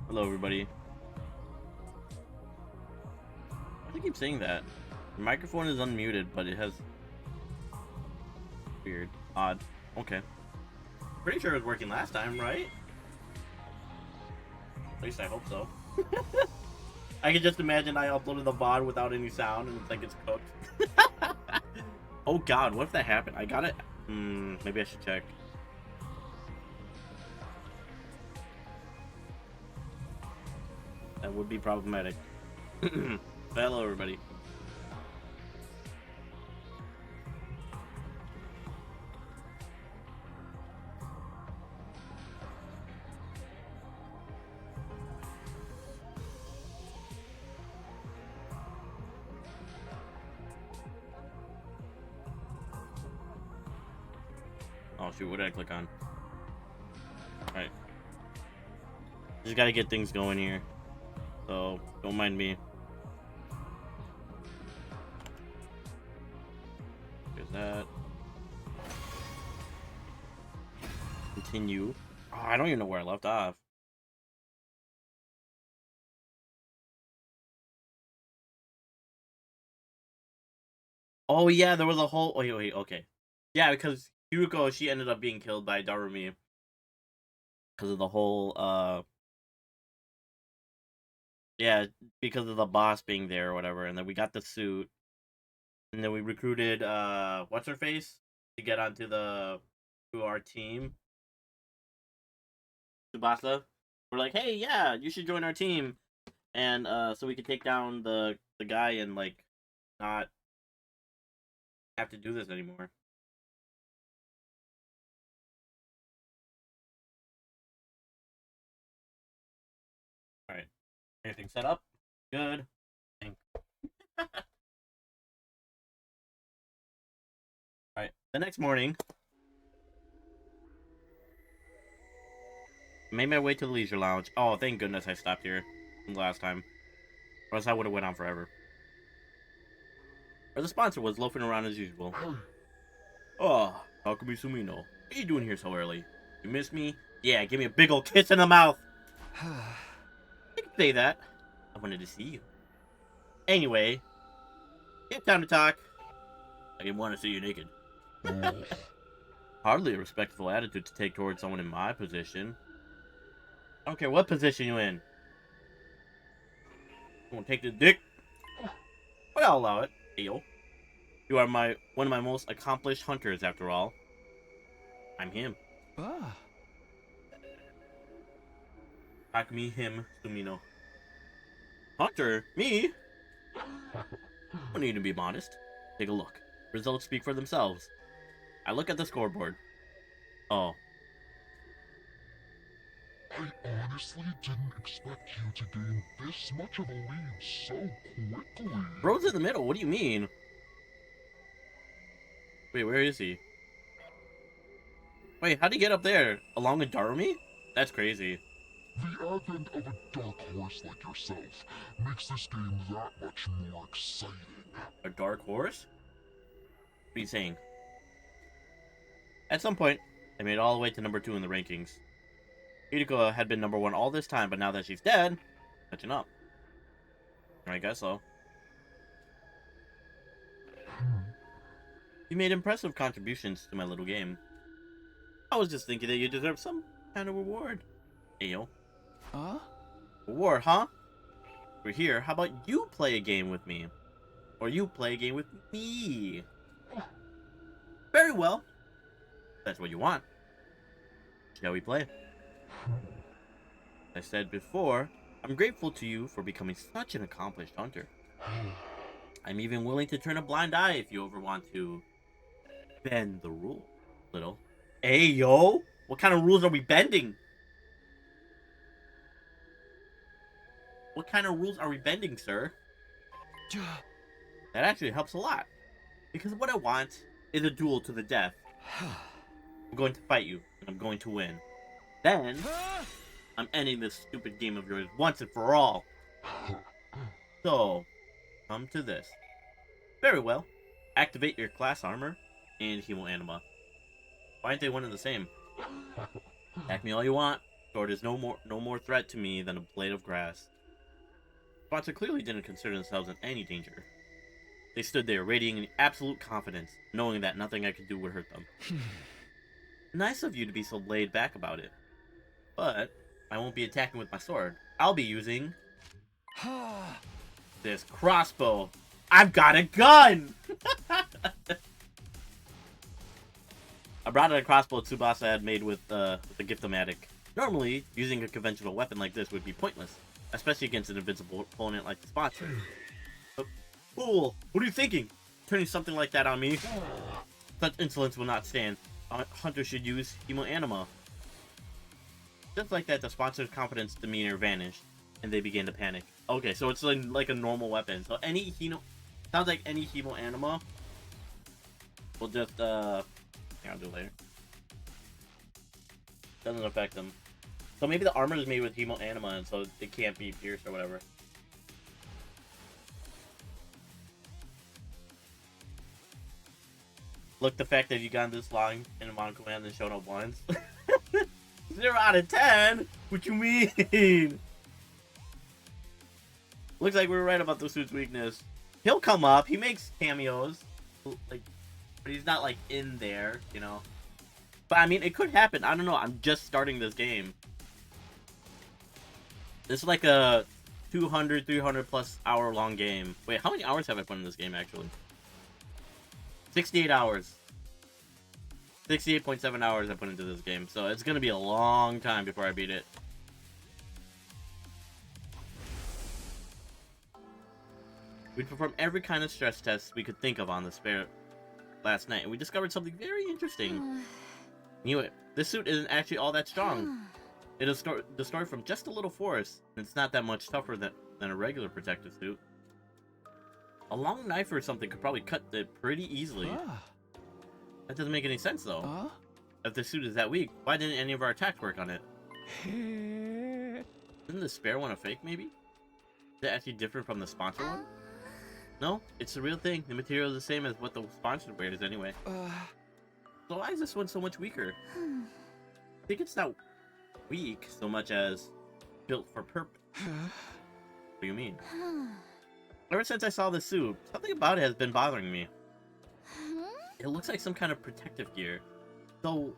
Hello, everybody. Why do I keep saying that? The microphone is unmuted, but it has... Weird. Odd. Okay. Pretty sure it was working last time, right? At least I hope so. I can just imagine I uploaded the VOD without any sound and it's like it's cooked. Oh god, what if that happened? I got it. Maybe I should check. That would be problematic. Hello, everybody. Oh shoot, what did I click on? Alright. Just gotta get things going here. So, don't mind me. There's that. Continue. Oh, I don't even know where I left off. Oh yeah, there was a whole... Wait, okay. Yeah, because Yuko, she ended up being killed by Darumi. Because of the whole, yeah, because of the boss being there or whatever, and then we got the suit. And then we recruited, what's-her-face? To get onto to our team. Tsubasa. We're like, hey, yeah, you should join our team. And, so we could take down the guy and, like, not have to do this anymore. Alright. Everything set up? Good. Alright. The next morning, I made my way to the leisure lounge. Oh, thank goodness I stopped here from the last time. Or else I would have went on forever. Or the sponsor was loafing around as usual. Oh, Takumi Sumino. What are you doing here so early? You miss me? Yeah, give me a big ol' kiss in the mouth. You can say that. I wanted to see you. Anyway, it's time to talk. I didn't want to see you naked. Hardly a respectful attitude to take towards someone in my position. I don't care what position you're in. You want to take the dick? Well, I'll allow it. Hey, yo. You are one of my most accomplished hunters, after all. I'm him. Takumi him Sumino. Hunter? Me? Don't need to be modest. Take a look. Results speak for themselves. I look at the scoreboard. Oh. I honestly didn't expect you to gain this much of a lead so quickly. Bro's in the middle, what do you mean? Wait, where is he? Wait, how'd he get up there? Along with Darumi? That's crazy. The advent of a dark horse like yourself makes this game that much more exciting. A dark horse? What are you saying? At some point, I made it all the way to number 2 in the rankings. Hideko had been number 1 all this time, but now that she's dead, catching up. I guess so. You made impressive contributions to my little game. I was just thinking that you deserve some kind of reward. Ayo. Reward, huh? We're here. How about you play a game with me? Or you play a game with me? Very well. That's what you want. Shall we play? As I said before, I'm grateful to you for becoming such an accomplished hunter. I'm even willing to turn a blind eye if you ever want to bend the rule, little. Hey, yo! What kind of rules are we bending? What kind of rules are we bending, sir? That actually helps a lot. Because what I want is a duel to the death. I'm going to fight you, and I'm going to win. Then, I'm ending this stupid game of yours once and for all. So, come to this. Very well. Activate your class armor and Hemo Anima. Why aren't they one and the same? Attack me all you want. Sword is no more threat to me than a blade of grass. Sponsor clearly didn't consider themselves in any danger. They stood there, radiating absolute confidence, knowing that nothing I could do would hurt them. Nice of you to be so laid back about it. But I won't be attacking with my sword. I'll be using this crossbow. I've got a gun! I brought in a crossbow Tsubasa had made with the Gift-O-Matic. Normally, using a conventional weapon like this would be pointless, especially against an invincible opponent like the sponsor. But, fool! What are you thinking? Turning something like that on me? Such insolence will not stand. A hunter should use Hemo Anima. Just like that, the sponsor's confidence demeanor vanished, and they began to panic. Okay, so it's like a normal weapon. So any Hemo... Sounds like any Hemo Anima will just, I'll do it later. Doesn't affect them. So maybe the armor is made with Hemo Anima, and so it can't be pierced or whatever. Look, the fact that you got this long in Mon Command and shown up once. 0 out of 10? What you mean? Looks like we were right about the suit's weakness. He'll come up. He makes cameos. Like, but he's not, like, in there, you know? But, I mean, it could happen. I don't know. I'm just starting this game. This is like a 200, 300 plus hour long game. Wait, how many hours have I put in this game, actually? 68 hours. 68.7 hours I put into this game. So it's going to be a long time before I beat it. We performed every kind of stress test we could think of on the spare last night, and we discovered something very interesting. Knew it. This suit isn't actually all that strong. It is destroyed from just a little force, and it's not that much tougher than a regular protective suit. A long knife or something could probably cut it pretty easily. That doesn't make any sense, though. If the suit is that weak, why didn't any of our attacks work on it? Isn't the spare one a fake, maybe? Is it actually different from the sponsor one? No, it's the real thing. The material is the same as what the sponsor wears anyway. So why is this one so much weaker? I think it's not weak so much as built for purpose. What do you mean? Ever since I saw the suit, something about it has been bothering me. It looks like some kind of protective gear. So,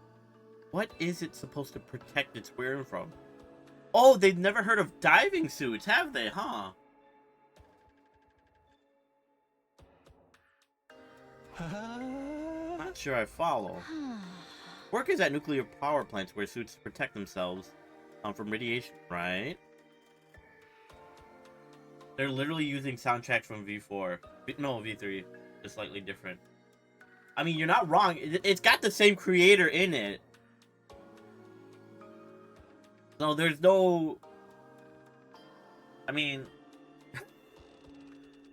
what is it supposed to protect its wearing from? Oh, they've never heard of diving suits, have they, huh? Not sure I follow. Workers at nuclear power plants wear suits to protect themselves from radiation, right? They're literally using soundtracks from V4. No, V3. Just slightly different. I mean, you're not wrong. It's got the same creator in it. So there's no... I mean...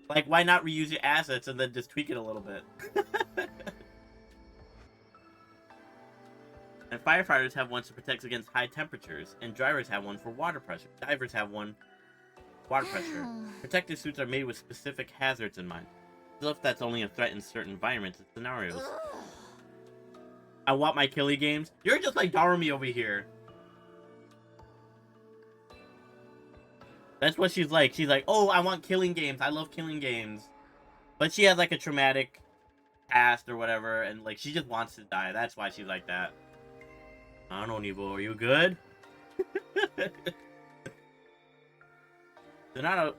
like, why not reuse your assets and then just tweak it a little bit? And firefighters have one to protect against high temperatures, and drivers have one for water pressure. Divers have one water pressure. Protective suits are made with specific hazards in mind. As if that's only a threat in certain environments and scenarios. I want my killy games. You're just like Darumi over here. That's what she's like. She's like, oh, I want killing games. I love killing games. But she has like a traumatic past or whatever, and like she just wants to die. That's why she's like that. I don't know, Nevo. Are you good? They're not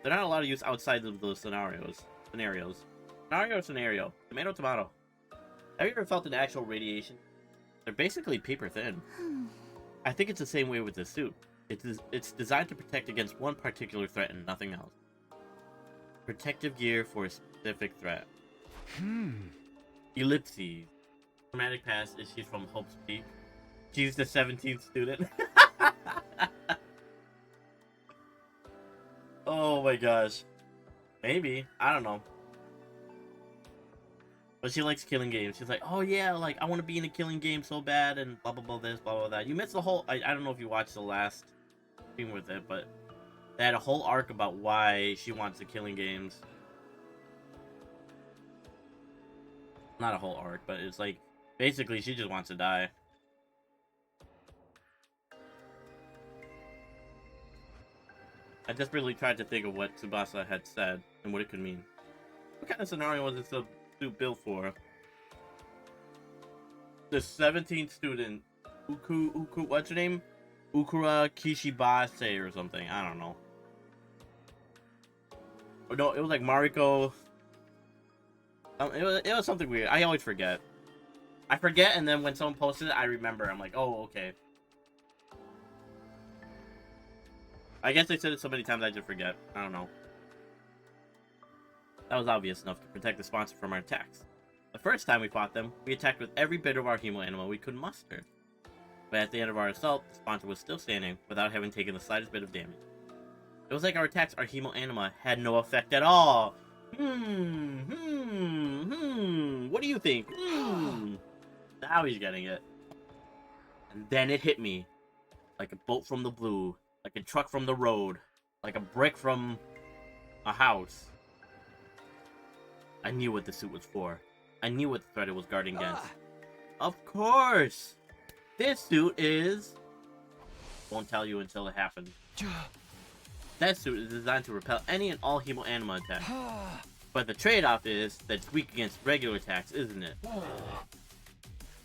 allowed to use outside of those scenarios. Scenario. Tomato, tomato. Have you ever felt an actual radiation? They're basically paper thin. I think it's the same way with this suit. It's designed to protect against one particular threat and nothing else. Protective gear for a specific threat. Ellipses. Traumatic past is she's from Hope's Peak. She's the 17th student. Oh my gosh. Maybe. I don't know. But she likes killing games. She's like, oh yeah, like, I want to be in a killing game so bad, and blah blah blah this, blah blah that. You missed the whole... I don't know if you watched the last thing with it, but they had a whole arc about why she wants the killing games. Not a whole arc, but it's like, basically she just wants to die. I desperately tried to think of what Tsubasa had said and what it could mean. What kind of scenario was this suit built for? The 17th student, what's her name? Ukura Kishibase or something. I don't know. Or no, it was like Mariko. It was something weird. I always forget. I forget, and then when someone posted it, I remember. I'm like, oh, okay. I guess they said it so many times I just forget. I don't know. That was obvious enough to protect the sponsor from our attacks. The first time we fought them, we attacked with every bit of our hemo animal we could muster. But at the end of our assault, the sponsor was still standing without having taken the slightest bit of damage. It was like our attacks, our hemo anima, had no effect at all. What do you think? Now he's getting it. And then it hit me. Like a bolt from the blue. Like a truck from the road. Like a brick from a house. I knew what the suit was for. I knew what the threat it was guarding against. Of course! This suit is... Won't tell you until it happens. That suit is designed to repel any and all hemo anima attacks. But the trade-off is that it's weak against regular attacks, isn't it?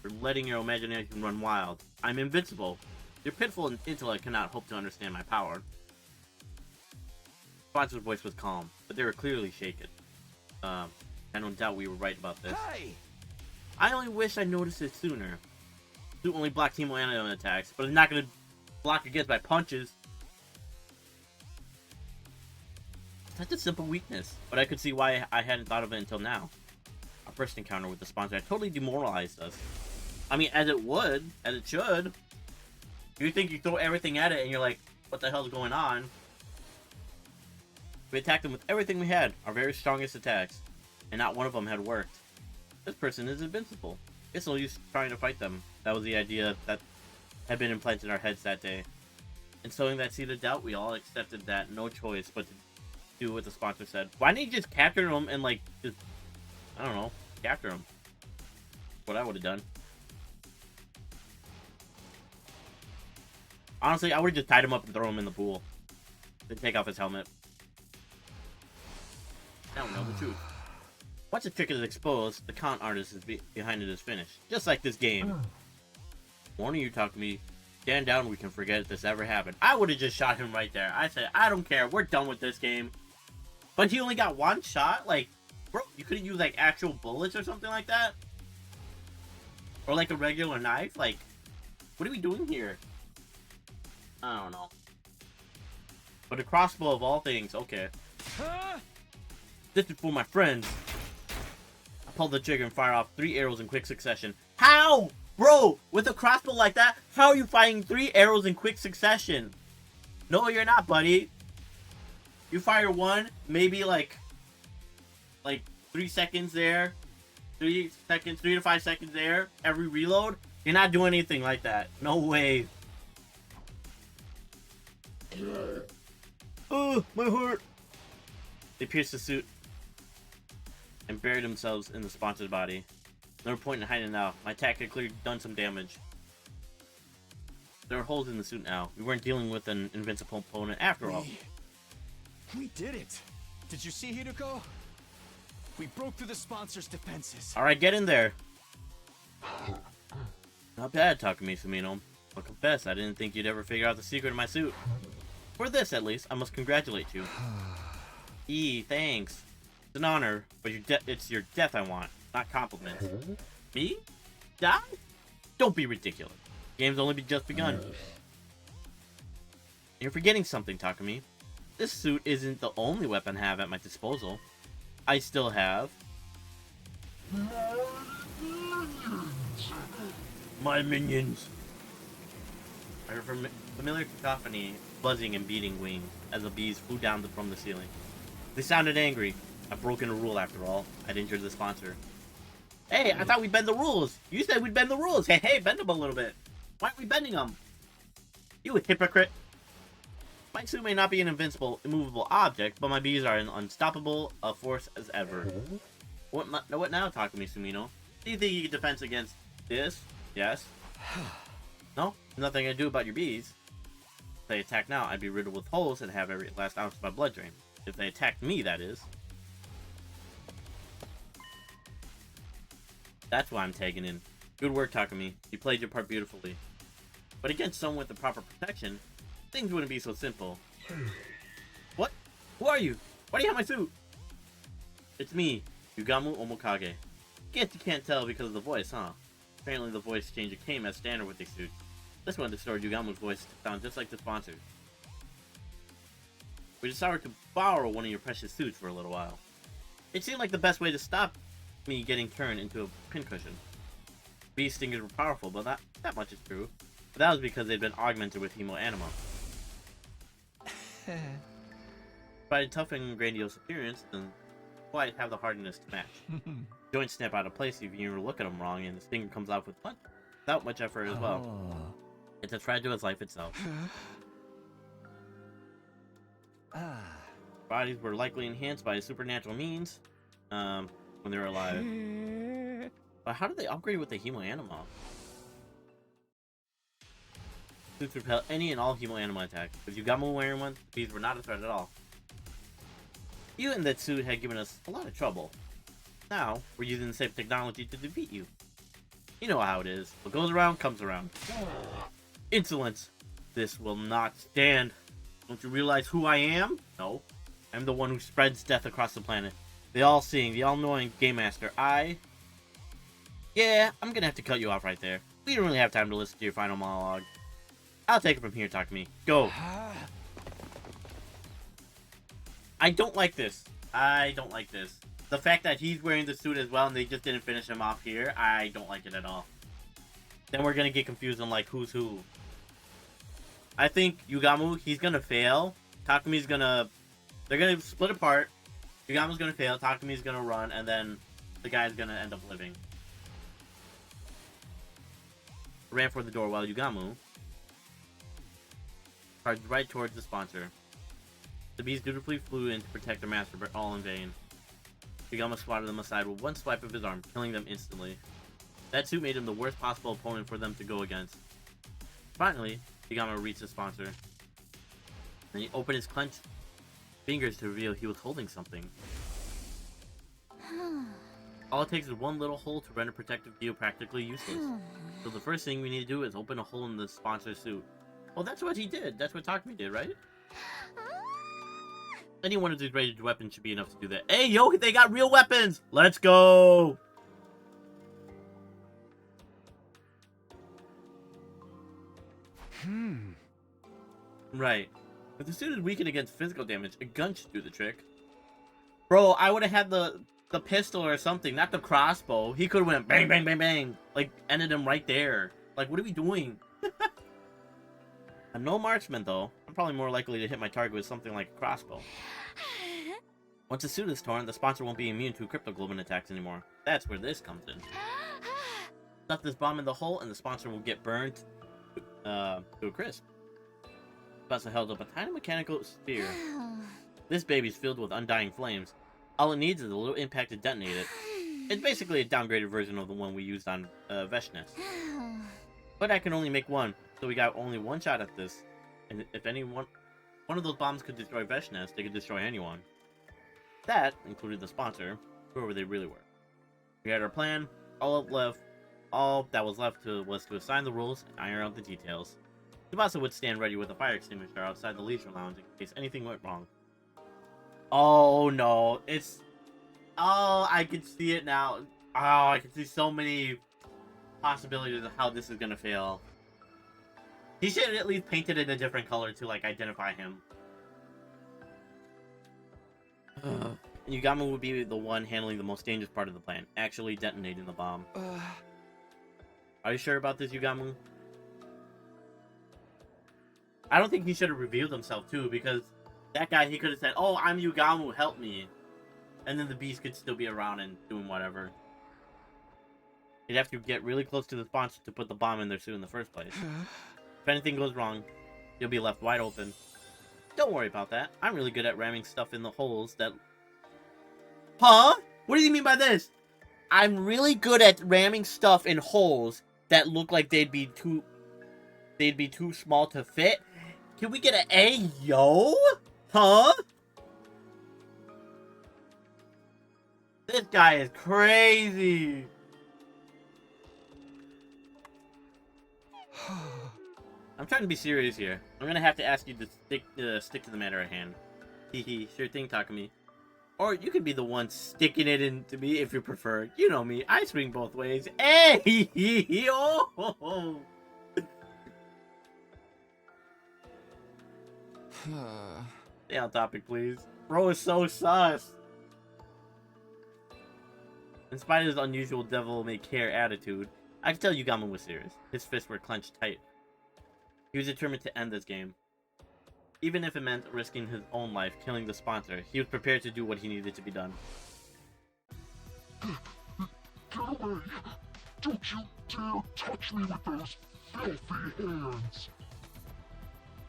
For letting your imagination run wild. I'm invincible. Your pitiful intellect cannot hope to understand my power. Sponsor's voice was calm, but they were clearly shaken. I don't doubt we were right about this. Hey! I only wish I noticed it sooner. Suit only blocks hemo anima attacks, but it's not going to block against my punches. Such a simple weakness, but I could see why I hadn't thought of it until now. Our first encounter with the sponsor had totally demoralized us. I mean, as it would, as it should. You think you throw everything at it and you're like, what the hell's going on? We attacked them with everything we had, our very strongest attacks, and not one of them had worked. This person is invincible. It's no use trying to fight them. That was the idea that had been implanted in our heads that day. And sowing that seed of doubt, we all accepted that no choice but to do what the sponsor said. Why didn't you just capture him and like, just, I don't know, capture him? What I would have done. Honestly, I would have just tied him up and thrown him in the pool. Then take off his helmet. I don't know the truth. Once a trick is exposed, the con artist is behind it is finished. Just like this game. One of you talk to me. Stand down, we can forget if this ever happened. I would have just shot him right there. I said, I don't care. We're done with this game. But he only got one shot? Like, bro, you could have used like actual bullets or something like that? Or like a regular knife? Like, what are we doing here? I don't know. But a crossbow of all things, okay. This is for my friends. I pulled the trigger and fired off 3 arrows in quick succession. How? Bro, with a crossbow like that, how are you firing 3 arrows in quick succession? No, you're not, buddy. You fire one, maybe like 3 seconds there. 3 to 5 seconds there. Every reload. You're not doing anything like that. No way. Oh, my heart. They pierced the suit and buried themselves in the sponsor's body. No point in hiding now. My attack had clearly done some damage. There are holes in the suit now. We weren't dealing with an invincible opponent after all. We did it. Did you see Hideko? We broke through the sponsor's defenses. Alright, get in there. Not bad, Takumi Sumino. I'll confess, I didn't think you'd ever figure out the secret of my suit. For this, at least, I must congratulate you. Thanks. It's an honor, but it's your death I want, not compliments. Me? Die? Don't be ridiculous. Game's only just begun. You're forgetting something, Takumi. This suit isn't the only weapon I have at my disposal. I still have... my minions. I heard familiar cacophony, buzzing and beating wings as the bees flew down from the ceiling. They sounded angry. I've broken a rule after all. I'd injured the sponsor. Hey, I thought we'd bend the rules. You said we'd bend the rules. Hey, bend them a little bit. Why aren't we bending them? You a hypocrite. My suit may not be an invincible, immovable object, but my bees are an unstoppable a force as ever. What now, Takumi Sumino? Do you think you can defend against this? Yes. No? Nothing to do about your bees. they attack now, I'd be riddled with holes and have every last ounce of my blood drained. If they attacked me, that is. That's why I'm tagging in. Good work, Takumi. You played your part beautifully. But against someone with the proper protection, things wouldn't be so simple. What? Who are you? Why do you have my suit? It's me, Yugamu Omokage. Guess you can't tell because of the voice, huh? Apparently the voice changer came as standard with these suits. This one distorted Yugamu's voice to sound just like the sponsor. We decided to borrow one of your precious suits for a little while. It seemed like the best way to stop me getting turned into a pincushion. Beast stingers were powerful, but that much is true. But that was because they'd been augmented with hemo anima. Despite a tough and grandiose appearance, then quite have the hardness to match. Joints snap out of place if you look at them wrong, and the stinger comes out without much effort as well. It's as fragile as life itself. Bodies were likely enhanced by supernatural means when they were alive. But how did they upgrade with the hemo anima? Suits repel any and all hemo anima attacks. With Yugamu wearing one, these were not a threat at all. You and that suit had given us a lot of trouble. Now, we're using the same technology to defeat you. You know how it is. What goes around, comes around. Insolence. This will not stand. Don't you realize who I am? No. I'm the one who spreads death across the planet. The all-seeing, the all-knowing Game Master. Yeah, I'm gonna have to cut you off right there. We don't really have time to listen to your final monologue. I'll take it from here, Takumi. Go. I don't like this. I don't like this. The fact that he's wearing the suit as well and they just didn't finish him off here, I don't like it at all. Then we're gonna get confused on like who's who. I think Yugamu, he's gonna fail. Takumi's gonna... They're gonna split apart. Yugamu's gonna fail, Takumi's gonna run, and then the guy's gonna end up living. Ran for the door while Yugamu charged right towards the sponsor. The bees dutifully flew in to protect their master, but all in vain. Yugamu swatted them aside with one swipe of his arm, killing them instantly. That suit made him the worst possible opponent for them to go against. Finally, Yugamu reached the sponsor. Then he opened his clenched fingers to reveal he was holding something. All it takes is one little hole to render protective gear practically useless. So the first thing we need to do is open a hole in the sponsor's suit. Well, that's what he did. That's what Takumi did, right? Any one of these rated weapons should be enough to do that. Hey, yo, they got real weapons! Let's go! Right. If the suit is weakened against physical damage, a gun should do the trick. Bro, I would have had the pistol or something, not the crossbow. He could have went bang, bang, bang, bang. Like, ended him right there. Like, what are we doing? I'm no marksman, though. I'm probably more likely to hit my target with something like a crossbow. Once the suit is torn, the sponsor won't be immune to cryptoglobin attacks anymore. That's where this comes in. Stuff this bomb in the hole, and the sponsor will get burned to a crisp. Sponsor held up a tiny mechanical sphere. This baby's filled with undying flames. All it needs is a little impact to detonate it. It's basically a downgraded version of the one we used on Veshness. But I can only make one, so we got only one shot at this. And if one of those bombs could destroy Veshness, they could destroy anyone. That included the sponsor, whoever they really were. We had our plan. All that was left was to assign the rules and iron out the details. Tsubasa would stand ready with a fire extinguisher outside the leisure lounge in case anything went wrong. Oh no, it's... Oh, I can see it now. Oh, I can see so many possibilities of how this is gonna fail. He should have at least painted it a different color to, like, identify him. Yugamu would be the one handling the most dangerous part of the plan, actually detonating the bomb. Are you sure about this, Yugamu? I don't think he should have revealed himself, too, because that guy, he could have said, "Oh, I'm Yugamu, help me." And then the beast could still be around and doing whatever. You'd have to get really close to the sponsor to put the bomb in their suit in the first place. If anything goes wrong, you'll be left wide open. Don't worry about that. I'm really good at ramming stuff in the holes that... Huh? What do you mean by this? I'm really good at ramming stuff in holes that look like they'd be too small to fit. Can we get an Ayo? Huh? This guy is crazy. I'm trying to be serious here. I'm gonna have to ask you to stick to the matter at hand. Hehe, sure thing, Takumi. Or you could be the one sticking it into me if you prefer. You know me, I swing both ways. Hey! Oh! Stay on topic, please. Bro is so sus. In spite of his unusual devil-may-care attitude, I could tell Yugama was serious. His fists were clenched tight. He was determined to end this game. Even if it meant risking his own life, killing the sponsor, he was prepared to do what he needed to be done. Get away! Don't you dare touch me with those filthy hands!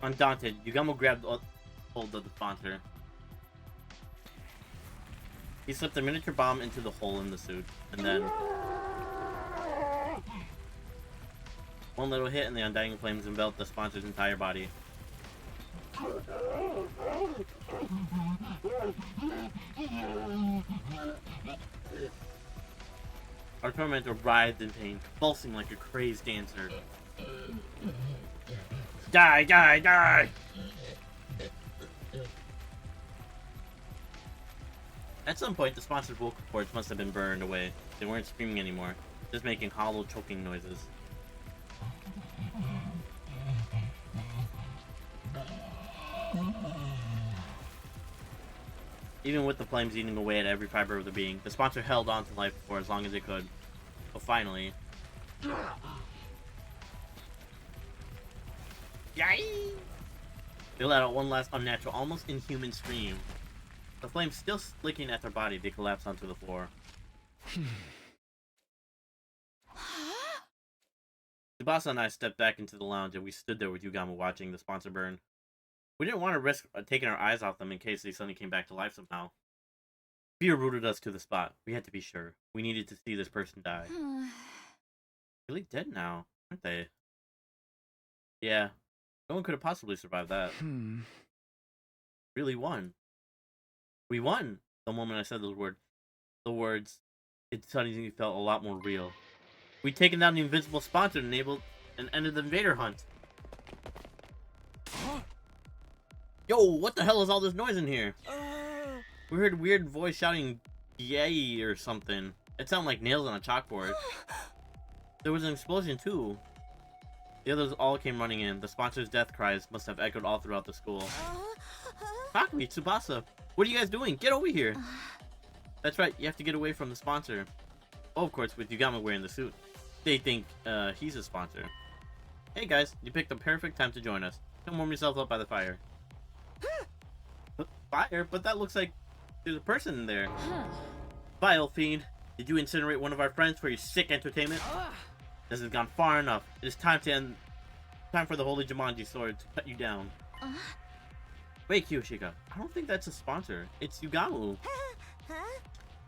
Undaunted, Yugamo grabbed hold of the sponsor. He slipped a miniature bomb into the hole in the suit, and then one little hit and the undying flames enveloped the sponsor's entire body. Our tormentor writhed in pain, convulsing like a crazed dancer. Die, die, die! At some point, the sponsor's vocal cords must have been burned away. They weren't screaming anymore, just making hollow, choking noises. Even with the flames eating away at every fiber of the being, the sponsor held on to life for as long as it could. But finally... Yay! They let out one last unnatural, almost inhuman scream. The flames still licking at their body, they collapsed onto the floor. Tsubasa and I stepped back into the lounge and we stood there with Yugama watching the sponsor burn. We didn't want to risk taking our eyes off them in case they suddenly came back to life somehow. Fear rooted us to the spot. We had to be sure. We needed to see this person die. Really dead now, aren't they? Yeah. No one could have possibly survived that. Really won. We won! The moment I said those words, it suddenly felt a lot more real. We'd taken down the invisible sponsor and ended the invader hunt. Yo, what the hell is all this noise in here? We heard a weird voice shouting yay or something. It sounded like nails on a chalkboard. There was an explosion too. The others all came running in. The sponsor's death cries must have echoed all throughout the school. Takumi, Tsubasa, what are you guys doing? Get over here! That's right, you have to get away from the sponsor. Oh, of course, with Yugama wearing the suit. They think he's a sponsor. Hey guys, you picked the perfect time to join us. Come warm yourself up by the fire. Fire? But that looks like there's a person in there. Vile fiend, did you incinerate one of our friends for your sick entertainment? This has gone far enough. It is time to end. Time for the Holy Jumanji sword to cut you down. Wait, Kiyoshika. I don't think that's a sponsor. It's Yugamu.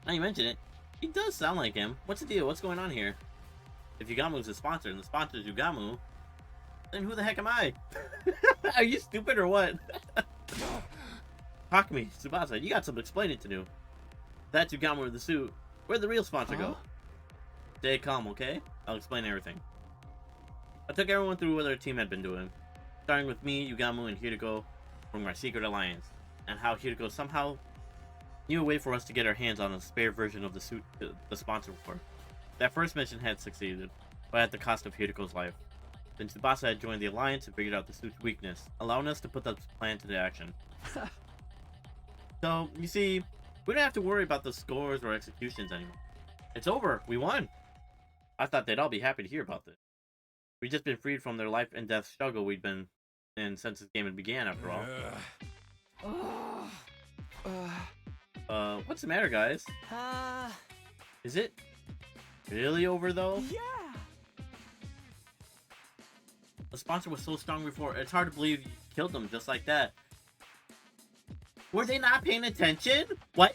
Now you mention it, he does sound like him. What's the deal? What's going on here? If Yugamu's a sponsor and the sponsor is Yugamu, then who the heck am I? Are you stupid or what? Takumi, Tsubasa, you got some explaining to do. That's Yugama with the suit. Where'd the real sponsor go? Stay calm, okay? I'll explain everything. I took everyone through what their team had been doing. Starting with me, Yugamu, and Hiriko from our secret alliance. And how Hiriko somehow knew a way for us to get our hands on a spare version of the suit the sponsor wore. That first mission had succeeded, but at the cost of Hiriko's life. Then Tsubasa had joined the alliance and figured out the suit's weakness, allowing us to put that plan into action. So, you see, we don't have to worry about the scores or executions anymore. It's over. We won. I thought they'd all be happy to hear about this. We've just been freed from their life and death struggle we've been in since this game began, after all. What's the matter, guys? Is it really over, though? Yeah. The sponsor was so strong before, it's hard to believe you killed them just like that. Were they not paying attention? What?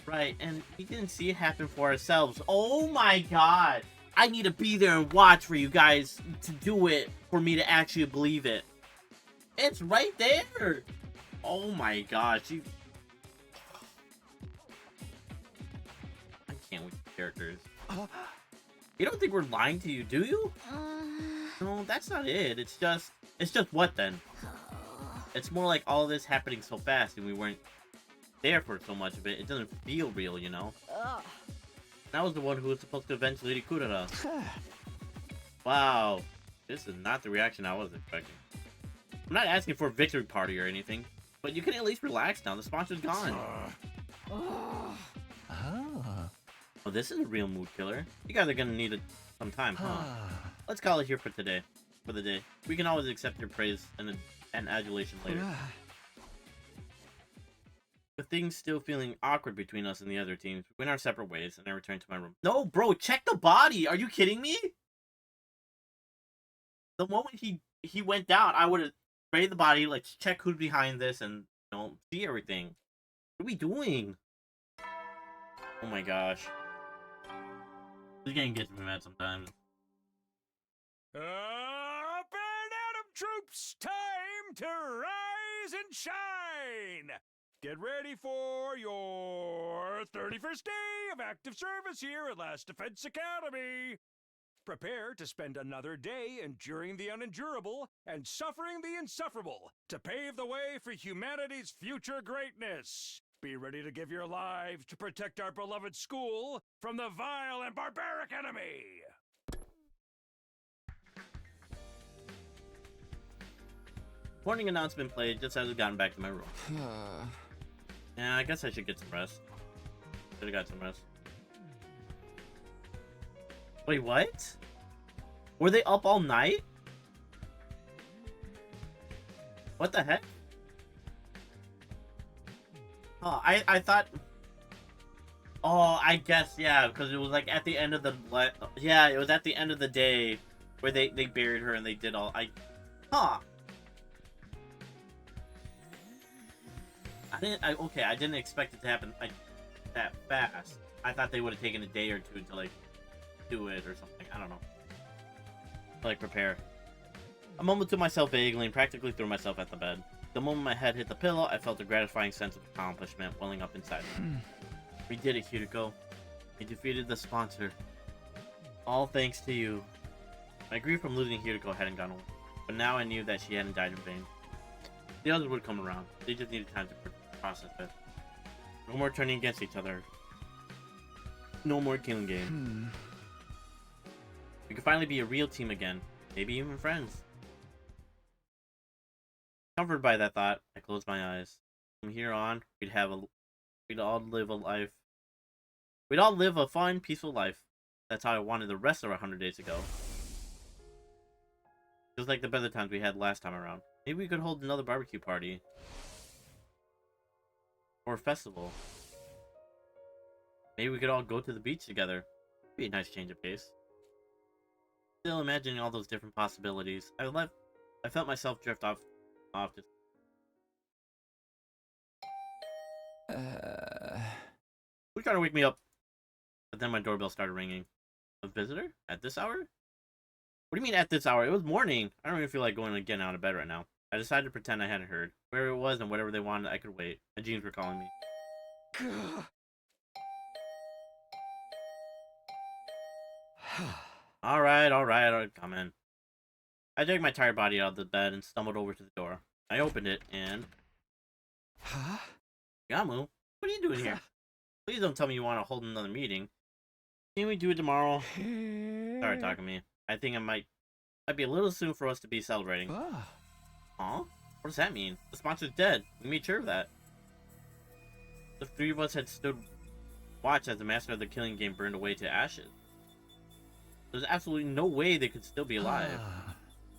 Right, and we didn't see it happen for ourselves. Oh my god! I need to be there and watch for you guys to do it for me to actually believe it. It's right there. Oh my gosh. I can't with characters. You don't think we're lying to you, do you? No, that's not it. It's just what then? It's more like all this happening so fast and we weren't there for so much of it. It doesn't feel real, you know? I was the one who was supposed to avenge Lady Kurara. Wow. This is not the reaction I was expecting. I'm not asking for a victory party or anything, but you can at least relax now. The sponsor's gone. Oh, this is a real mood killer. You guys are gonna need some time, huh? Let's call it here for today. For the day. We can always accept your praise and adulation later. With things still feeling awkward between us and the other teams, we went our separate ways, and I returned to my room. No, bro, check the body! Are you kidding me? The moment he went down, I would have sprayed the body, like, check who's behind this, and, you know, see everything. What are we doing? Oh my gosh. This game gets me mad sometimes. Up and Atom troops, time to rise and shine! Get ready for your 31st day of active service here at Last Defense Academy. Prepare to spend another day enduring the unendurable and suffering the insufferable to pave the way for humanity's future greatness. Be ready to give your lives to protect our beloved school from the vile and barbaric enemy. Morning announcement played just as I've gotten back to my room. Yeah, I guess I should get some rest. Should've got some rest. Wait, what? Were they up all night? What the heck? Oh, I thought... Oh, I guess, yeah, because it was like at the end of the... Yeah, it was at the end of the day where they buried her and they did all... Huh. I didn't expect it to happen that fast. I thought they would have taken a day or two to, like, do it or something. I don't know. Like, prepare. I mumbled to myself vaguely and practically threw myself at the bed. The moment my head hit the pillow, I felt a gratifying sense of accomplishment welling up inside me. We did it, Hiriko. We defeated the sponsor. All thanks to you. My grief from losing Hiriko hadn't gone away, but now I knew that she hadn't died in vain. The others would come around. They just needed time to process it. No more turning against each other. No more killing game. We could finally be a real team again. Maybe even friends. Comforted by that thought, I closed my eyes. From here on, we'd all live a fun, peaceful life. That's how I wanted the rest of our 100 days to go. Just like the better times we had last time around. Maybe we could hold another barbecue party. Or a festival. Maybe we could all go to the beach together. Be a nice change of pace. Still imagining all those different possibilities, I felt myself drift off just... Who's trying to wake me up? But then my doorbell started ringing. A visitor? At this hour? What do you mean at this hour? It was morning. I don't even feel like going and getting out of bed right now. I decided to pretend I hadn't heard. Wherever it was and whatever they wanted, I could wait. My jeans were calling me. Alright, come in. I dragged my tired body out of the bed and stumbled over to the door. I opened it and... Gamu, what are you doing here? Please don't tell me you want to hold another meeting. Can we do it tomorrow? Sorry, Takumi. I think it might be a little soon for us to be celebrating. Huh? What does that mean? The sponsor's dead. We made sure of that. The three of us had stood watch as the master of the killing game burned away to ashes. There's absolutely no way they could still be alive.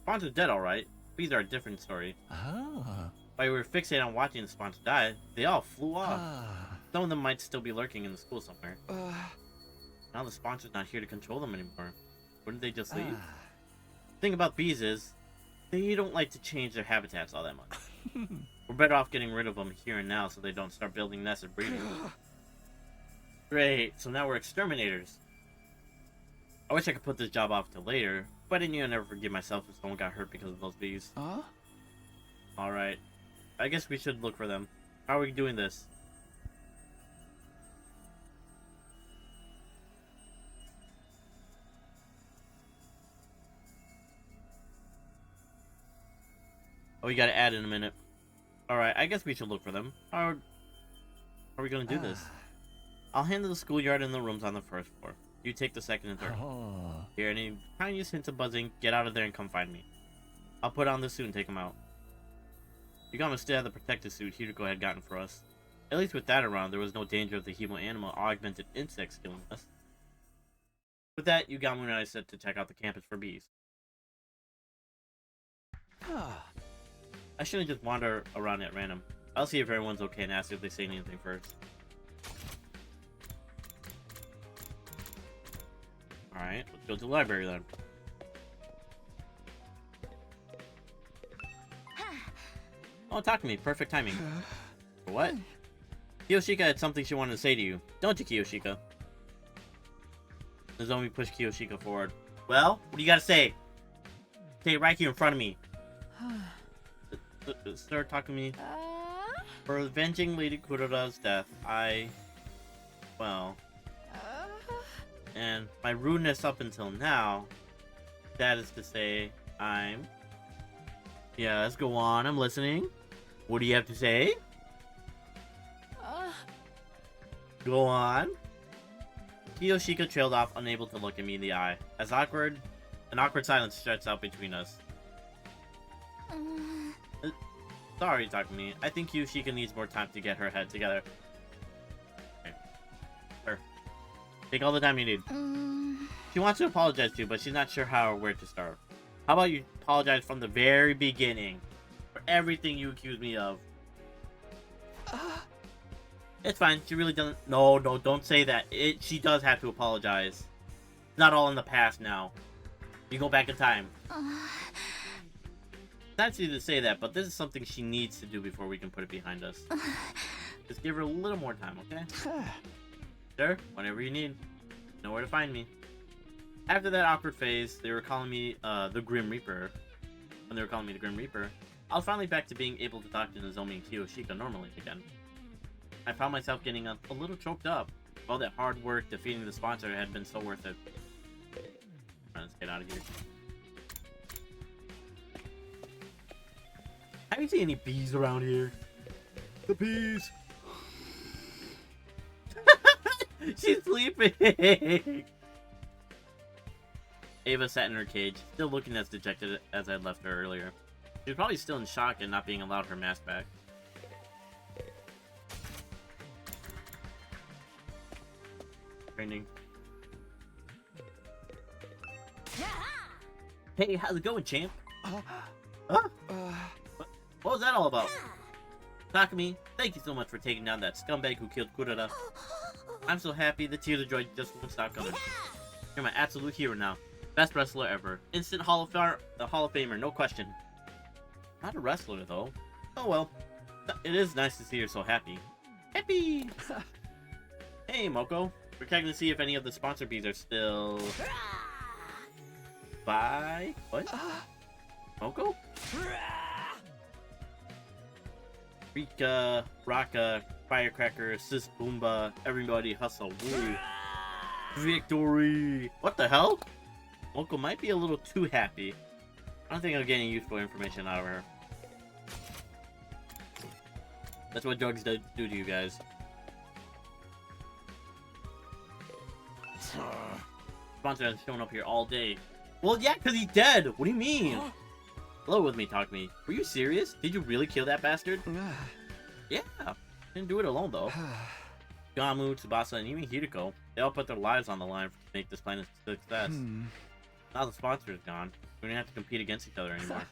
Sponsor's dead, alright. These are a different story. While we were fixated on watching the sponsor die, they all flew off. Some of them might still be lurking in the school somewhere. Now the sponsor's not here to control them anymore. Wouldn't they just leave? The thing about bees is, they don't like to change their habitats all that much. We're better off getting rid of them here and now so they don't start building nests and breeding. Great, so now we're exterminators. I wish I could put this job off till later, but I knew I'd never forgive myself if someone got hurt because of those bees. Alright. I guess we should look for them. How are we doing this? Oh, you gotta add in a minute. Alright, I guess we should look for them. How are we gonna do this? I'll handle the schoolyard and the rooms on the first floor. You take the second and third. Hear any tiniest hints of buzzing, get out of there and come find me. I'll put on the suit and take them out. You got to stay out of the protective suit Hiriko had gotten for us. At least with that around, there was no danger of the Hemo animal augmented insects killing us. With that, Yugamo and I set to check out the campus for bees. I shouldn't just wander around at random. I'll see if everyone's okay and ask if they say anything first. Alright, let's go to the library then. Oh, talk to me. Perfect timing. For what? Kiyoshika had something she wanted to say to you. Don't you, Kiyoshika? Nozomi pushed Kiyoshika forward. Well, what do you gotta say? Stay right here in front of me. Sir, talk to me. For avenging Lady Kuroda's death, well... And my rudeness up until now, that is to say, Yes, go on, I'm listening. What do you have to say? Go on. Kiyoshika trailed off, unable to look at me in the eye. An awkward silence stretched out between us. Sorry, Takumi. I think Kiyoshika needs more time to get her head together. Okay. Sure. Take all the time you need. She wants to apologize to you, but she's not sure how or where to start. How about you apologize from the very beginning for everything you accused me of? It's fine. She really doesn't. No, don't say that. She does have to apologize. It's not all in the past now. You go back in time. It's not easy to say that, but this is something she needs to do before we can put it behind us. Just give her a little more time, okay? Sure, whenever you need. Know where to find me. After that awkward phase, they were calling me the Grim Reaper. When they were calling me the Grim Reaper, I was finally back to being able to talk to Nozomi and Kiyoshika normally again. I found myself getting a little choked up. All that hard work defeating the sponsor had been so worth it. Let's get out of here. Have you seen any bees around here? The bees! She's sleeping! Ava sat in her cage, still looking as dejected as I left her earlier. She was probably still in shock at not being allowed her mask back. Training. Hey, how's it going, champ? Huh? What was that all about? Takumi, thank you so much for taking down that scumbag who killed Kuroda. I'm so happy the tears of joy just won't stop coming. You're my absolute hero now. Best wrestler ever. Instant Hall of Famer, no question. Not a wrestler, though. Oh well. It is nice to see you're so happy. Happy! Hey, Moko. We're checking to see if any of the sponsor bees are still... Bye? What? Moko? Rika, Raka, Firecracker, Sis Boomba, everybody hustle. Woo. Victory! What the hell? Moko might be a little too happy. I don't think I'm getting useful information out of her. That's what drugs do to you guys. Sponsor has shown up here all day. Well, yeah, because he's dead. What do you mean? Hello with me, talk to me. Were you serious? Did you really kill that bastard? Yeah. Didn't do it alone, though. Gamu, Tsubasa, and even Hiriko, they all put their lives on the line to make this plan a success. Now the sponsor is gone, we don't have to compete against each other anymore.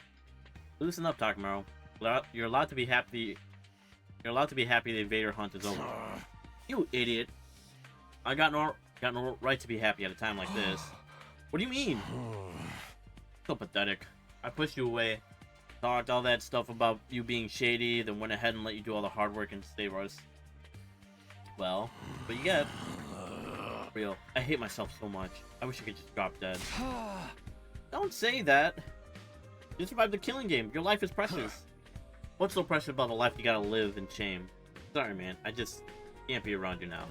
Loosen up, Takamaru. You're allowed to be happy. You're allowed to be happy the invader hunt is over. You idiot! I got no right to be happy at a time like this. What do you mean? So pathetic. I pushed you away, talked all that stuff about you being shady, then went ahead and let you do all the hard work and save us. Well, what you get? Real, I hate myself so much. I wish I could just drop dead. Don't say that. You survived the killing game. Your life is precious. What's so precious about a life you gotta live in shame? Sorry, man. I just can't be around you now.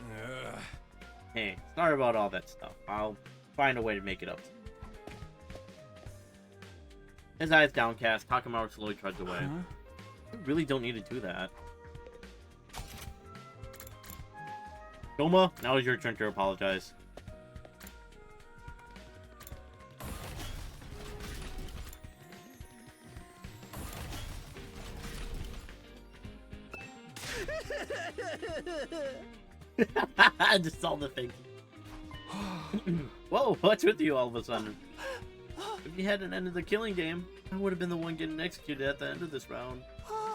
Hey, sorry about all that stuff. I'll find a way to make it up. His eyes downcast, Takamaru slowly trudged away. You really don't need to do that. Goma, now is your turn to apologize. I just saw the thing. Whoa, what's with you all of a sudden? If you hadn't ended the killing game, I would have been the one getting executed at the end of this round.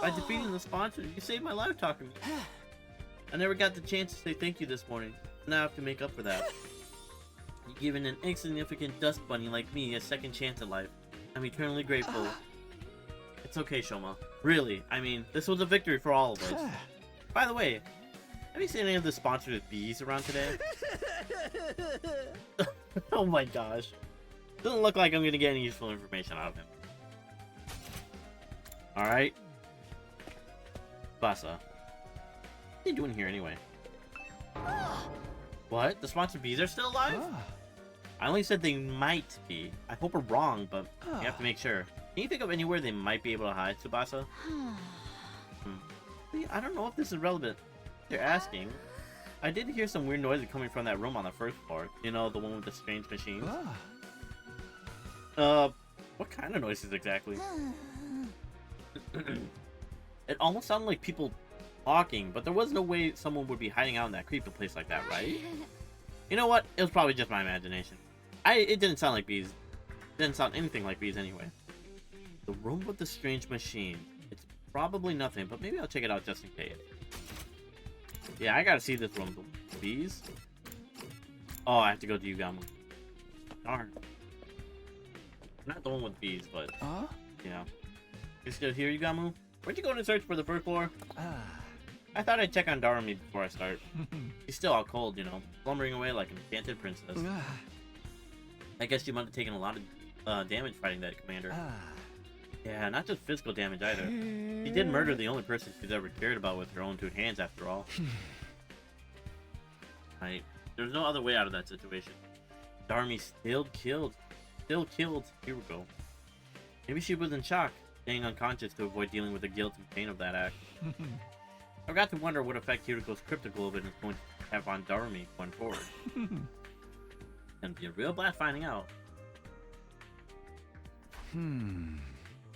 By defeating the sponsor, you saved my life, Takumi. I never got the chance to say thank you this morning. Now I have to make up for that. You've given an insignificant dust bunny like me a second chance at life. I'm eternally grateful. It's okay, Shoma. Really, I mean, this was a victory for all of us. By the way, have you seen any of the sponsored bees around today? Oh my gosh. Doesn't look like I'm gonna get any useful information out of him. Alright. Basa. What are you doing here anyway? What? The sponsored bees are still alive? I only said they might be. I hope we're wrong, but you have to make sure. Can you think of anywhere they might be able to hide, Tsubasa? I don't know if this is relevant. They're asking. I did hear some weird noises coming from that room on the first floor. You know, the one with the strange machines? What kind of noises exactly? It almost sounded like people talking, but there was no way someone would be hiding out in that creepy place like that, right? You know what? It was probably just my imagination. It didn't sound like bees. It didn't sound anything like bees anyway. The room with the strange machine. It's probably nothing, but maybe I'll check it out just in case. Yeah, I gotta see this room. Bees? Oh, I have to go to Yugamo. Darn. Not the one with bees, but... yeah. You still here, Yugamo? Where'd you go to search for the first floor? I thought I'd check on Darumi before I start. She's still out cold, you know, slumbering away like an enchanted princess. I guess you might have taken a lot of damage fighting that commander. Yeah, not just physical damage either. She did murder the only person she's ever cared about with her own two hands, after all. Right. There's no other way out of that situation. Darumi still killed. Still killed. Here we go. Maybe she was in shock, staying unconscious to avoid dealing with the guilt and pain of that act. I got to wonder what effect Kiriko's cryptoglobin is going to have on Darumi going forward. Gonna be a real blast finding out.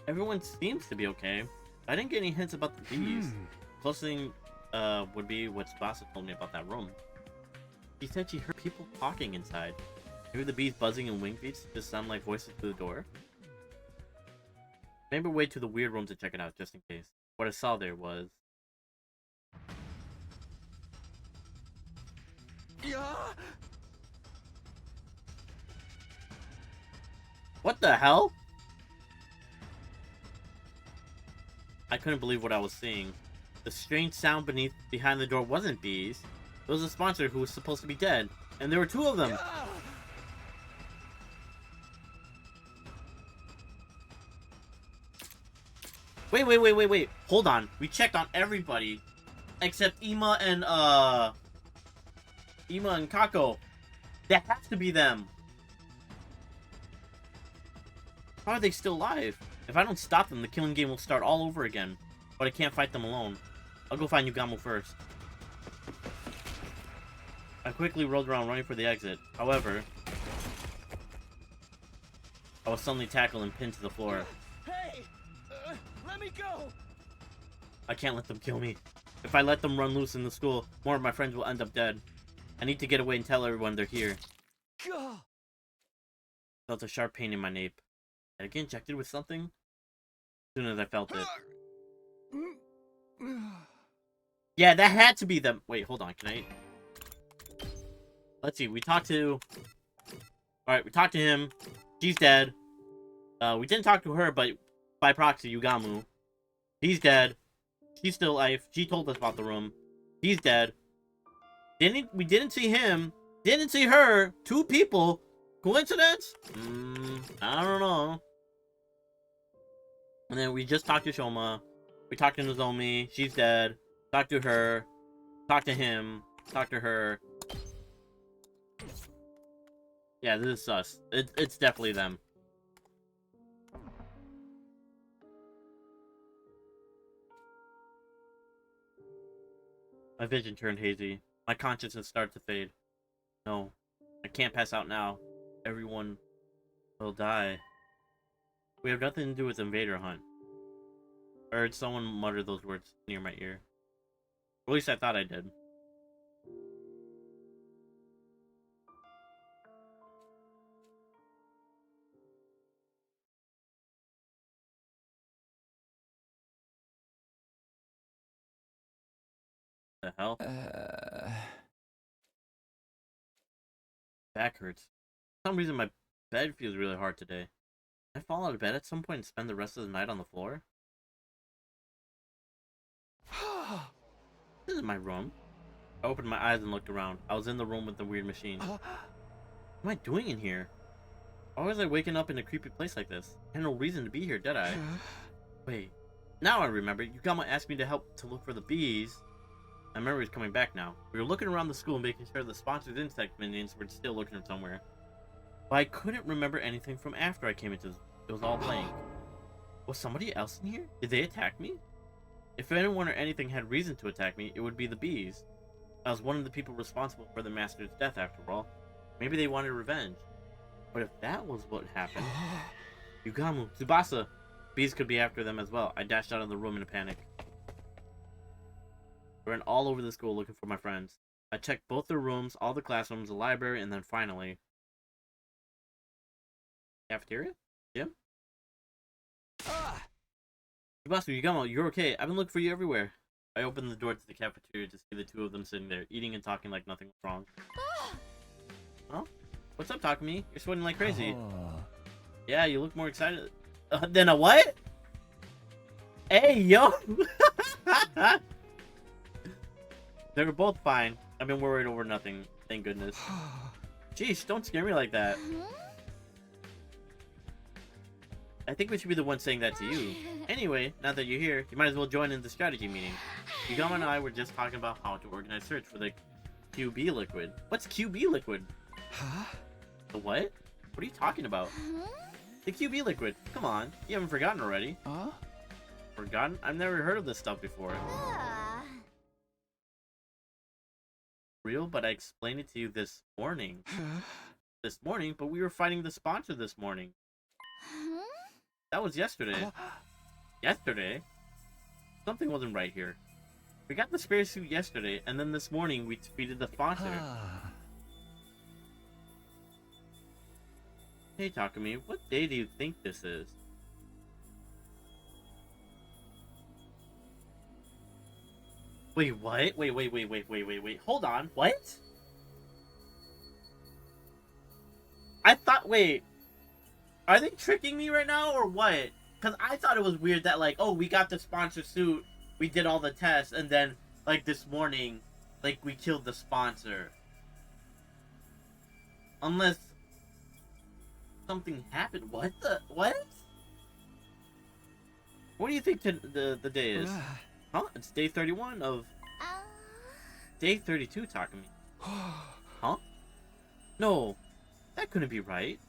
Everyone seems to be okay. I didn't get any hints about the bees. Closest thing would be what Tsubasa told me about that room. She said she heard people talking inside. Maybe the bees buzzing and wing beats just sound like voices through the door. Maybe wait to the weird room to check it out just in case. What I saw there was... What the hell? I couldn't believe what I was seeing. The strange sound behind the door wasn't bees. It was a sponsor who was supposed to be dead. And there were two of them. Wait. Hold on. We checked on everybody. Except Ima and Kako. That has to be them. How are they still alive? If I don't stop them, the killing game will start all over again. But I can't fight them alone. I'll go find Yugamo first. I quickly rolled around running for the exit. However, I was suddenly tackled and pinned to the floor. Hey! Let me go! I can't let them kill me. If I let them run loose in the school, more of my friends will end up dead. I need to get away and tell everyone they're here. Felt a sharp pain in my nape. Did I get injected with something? As soon as I felt it. Yeah, that had to be them. Wait, hold on. Can I... Let's see. We talked to... Alright, we talked to him. She's dead. We didn't talk to her, but by proxy, Yugamo. He's dead. She's still alive. She told us about the room. He's dead. We didn't see him. Didn't see her. 2 people. Coincidence? I don't know. And then we just talked to Shoma. We talked to Nozomi. She's dead. Talked to her. Talked to him. Talked to her. Yeah, this is sus. It's definitely them. My vision turned hazy. My consciousness started to fade. No, I can't pass out now. Everyone will die. We have nothing to do with Invader Hunt. I heard someone mutter those words near my ear. At least I thought I did. The hell? Back hurts. For some reason my bed feels really hard today. Can I fall out of bed at some point and spend the rest of the night on the floor? This is my room. I opened my eyes and looked around. I was in the room with the weird machine. What am I doing in here? Why was I waking up in a creepy place like this? I had no reason to be here, did I? Wait. Now I remember. Yukama asked me to help to look for the bees. My memory is coming back now. We were looking around the school making sure the sponsored insect minions were still looking somewhere. But I couldn't remember anything from after I came into this. It was all blank. Was somebody else in here? Did they attack me? If anyone or anything had reason to attack me, it would be the bees. I was one of the people responsible for the master's death after all. Maybe they wanted revenge. But if that was what happened... Yugamu, Tsubasa! Bees could be after them as well. I dashed out of the room in a panic. I ran all over the school looking for my friends. I checked both their rooms, all the classrooms, the library, and then finally... Cafeteria? Gym? Tsubasa, Yugamo, you're okay. I've been looking for you everywhere. I opened the door to the cafeteria to see the 2 of them sitting there, eating and talking like nothing was wrong. Huh? What's up, Takumi? You're sweating like crazy. Yeah, you look more excited than a what? Hey, yo! They were both fine. I've been worried over nothing. Thank goodness. Jeez, don't scare me like that. I think we should be the one saying that to you. Anyway, now that you're here, you might as well join in the strategy meeting. Yugama and I were just talking about how to organize search for the QB liquid. What's QB liquid? Huh? The what? What are you talking about? The QB liquid. Come on, you haven't forgotten already. Huh? Forgotten? I've never heard of this stuff before. Real, but I explained it to you this morning. This morning? But we were fighting the sponsor this morning. That was yesterday. Yesterday? Something wasn't right here. We got the spare suit yesterday, and then this morning we defeated the sponsor. Hey Takumi, what day do you think this is? Wait, what? Wait. Hold on. What? I thought, wait. Are they tricking me right now or what? Because I thought it was weird that, like, oh, we got the sponsor suit, we did all the tests, and then, like, this morning, like, we killed the sponsor. Unless something happened. What the? What? What do you think the day is? Huh? It's day 31 of... Day 32, Takumi. Huh? No, that couldn't be right.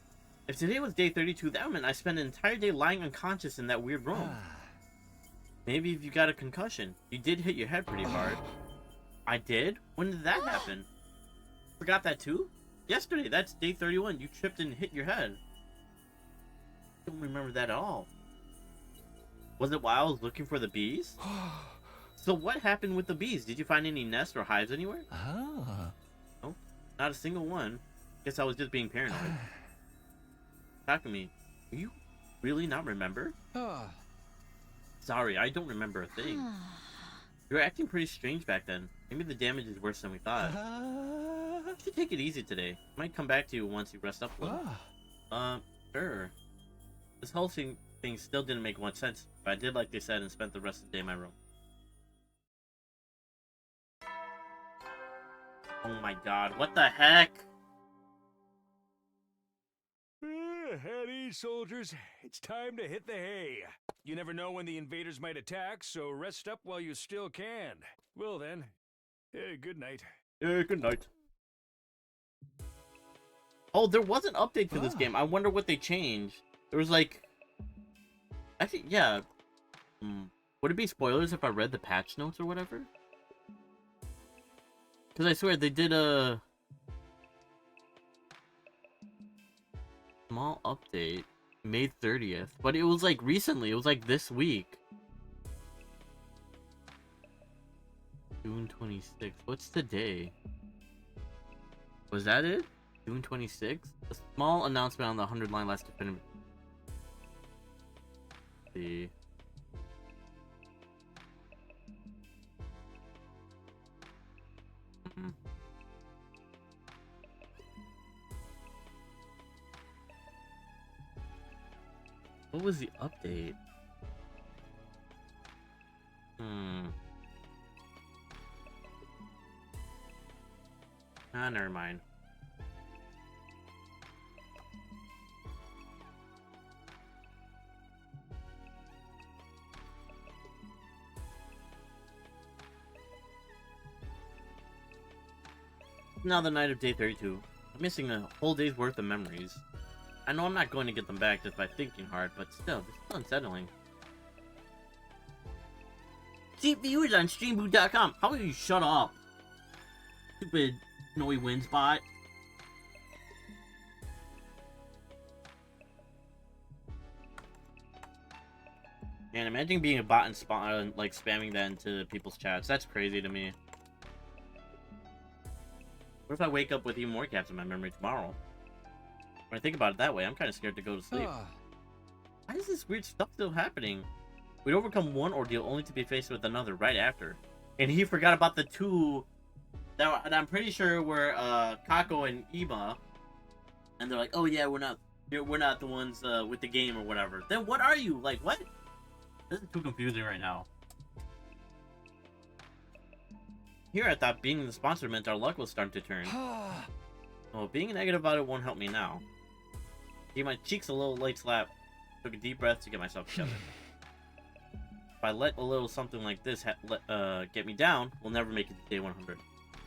If today was day 32, that meant I spent an entire day lying unconscious in that weird room. Maybe if you got a concussion. You did hit your head pretty hard. I did? When did that happen? Forgot that too? Yesterday, that's day 31. You tripped and hit your head. I don't remember that at all. Was it while I was looking for the bees? So what happened with the bees? Did you find any nests or hives anywhere? No, not a single one. Guess I was just being paranoid. Takumi, do you really not remember? Sorry, I don't remember a thing. You were acting pretty strange back then. Maybe the damage is worse than we thought. You should take it easy today. Might come back to you once you rest up a little. Sure. This whole thing still didn't make much sense, but I did like they said and spent the rest of the day in my room. Oh my god, what the heck? At ease, soldiers. It's time to hit the hay. You never know when the invaders might attack, so rest up while you still can. Well then, good night. Good night. Oh, there was an update for this game. I wonder what they changed. There was like... Actually, yeah. Would it be spoilers if I read the patch notes or whatever? Because I swear, they did a... small update. May 30th. But it was like recently. It was like this week. June 26th. What's the day? Was that it? June 26th? A small announcement on the 100-line last definitive. See. What was the update? Ah, never mind. Now the night of day 32. I'm missing a whole day's worth of memories. I know I'm not going to get them back just by thinking hard, but still, it's still unsettling. See viewers on streamboot.com. How about you shut up? Stupid Snowy Winds bot. Man, imagine being a bot and like spamming that into people's chats. That's crazy to me. What if I wake up with even more gaps in my memory tomorrow? When I think about it that way, I'm kind of scared to go to sleep. Why is this weird stuff still happening? We'd overcome one ordeal only to be faced with another right after. And he forgot about the two that I'm pretty sure were Kako and Iba. And they're like, oh yeah, we're not the ones with the game or whatever. Then what are you? Like, what? This is too confusing right now. Here I thought being the sponsor meant our luck was starting to turn. Well, being negative about it won't help me now. Gave my cheeks a little light slap. Took a deep breath to get myself together. If I let a little something like this get me down, we'll never make it to day 100. I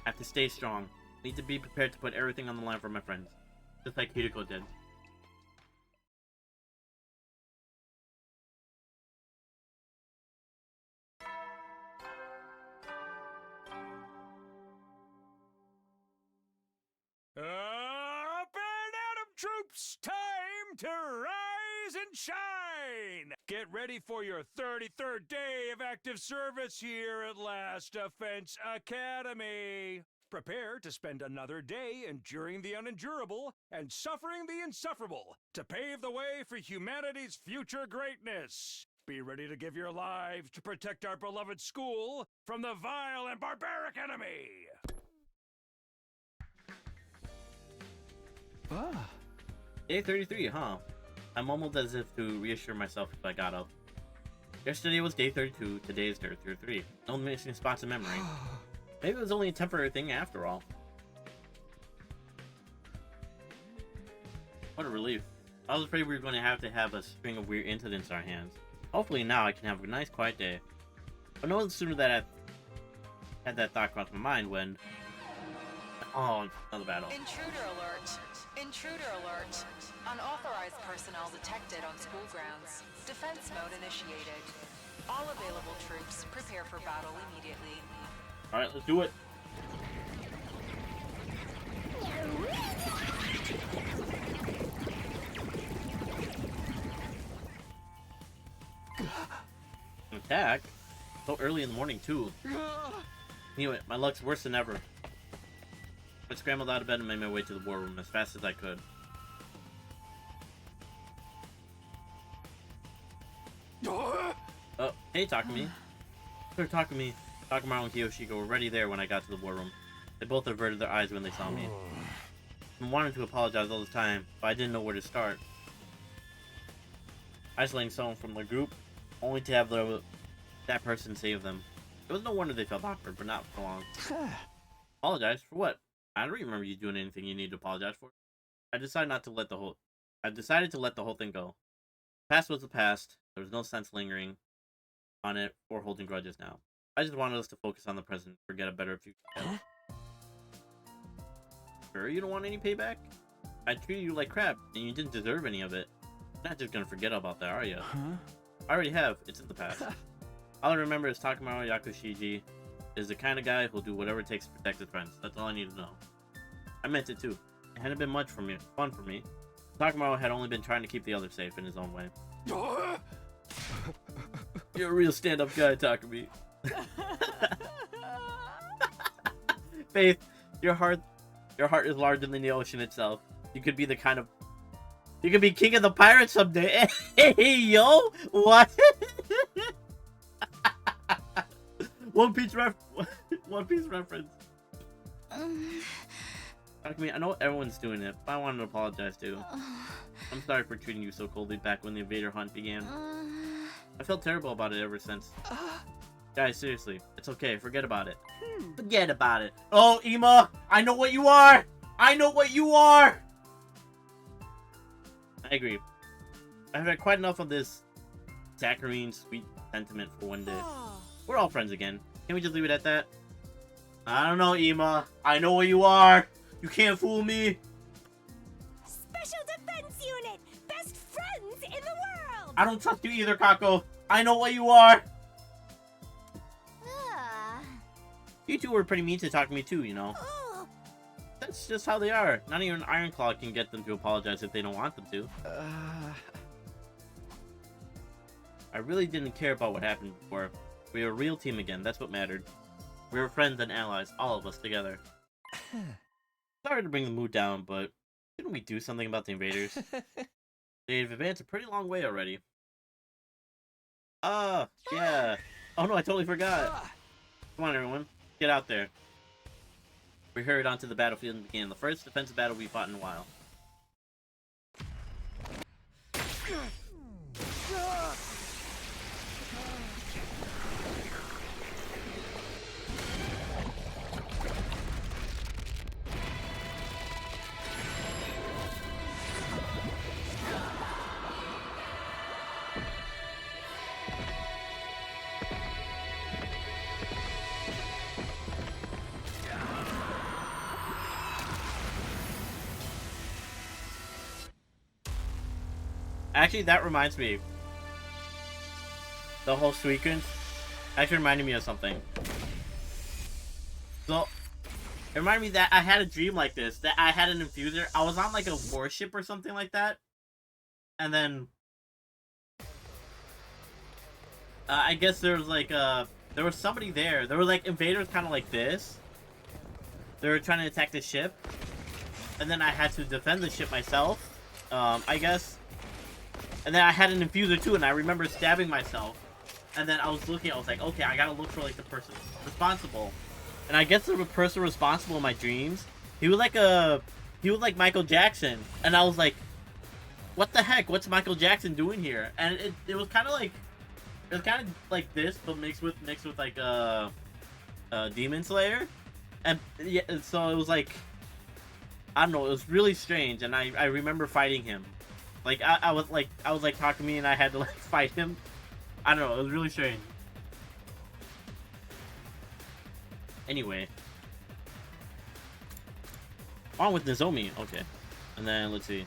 have to stay strong. I need to be prepared to put everything on the line for my friends. Just like Hideko did. Up and Atom troops, time to rise and shine! Get ready for your 33rd day of active service here at Last Defense Academy. Prepare to spend another day enduring the unendurable and suffering the insufferable to pave the way for humanity's future greatness. Be ready to give your lives to protect our beloved school from the vile and barbaric enemy. Day 33, huh? I mumbled as if to reassure myself if I got up. Yesterday was day 32, today is day 33. No missing spots in memory. Maybe it was only a temporary thing after all. What a relief. I was afraid we were going to have a string of weird incidents in our hands. Hopefully now I can have a nice quiet day. But no sooner that I had that thought cross my mind when... Oh, another battle. Intruder alert. Intruder alert. Unauthorized personnel detected on school grounds. Defense mode initiated. All available troops prepare for battle immediately. Alright, let's do it. An attack? So early in the morning too. Knew it, my luck's worse than ever. I scrambled out of bed and made my way to the war room as fast as I could. Oh, hey Takumi. Sir Takumi, Takamaru and Kiyoshiko were already there when I got to the war room. They both averted their eyes when they saw me. I wanted to apologize all the time, but I didn't know where to start. Isolating someone from their group, only to have that person save them. It was no wonder they felt awkward, but not for long. Apologize? For what? I don't remember you doing anything you need to apologize for. I decided to let the whole thing go. The past was the past. There was no sense lingering on it or holding grudges now. I just wanted us to focus on the present, forget a better future. Huh? Sure you don't want any payback? I treated you like crap, and you didn't deserve any of it. You're not just gonna forget about that, are you? Huh? I already have. It's in the past. All I remember is Takamaru Yakushiji is the kind of guy who'll do whatever it takes to protect his friends. That's all I need to know. I meant it too. It hadn't been much fun for me. Takamaru had only been trying to keep the others safe in his own way. You're a real stand-up guy, Takumi. Faith, your heart is larger than the ocean itself. You could be king of the pirates someday. Hey, yo, what? One Piece reference. Takumi, I know everyone's doing it, but I wanted to apologize too. I'm sorry for treating you so coldly back when the invader hunt began. I felt terrible about it ever since. Guys, seriously, it's okay. Forget about it. Forget about it. Oh, Ema, I know what you are. I know what you are. I agree. I've had quite enough of this saccharine, sweet sentiment for one day. We're all friends again. Can we just leave it at that? I don't know, Ema. I know what you are. You can't fool me. Special Defense Unit! Best friends in the world! I don't trust you either, Kako. I know what you are. You two were pretty mean to talk to me too, you know. That's just how they are. Not even Ironclaw can get them to apologize if they don't want them to. I really didn't care about what happened before. We were a real team again. That's what mattered. We were friends and allies, all of us together. Sorry to bring the mood down, but shouldn't we do something about the invaders? They've advanced a pretty long way already. Yeah. Oh no, I totally forgot. Come on, everyone. Get out there. We hurried onto the battlefield and began the first defensive battle we fought in a while. Actually, that reminds me. The whole sequence actually reminded me of something. So, it reminded me that I had a dream like this. That I had an infuser. I was on like a warship or something like that. And then... I guess there was like there was somebody there. There were like invaders kind of like this. They were trying to attack the ship. And then I had to defend the ship myself. I guess. And then I had an infuser too, and I remember stabbing myself. And then I was looking, I was like, okay, I gotta look for like the person responsible. And I guess the person responsible in my dreams, he was like Michael Jackson. And I was like, what the heck? What's Michael Jackson doing here? And it was kind of like this, but mixed with like Demon Slayer. And yeah, so it was like, I don't know, it was really strange. And I remember fighting him. Like I was like talking to me, and I had to like fight him. I don't know, it was really strange. Anyway, on with Nozomi. Okay, and then let's see.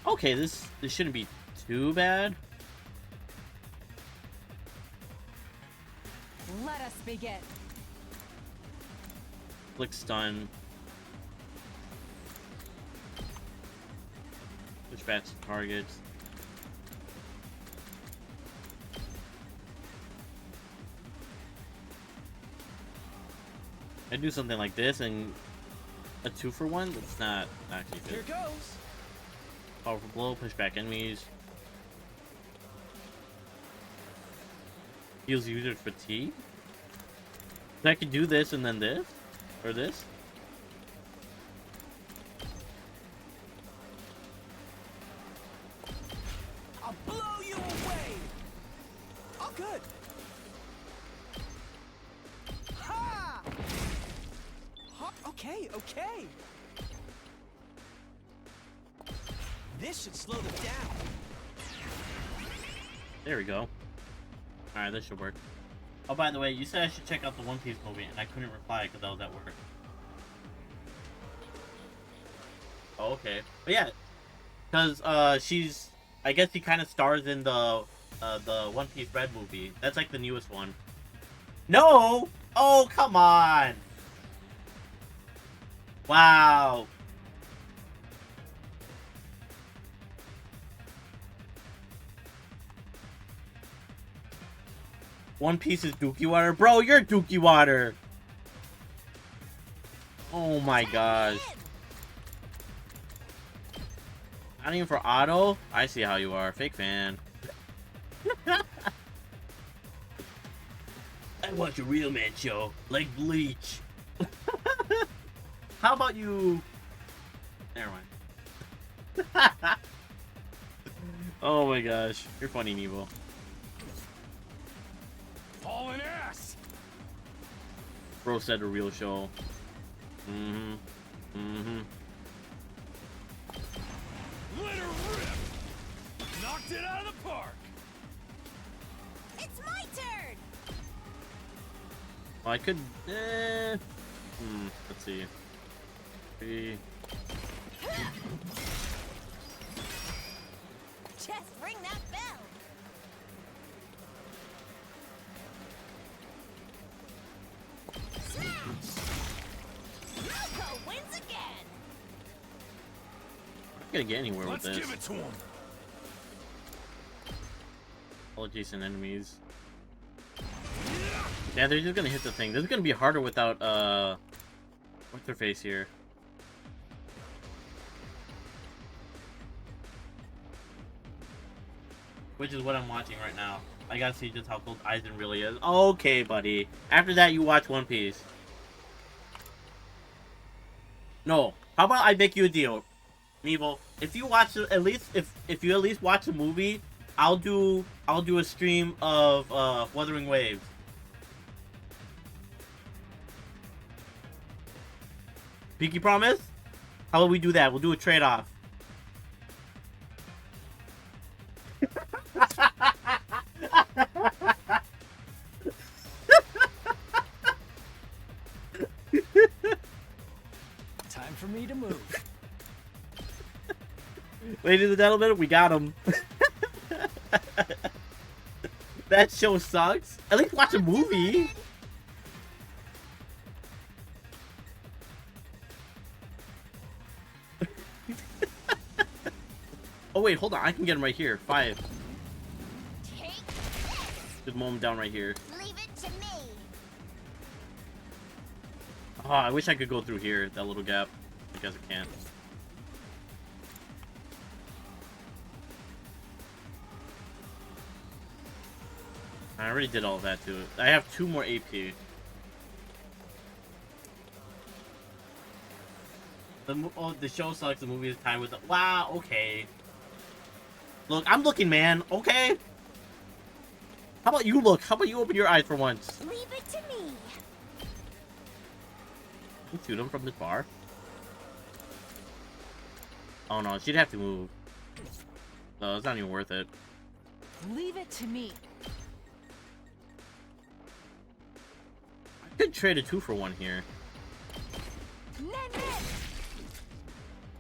Okay, this shouldn't be too bad. Let us begin. Click stun. Switch back to targets. I do something like this and a 2-for-1. That's not actually good. Here goes. Powerful blow, push back enemies. Heals user fatigue. So I could do this and then this, or this. I'll blow you away. Oh, good. Ha! Okay, okay. This should slow them down. There we go. Alright, this should work. Oh, by the way, you said I should check out the One Piece movie, and I couldn't reply because I was at work. Oh, okay. But yeah, because she's, I guess she kind of stars in the One Piece Red movie. That's like the newest one. No! Oh, come on! Wow. One Piece is Dookie Water. Bro, you're Dookie Water. Oh my gosh. Not even for auto? I see how you are. Fake fan. I watch a real man show. Like Bleach. How about you... Never mind. Oh my gosh. You're funny, Nevo. Hauling ass. Bro said a real show. Mm-hmm. Mm-hmm. Let her rip. Knocked it out of the park. It's my turn! Well, I could... let's see. Maybe... Just ring that bell! Smash! Yoko wins again! I'm not gonna get anywhere with Let's this. give it to him. All adjacent enemies. Yeah, they're just gonna hit the thing. This is gonna be harder without, what's their face here? Which is what I'm watching right now. I gotta see just how cool Aizen really is. Okay, buddy. After that, you watch One Piece. No. How about I make you a deal, Nevo? If you watch at least, if you at least watch the movie, I'll do a stream of Wuthering Waves. Pinky promise? How about we do that? We'll do a trade-off. Time for me to move. Ladies and gentlemen, we got him. That show sucks. At least watch a movie. Oh wait, hold on. I can get him right here. 5. Take this! Just mow him down right here. Leave it to me! Oh, I wish I could go through here, that little gap. I guess I can't. I already did all that to it. I have 2 more AP. The show sucks. The movie is tied with the... Wow, okay. Look, I'm looking, man. Okay? How about you look? How about you open your eyes for once? Leave it to me! Can you shoot him from this bar? Oh no, she'd have to move. No, it's not even worth it. Leave it to me. I could trade a 2-for-1 here.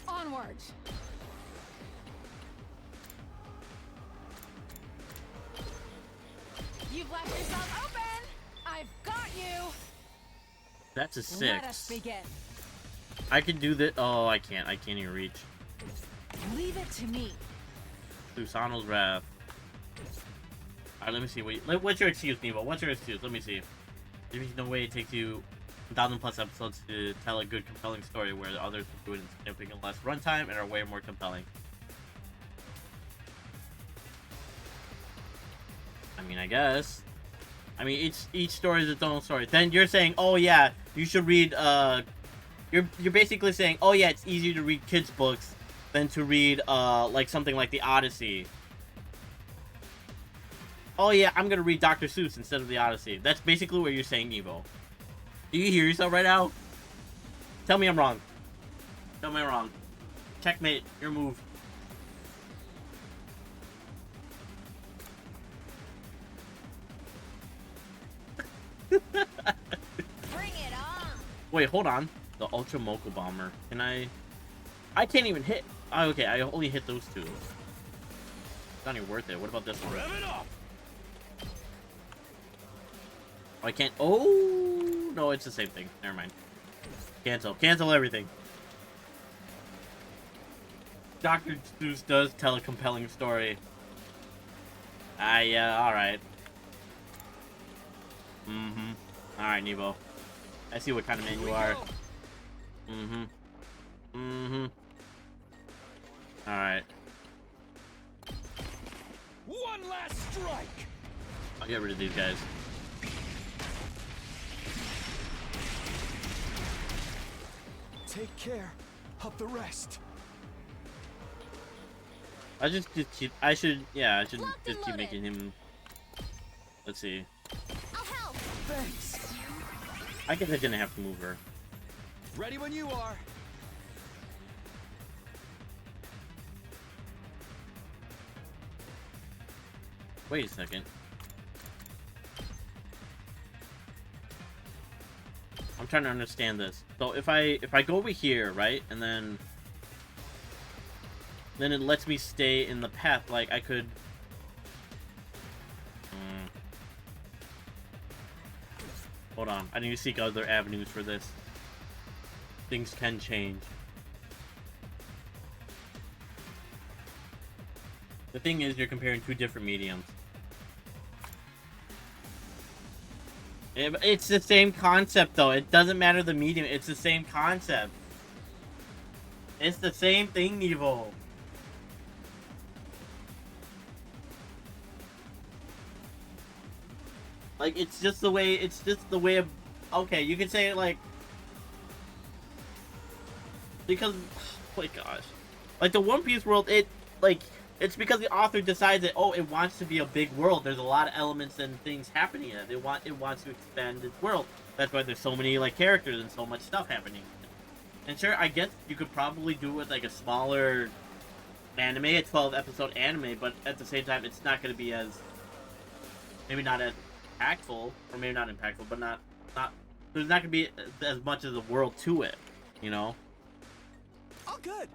Onwards. You've left yourself open. I've got you. That's a Let us 6. begin. I can do that. Oh, I can't. I can't even reach. Leave it to me. Susano's Wrath. Alright, let me see. What's your excuse, Nevo? What's your excuse? Let me see. There's no way it takes you 1,000+ episodes to tell a good, compelling story where the others do it in significantly less runtime and are way more compelling. I mean, I guess. I mean, each story is its own story. Then you're saying, oh yeah, you should read. You're basically saying, oh yeah, it's easier to read kids' books than to read like something like the Odyssey. Oh yeah, I'm gonna read Dr. Seuss instead of the Odyssey. That's basically what you're saying, Evo. Do you hear yourself right now? Tell me I'm wrong. Tell me I'm wrong. Checkmate. Your move. Bring it on. Wait, hold on. The Ultra Mocha Bomber. Can I can't even hit. Oh, okay, I only hit those two. It's not even worth it. What about this one? Rev it up. Oh, I can't. Oh, no, it's the same thing. Never mind. Cancel. Cancel everything. Dr. Seuss does tell a compelling story. Yeah, alright. Mm-hmm. Alright, Nevo. I see what kind of man you are. Mm-hmm. Mm-hmm. Alright. One last strike. I'll get rid of these guys. Take care of the rest. I should just Locked and keep loaded. making him. Let's see. I'll help. Thanks. I guess I didn't have to move her. Ready when you are. Wait a second. I'm trying to understand this. So if I go over here, right, and then it lets me stay in the path. Like I could. Hold on. I need to seek other avenues for this. Things can change. The thing is, you're comparing two different mediums. It's the same concept, though. It doesn't matter the medium. It's the same concept. It's the same thing, Evo. Like, it's just the way of... Okay, you can say it like... Because... Oh my gosh. Like, the One Piece world, it's because the author decides that, oh, it wants to be a big world. There's a lot of elements and things happening in it. It wants to expand its world. That's why there's so many, like, characters and so much stuff happening. And sure, I guess you could probably do it with, like, a smaller anime, a 12-episode anime, but at the same time, it's not going to be as... Maybe not as impactful, or maybe not impactful, but not... There's not going to be as much of the world to it, you know? All good.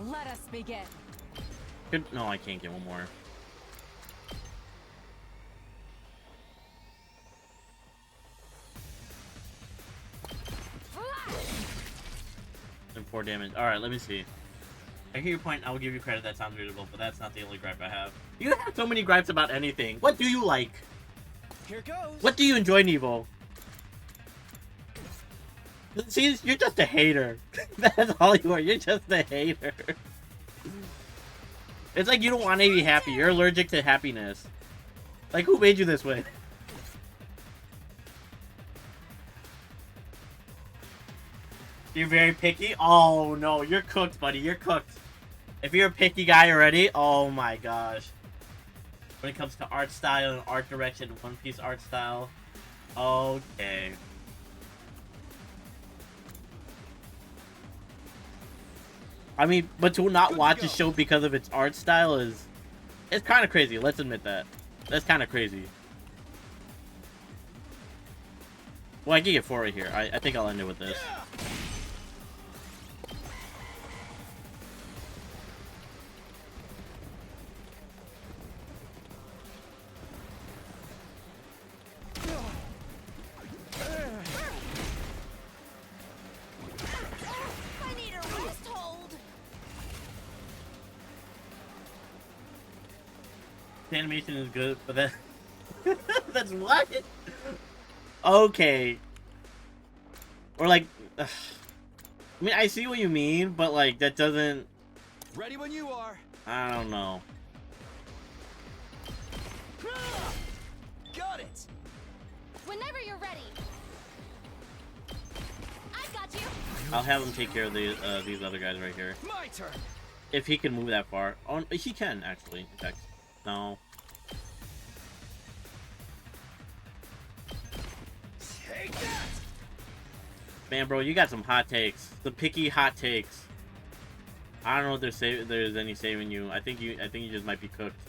Let us begin. No, I can't get one more. And 4 damage. Alright, let me see. I hear your point. I will give you credit. That sounds reasonable, but that's not the only gripe I have. You have so many gripes about anything. What do you like? Here goes. What do you enjoy, Nevo? See, you're just a hater. That's all you are. You're just a hater. It's like you don't want to be happy. You're allergic to happiness. Like, who made you this way? You're very picky? Oh, no. You're cooked, buddy. You're cooked. If you're a picky guy already, oh my gosh. When it comes to art style and art direction, One Piece art style, okay. I mean, but to not watch a show because of its art style it's kind of crazy. Let's admit that. That's kind of crazy. Well, I can get 4 right here. I think I'll end it with this. I need a wrist hold. The animation is good, but that that's what? Okay. Or like, I mean, I see what you mean, but like that doesn't. Ready when you are. I don't know. Got it. Whenever you're ready. I got you. I'll have them take care of these other guys right here. My turn. If he can move that far. Oh, he can, actually. In fact, no. Take that! Man, bro, you got some hot takes. Some picky hot takes. I don't know if there's any saving you. I think you just might be cooked.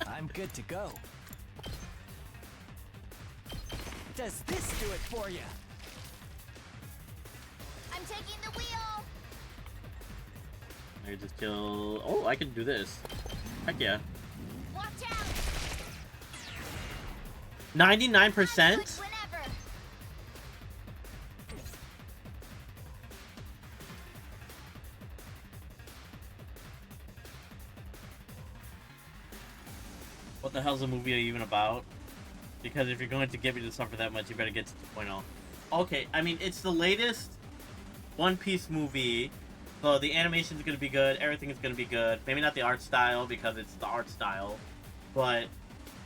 I'm good to go. Does this do it for you? I'm taking the wheel. I can just kill. Oh, I can do this. Heck yeah. Watch out. 99%? Whenever. What the hell's the movie even about? Because if you're going to get me to suffer that much, you better get to 2.0. Okay, I mean, it's the latest One Piece movie, so the animation's gonna be good, everything is gonna be good. Maybe not the art style, because it's the art style, but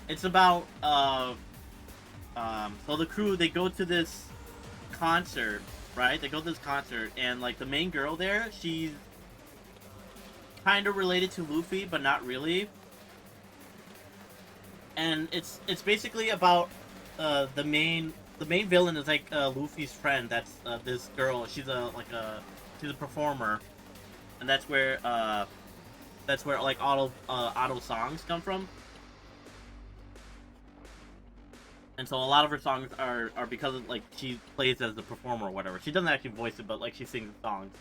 it's about, so the crew, they go to this concert, right? They go to this concert, and, like, the main girl there, she's kind of related to Luffy, but not really. And it's basically about the main villain is like Luffy's friend. That's this girl. She's a performer, and that's where like auto songs come from. And so a lot of her songs are because of, like, she plays as the performer or whatever. She doesn't actually voice it, but like she sings songs.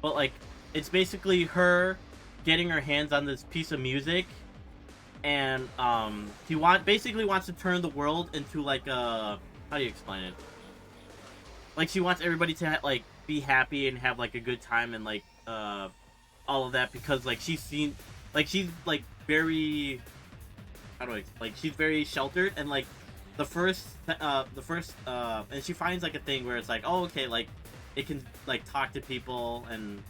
But like it's basically her getting her hands on this piece of music. And he basically wants to turn the world into like a, how do you explain it? Like, she wants everybody to like be happy and have like a good time and like all of that, because like she's very, how do I, like, she's very sheltered, and like the first and she finds like a thing where it's like, oh, okay, like it can like talk to people, and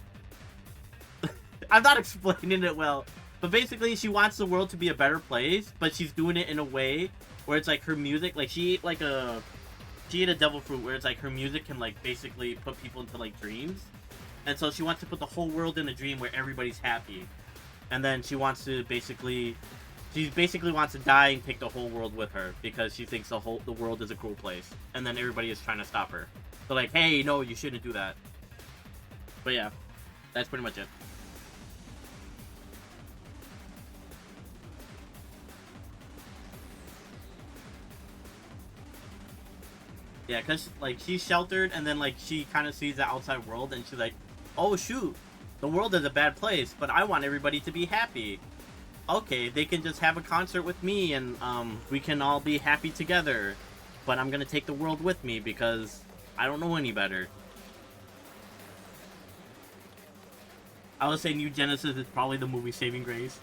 I'm not explaining it well. But basically, she wants the world to be a better place, but she's doing it in a way where it's like her music, like she ate a devil fruit where it's like her music can like basically put people into like dreams. And so she wants to put the whole world in a dream where everybody's happy. And then she wants to basically wants to die and take the whole world with her, because she thinks the world is a cool place. And then everybody is trying to stop her. So like, hey, no, you shouldn't do that. But yeah, that's pretty much it. Yeah, because, like, she's sheltered, and then, like, she kind of sees the outside world, and she's like, oh, shoot, the world is a bad place, but I want everybody to be happy. Okay, they can just have a concert with me, and, we can all be happy together. But I'm gonna take the world with me, because I don't know any better. I would say New Genesis is probably the movie saving grace.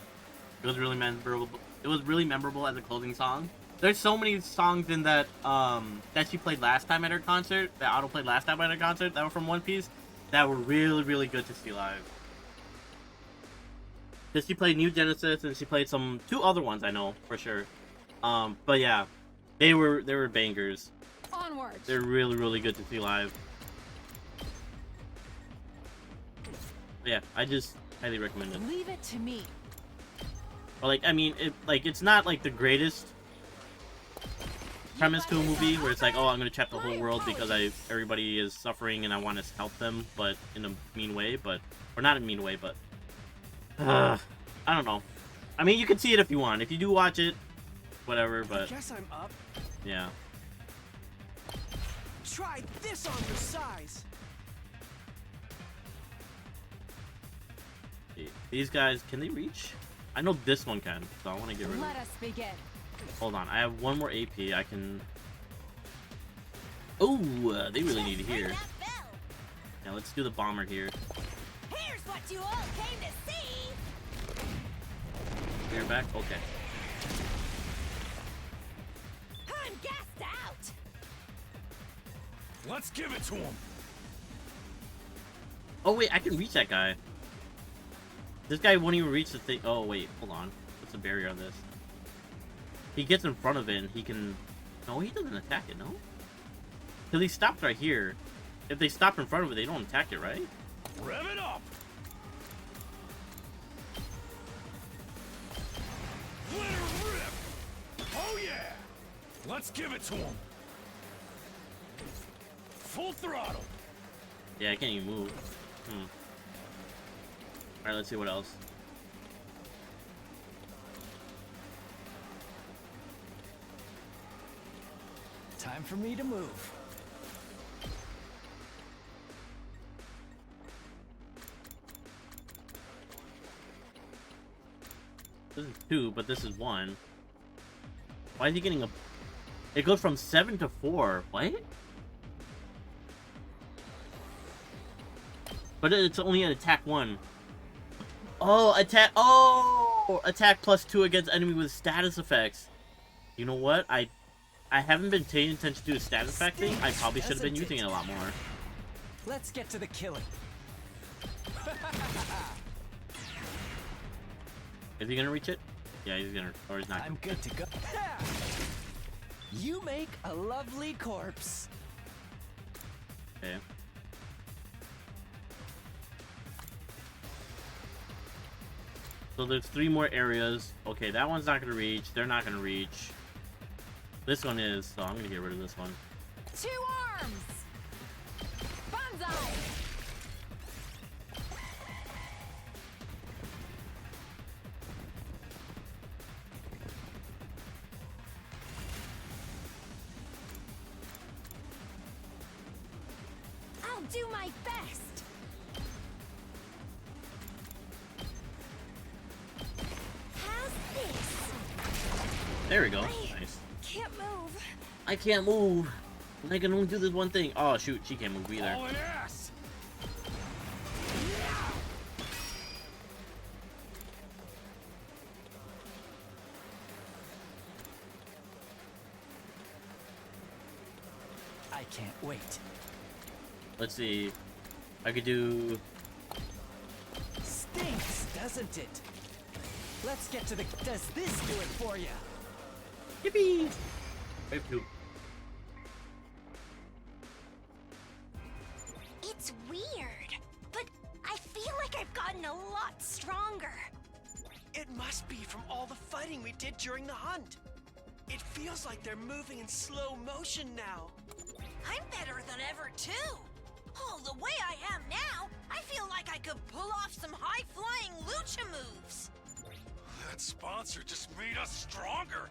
It was really memorable. It was really memorable as a closing song. There's so many songs in that that she played last time at her concert, that Otto played last time at her concert, that were from One Piece, that were really, really good to see live. Because she played New Genesis, and she played two other ones I know for sure. But yeah, they were bangers. Onwards. They're really, really good to see live. But yeah, I just highly recommend it. Leave it to me. But like, I mean, it's not like the greatest premise to a movie where it's like, oh, I'm gonna trap the whole world because everybody is suffering and I want to help them, but in a mean way, or not in a mean way, but I don't know. I mean, you can see it if you want. If you do watch it, whatever. But I guess I'm up. Yeah. Try this on your size. These guys, can they reach? I know this one can, so I want to get rid of it. Let us begin. Hold on, I have one more AP. I can. Oh, they really need to hear. Now let's do the bomber here. Here's what you all came to see. Clear back. Okay. I'm gassed out. Let's give it to him. Oh wait, I can reach that guy. This guy won't even reach the thing. Oh wait, hold on. What's the barrier on this? He gets in front of it and he can... No, he doesn't attack it, no? Because he stopped right here. If they stop in front of it, they don't attack it, right? Rev it up. Let her rip! Oh yeah! Let's give it to him! Full throttle! Yeah, I can't even move. Alright, let's see what else. Time for me to move. This is 2, but this is 1. Why is he getting a... It goes from 7 to 4. What? But it's only an attack 1. Oh, attack... Oh! Attack plus 2 against enemy with status effects. You know what? I haven't been paying attention to the status effect thing. I probably should have been using it a lot more. Let's get to the killing. Is he gonna reach it? Yeah, he's gonna... Or he's not. I'm good to go. You make a lovely corpse. Okay. So there's 3 more areas. Okay, that one's not gonna reach. They're not gonna reach. This one is, so I'm gonna get rid of this one. 2 arms! Banzai! I'll do my best. How's this? There we go. Nice. Can't move. I can't move. I can only do this one thing. Oh shoot, she can't move either. All in ass! I can't wait. Let's see. I could do... Stinks, doesn't it? Let's get to the... Does this do it for you? Yippee! Wave 2. It's weird, but I feel like I've gotten a lot stronger. It must be from all the fighting we did during the hunt. It feels like they're moving in slow motion now. I'm better than ever, too. Oh, the way I am now, I feel like I could pull off some high-flying lucha moves. That sponsor just made us stronger!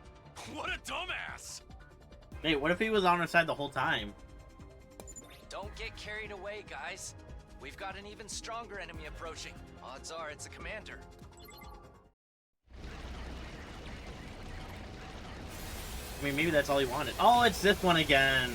What a dumbass! Hey, what if he was on our side the whole time? Don't get carried away, guys. We've got an even stronger enemy approaching. Odds are it's a commander. I mean, maybe that's all he wanted. Oh, it's this one again.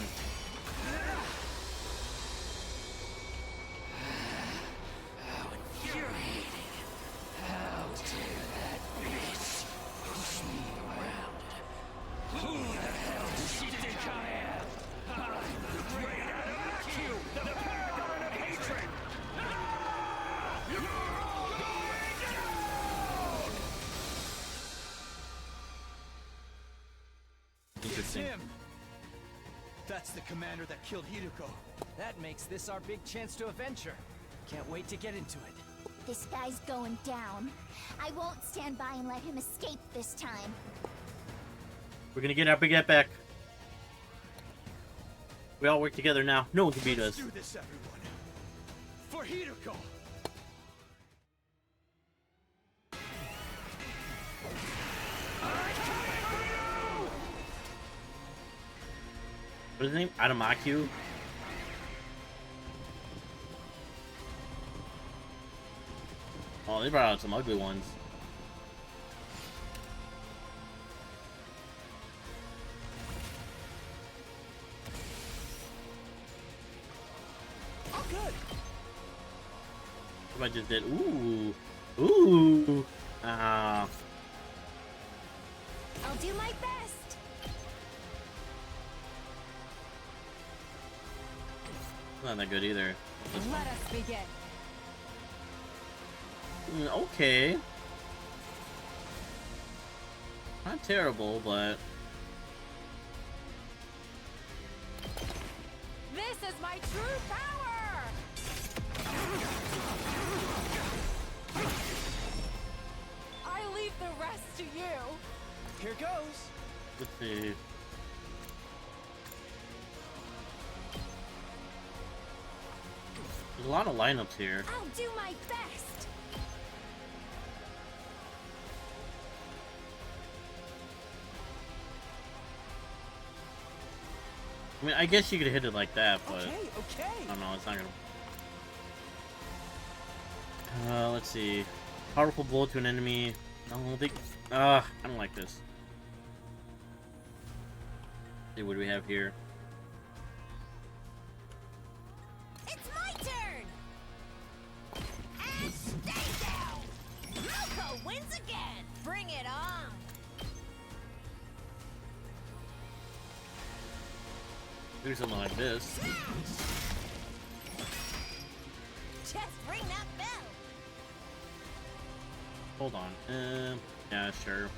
Him. That's the commander that killed Hiruko. That makes this our big chance to avenge her. Can't wait to get into it. This guy's going down. I won't stand by and let him escape this time. We're gonna get our big get back. We all work together now. No one can beat us. Let's do this, everyone. For Hiruko. What's his name? Adamaku? Oh, they brought out some ugly ones. Oh, good. What if I just did? Ooh. Ooh. I'll do my best. Not that good either. Let us begin. Okay. Not terrible, but... This is my true power! I leave the rest to you. Here goes. Let's see. There's a lot of lineups here. I'll do my best. I mean, I guess you could hit it like that, but Okay. I don't know. It's not gonna. Let's see. Powerful blow to an enemy. I don't think. I don't like this. See what do we have here? It's my turn. And stay down. Yoko wins again. Bring it on. Do something like this. Just ring that bell. Hold on. Yeah, sure.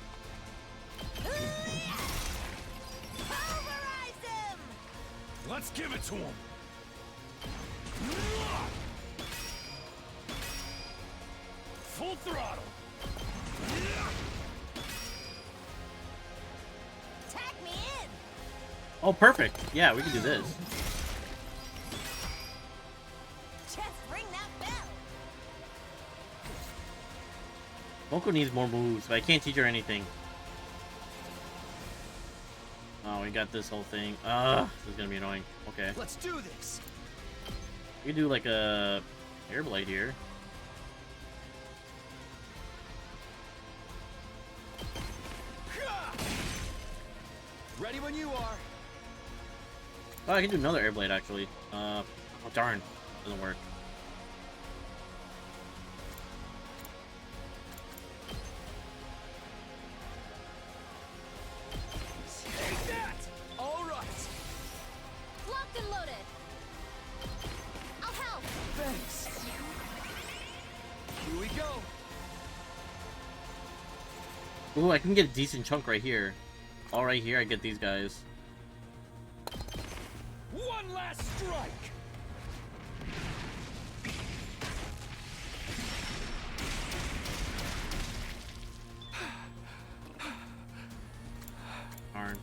Pulverize him. Let's give it to him. Full throttle. Tag me in. Oh, perfect. Yeah, we can do this. Just ring that bell. Moko needs more moves, but I can't teach her anything. Oh, we got this whole thing. This is gonna be annoying. Okay. Let's do this. We can do like a air blade here. Ready when you are. Oh, I can do another air blade actually. Oh darn, doesn't work. Take that. All right. Locked and loaded. I'll help. Thanks. Here we go. Ooh, I can get a decent chunk right here. All right here, I get these guys. One last strike. Darn.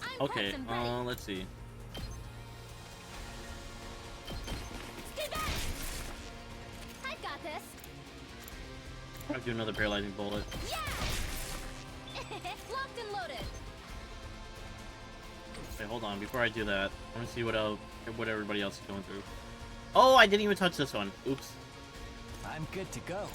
I'm Okay, pressed and ready. let's see. Stay back. I've got this. I'll do another paralyzing bullet. Yeah. Locked and loaded. Wait, hold on. Before I do that, I want to see what everybody else is going through. Oh, I didn't even touch this one. Oops. I'm good to go.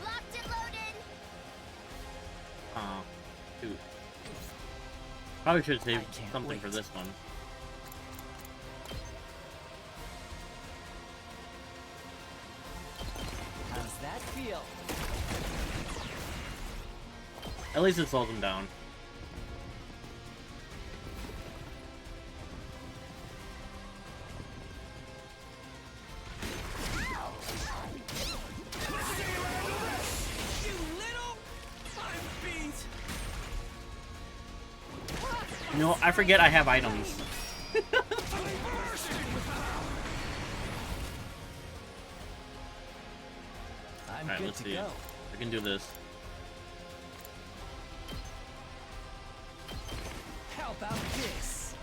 Locked and loaded. Oh, shoot. Probably should have saved I can't something for wait. this one. How's that feel? At least it slows them down. You little. I'm beat. You know, I forget I have items. I'm Alright, good let's to see. go. I can do this. How about this?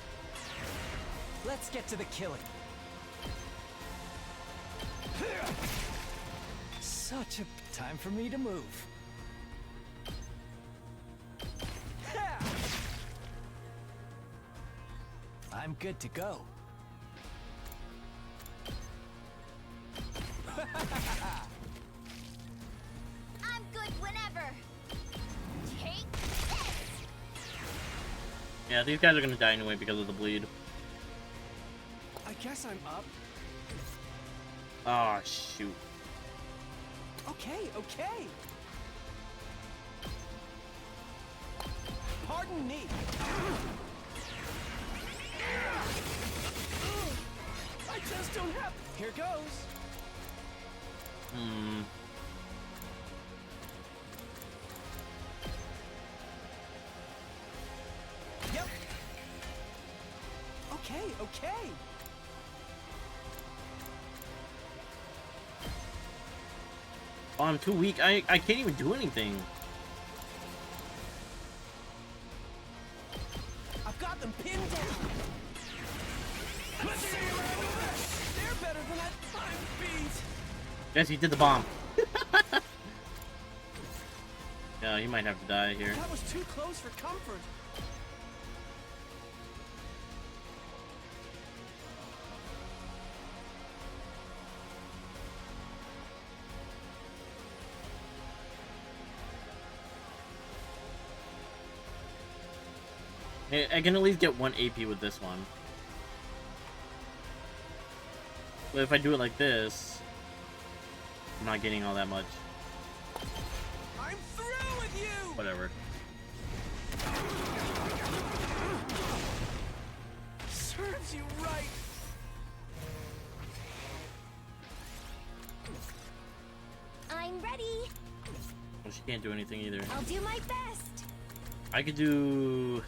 Let's get to the killing. Such a time for me to move. I'm good to go. I'm good whenever. Take this. Yeah, these guys are gonna die anyway because of the bleed. I guess I'm up. Oh, shoot. Okay, okay. Pardon me. I just don't have. Here goes. Hmm. Yep. Okay, okay. Oh, I'm too weak. I can't even do anything. I've got them pinned down. Let's see you handle this. They're better than that time beat. Yes, he did the bomb. Yeah, he might have to die here. That was too close for comfort. Hey, I can at least get 1 AP with this one. But if I do it like this, I'm not getting all that much. I'm through with you. Whatever. Serves you right. I'm ready. Well, she can't do anything either. I'll do my best. I could do...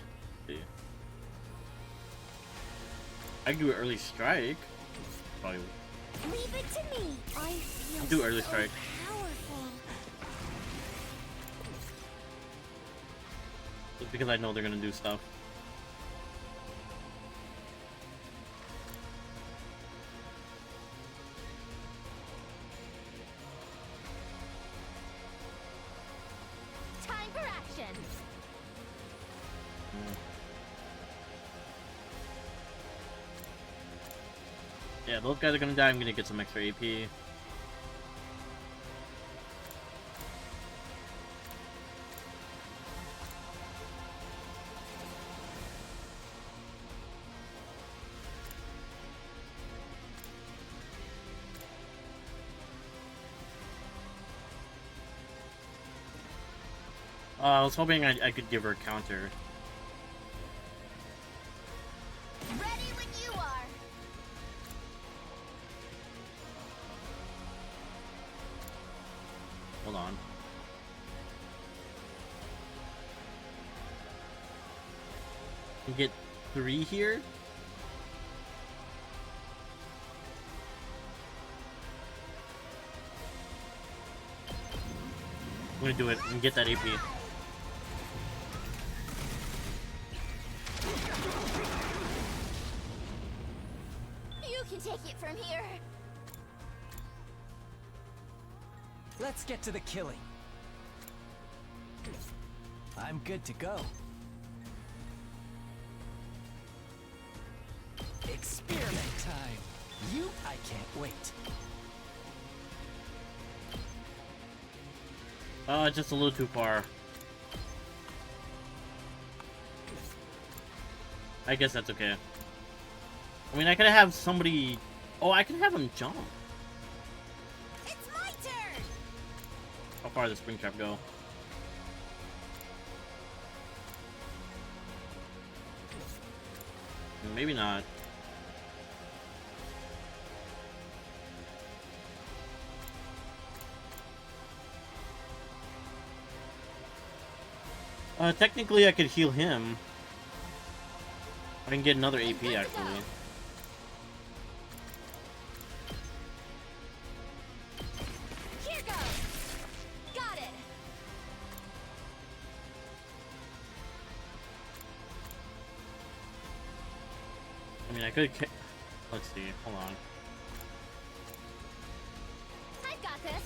I could do an early strike. Probably. Leave it to me. I feel Do early so strike. powerful. Just because I know they're gonna do stuff. Time for action. Yeah, those guys are gonna die. I'm gonna get some extra AP. I was hoping I could give her a counter. Ready when you are. Hold on. You get 3 here? I'm gonna do it and get that AP. You can take it from here. Let's get to the killing. I'm good to go. Experiment time. I can't wait. Just a little too far. I guess that's okay. I mean, I could have somebody... Oh, I can have him jump. It's my turn. How far does the Springtrap go? Maybe not. Technically I could heal him. I can get another AP actually. Here goes. Got it. I mean, I could... Let's see, hold on. I've got this.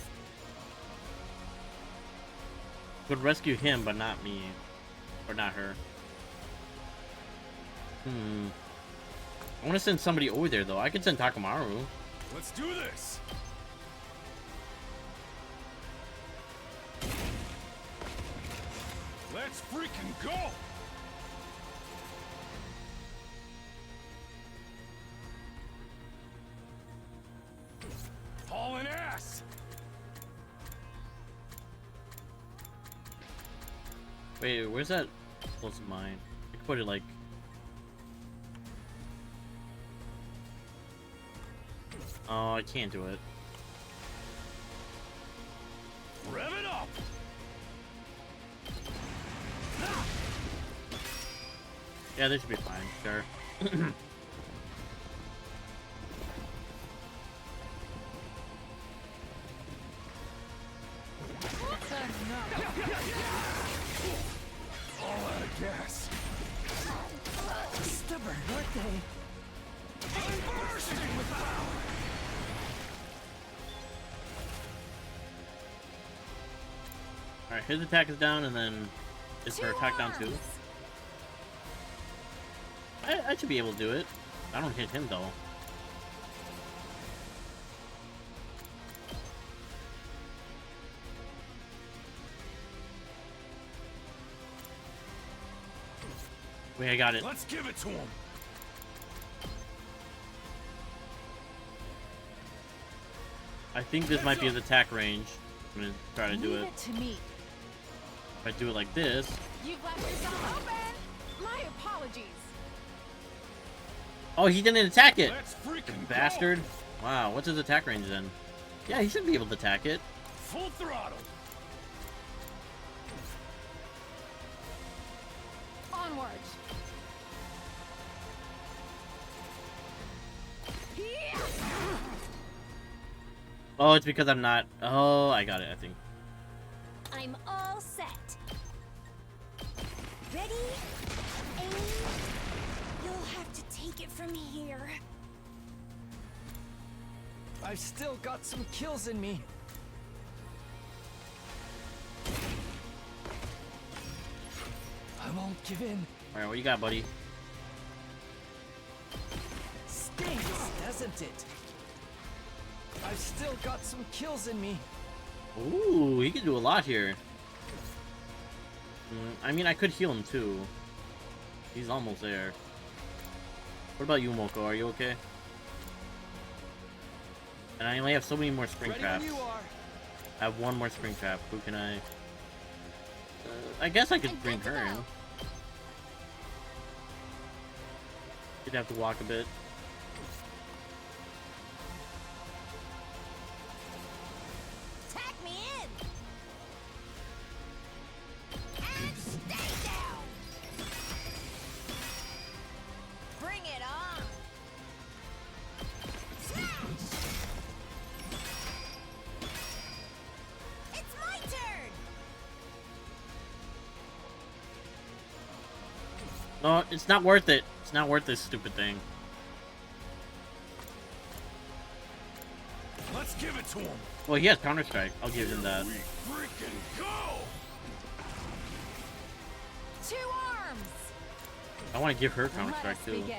Could rescue him, but not me. Or not her. I want to send somebody over there, though. I could send Takamaru. Let's do this. Let's freaking go. Hauling ass. Wait, where's that close to mine? I could put it like... Oh, I can't do it. Rev it up. Yeah, this should be fine, sure. stay. Bursting with power. Alright, his attack is down, and then is her attack down too? I should be able to do it. I don't hit him though. Wait, I got it. Let's give it to him. I think this might be his attack range. I'm gonna try to do Leave it. it to me. If I do it like this. You've left yourself open. My apologies. Oh, he didn't attack it! Let's freaking Bastard. Wow, what's his attack range then? Yeah, he should be able to attack it. go. Full throttle. Onward. Oh, it's because I'm not... Oh, I got it, I think. I'm all set. Ready? Aim. You'll have to take it from here. I've still got some kills in me. I won't give in. Alright, what you got, buddy? Stinks, doesn't it? I've still got some kills in me. Ooh, he can do a lot here. I mean, I could heal him too. He's almost there. What about you, Moko? Are you okay? And I only have so many more spring Ready when traps. you are. I have one more spring trap. Who can I... I guess I could bring her in. You'd have to walk a bit. Tag me in. And stay down. Bring it on. Smash. It's my turn. No, it's not worth it. It's not worth this stupid thing. Let's give it to him. Well, he has Counter-Strike. I'll give him that. We freaking go. 2 arms. I want to give her Let us Counter-Strike too. begin.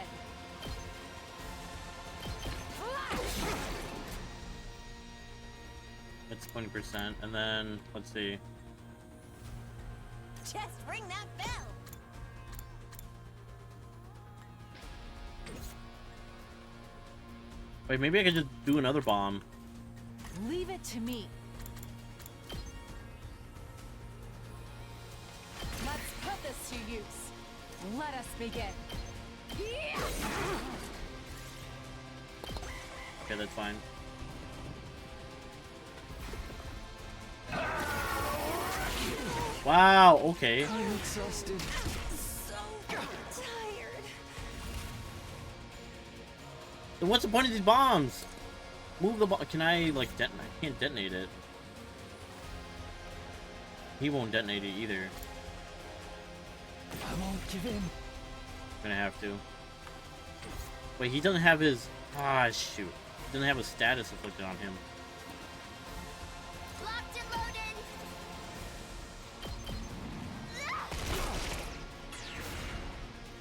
Flash. It's 20%. And then, let's see. Just ring that bell. Wait, maybe I could just do another bomb. Leave it to me. Let's put this to use. Let us begin. Okay, that's fine. Wow, okay. I'm exhausted. So tired. Then what's the point of these bombs? Move the bomb. Can I, like, detonate? I can't detonate it. He won't detonate it either. I won't give in. I'm gonna have to. Wait, he doesn't have his... Ah, shoot. He doesn't have a status afflicted on him. Locked and loaded.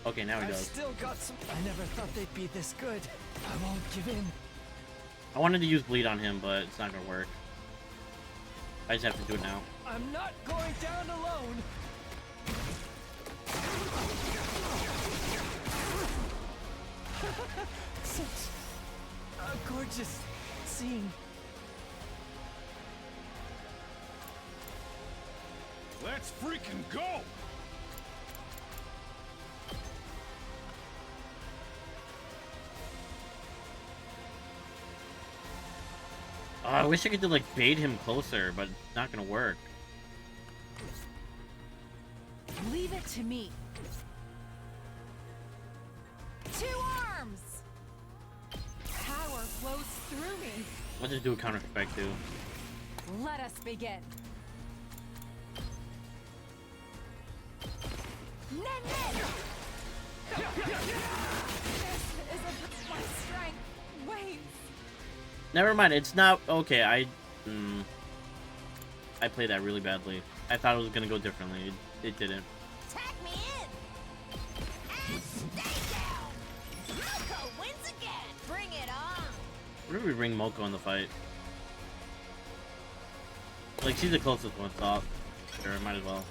Okay, now he I've does. still got some. I never thought they'd be this good. I won't give in. I wanted to use bleed on him, but it's not gonna work. I just have to do it now. I'm not going down alone. Such a gorgeous scene. Let's freaking go. Oh, I wish I could, like, bait him closer, but it's not gonna work. Leave it to me. 2 arms. Power flows through me. Let's just do a counter-strike too. Let us begin. Nen, nen. My strength. Wait. Never mind. It's not okay. I played that really badly. I thought it was gonna go differently. It didn't. Tag me in! And stay down! Moko wins again! Bring it on! Where do we bring Moko in the fight? Like, she's the closest one, so sure, might as well.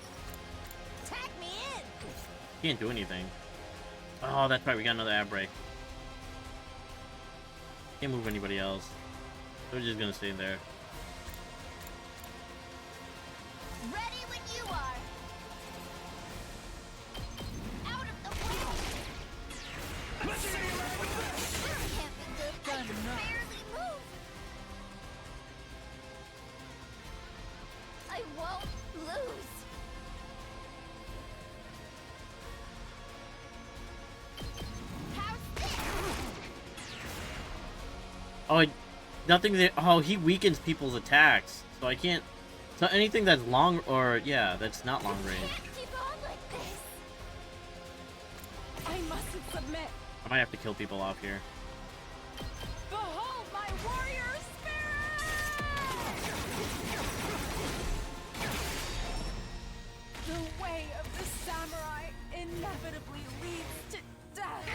Tag me in! Can't do anything. Oh, that's right. We got another ab break. Can't move anybody else. They're just gonna stay there. Ready when you are! Out of the way! Can't be good. I can barely move! I won't lose! How's this? Oh, nothing that. Oh, he weakens people's attacks, so I can't. So anything that's long or yeah, that's not long range. Can't keep on like this! I mustn't submit. I might have to kill people off here. Behold my warrior spirit! The way of the samurai inevitably leads to death.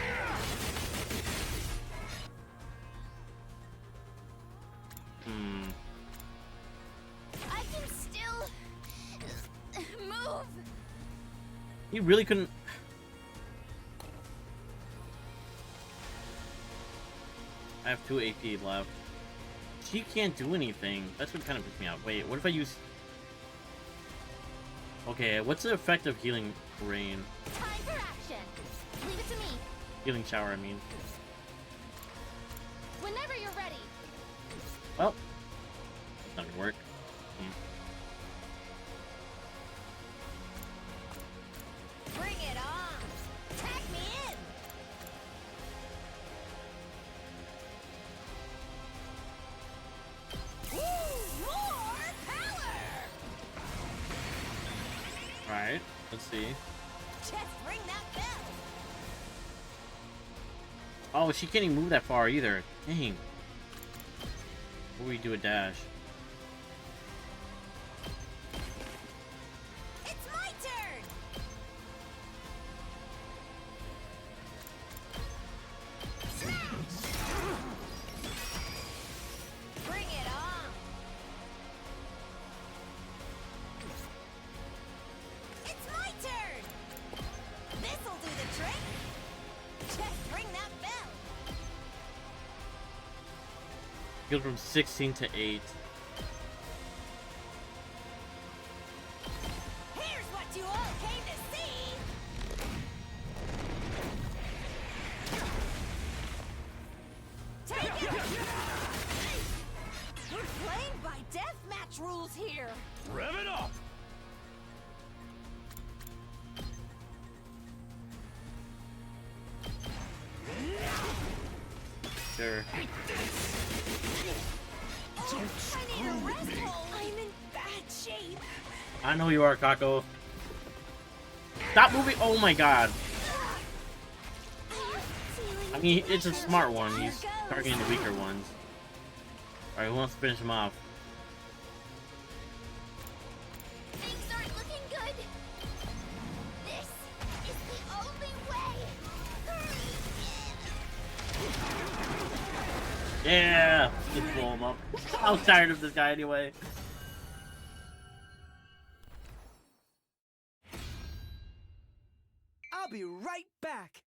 I can still move. He really couldn't. I have 2 AP left. She can't do anything. That's what kind of pissed me out. Wait, what if I use... Okay, what's the effect of healing rain? Time for action. Leave it to me. Healing shower, I mean. Whenever you're ready. Well, it's not gonna work. Bring it on. Tag me in. More power. Alright, let's see. Just ring that bell. Oh, she can't even move that far either. Dang. What do we do a dash? It's my turn. Smash. Bring it on. It's my turn. This'll do the trick. Just ring that bell. Goes from 16 to 8. Here's what you all came to see. Take it. We're playing by deathmatch rules here. Rev it up! Sure. I need a rest hold. I'm in bad shape. I know you are, Kako. Stop moving! Oh my god. I mean, it's a smart one. He's targeting the weaker ones. Alright, who wants to finish him off? Things aren't looking good. This is the only way. Yeah! Just blow him up. I was tired of this guy anyway. I'll be right back.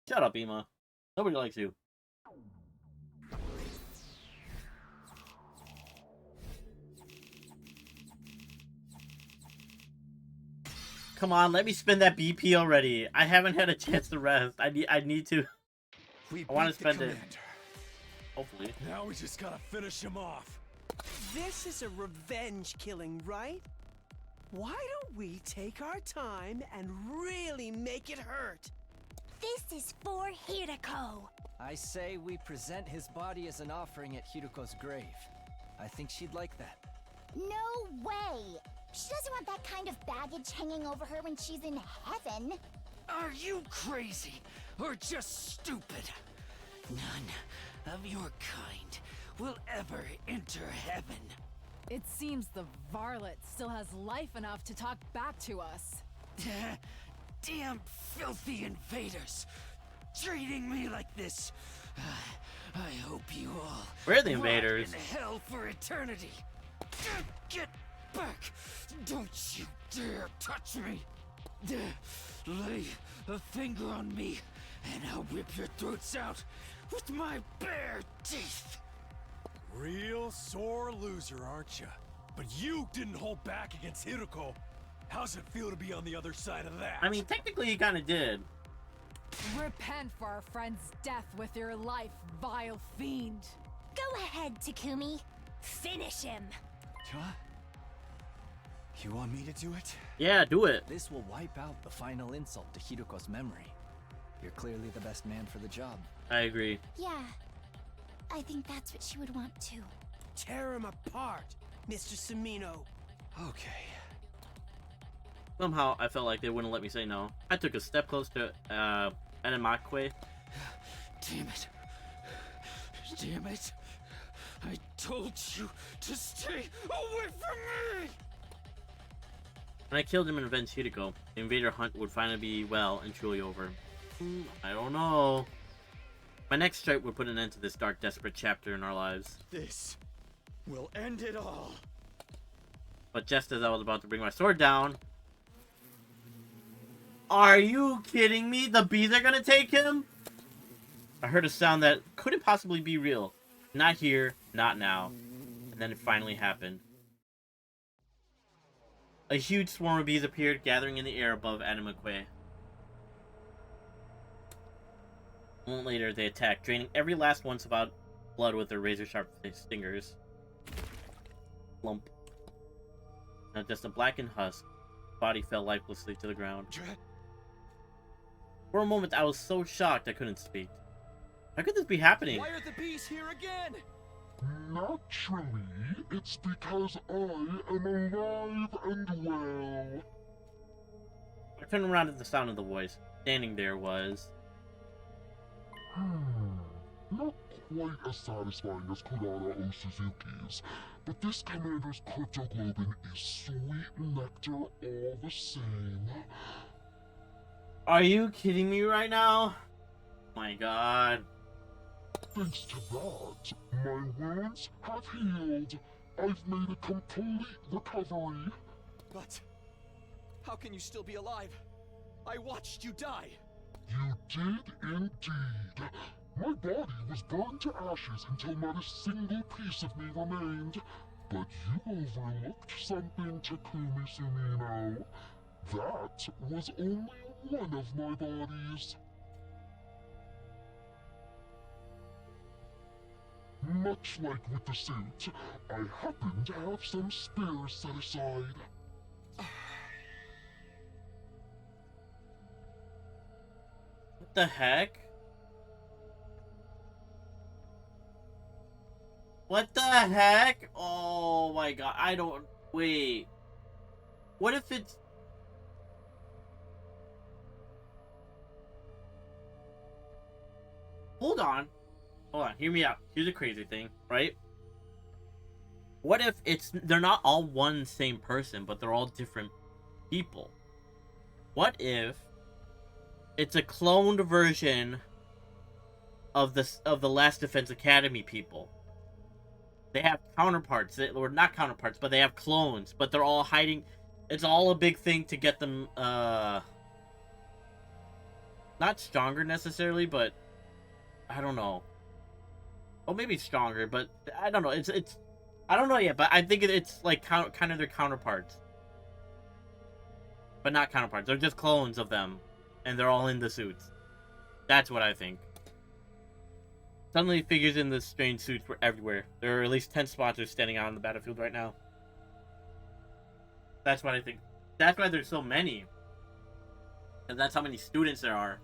Shut up, Ema. Nobody likes you. Come on, let me spend that BP already. I haven't had a chance to rest. I need to. We I want beat to the spend it. commander. Hopefully. Now we just gotta finish him off. This is a revenge killing, right? Why don't we take our time and really make it hurt? This is for Hirako. I say we present his body as an offering at Hiruko's grave. I think she'd like that. No way. She doesn't want that kind of baggage hanging over her when she's in heaven. Are you crazy or just stupid? None of your kind will ever enter heaven. It seems the varlet still has life enough to talk back to us. Damn filthy invaders! Treating me like this. I hope you all We're the rot invaders. in hell for eternity. Get back! Don't you dare touch me! Lay a finger on me, and I'll rip your throats out with my bare teeth. Real sore loser, aren't you? But you didn't hold back against Hiruko. How's it feel to be on the other side of that? I mean, technically, he kind of did. Repent for our friend's death with your life, vile fiend. Go ahead, Takumi. Finish him. Huh? You want me to do it? Yeah, do it. This will wipe out the final insult to Hiruko's memory. You're clearly the best man for the job. I agree. Yeah, I think that's what she would want too. Tear him apart, Mr. Samino. Okay. Somehow, I felt like they wouldn't let me say no. I took a step close to Enemakwe. Damn it. Damn it. I told you to stay away from me! When I killed him and avenged Hideko, the invader hunt would finally be well and truly over. I don't know. My next strike would put an end to this dark, desperate chapter in our lives. This will end it all. But just as I was about to bring my sword down... Are you kidding me? The bees are gonna take him? I heard a sound that couldn't possibly be real. Not here, not now. And then it finally happened. A huge swarm of bees appeared, gathering in the air above Animakwe. A moment later, they attacked, draining every last ounce of blood with their razor-sharp stingers. Lump. Now just a blackened husk. Body fell lifelessly to the ground. For a moment, I was so shocked I couldn't speak. How could this be happening? Why are the bees here again? Naturally, it's because I am alive and well. I turned around at the sound of the voice. Standing there was... Not quite as satisfying as Kurara O Suzuki's, but this commander's cryptoglobin is sweet nectar all the same. Are you kidding me right now? My god. Thanks to that, my wounds have healed. I've made a complete recovery. But how can you still be alive? I watched you die. You did indeed. My body was burned to ashes until not a single piece of me remained. But you overlooked something, Takumi Sumino. That was only one of my bodies. Much like with the suit, I happen to have some spares set aside. What the heck? What the heck? Oh my god, I don't... Wait. What if it's... Hold on. Hold on, hear me out. Here's the crazy thing, right? What if they're not all one same person, but they're all different people? What if it's a cloned version of the Last Defense Academy people? They have counterparts, or not counterparts, but they have clones, but they're all hiding. It's all a big thing to get them, not stronger necessarily, but I don't know. Well, maybe stronger, but I don't know. It's I don't know yet, but I think it's like kind of their counterparts, but not counterparts. They're just clones of them, and they're all in the suits. That's what I think. Suddenly, figures in the strange suits were everywhere. There are at least 10 sponsors standing out on the battlefield right now. That's what I think. That's why there's so many. And that's how many students there are.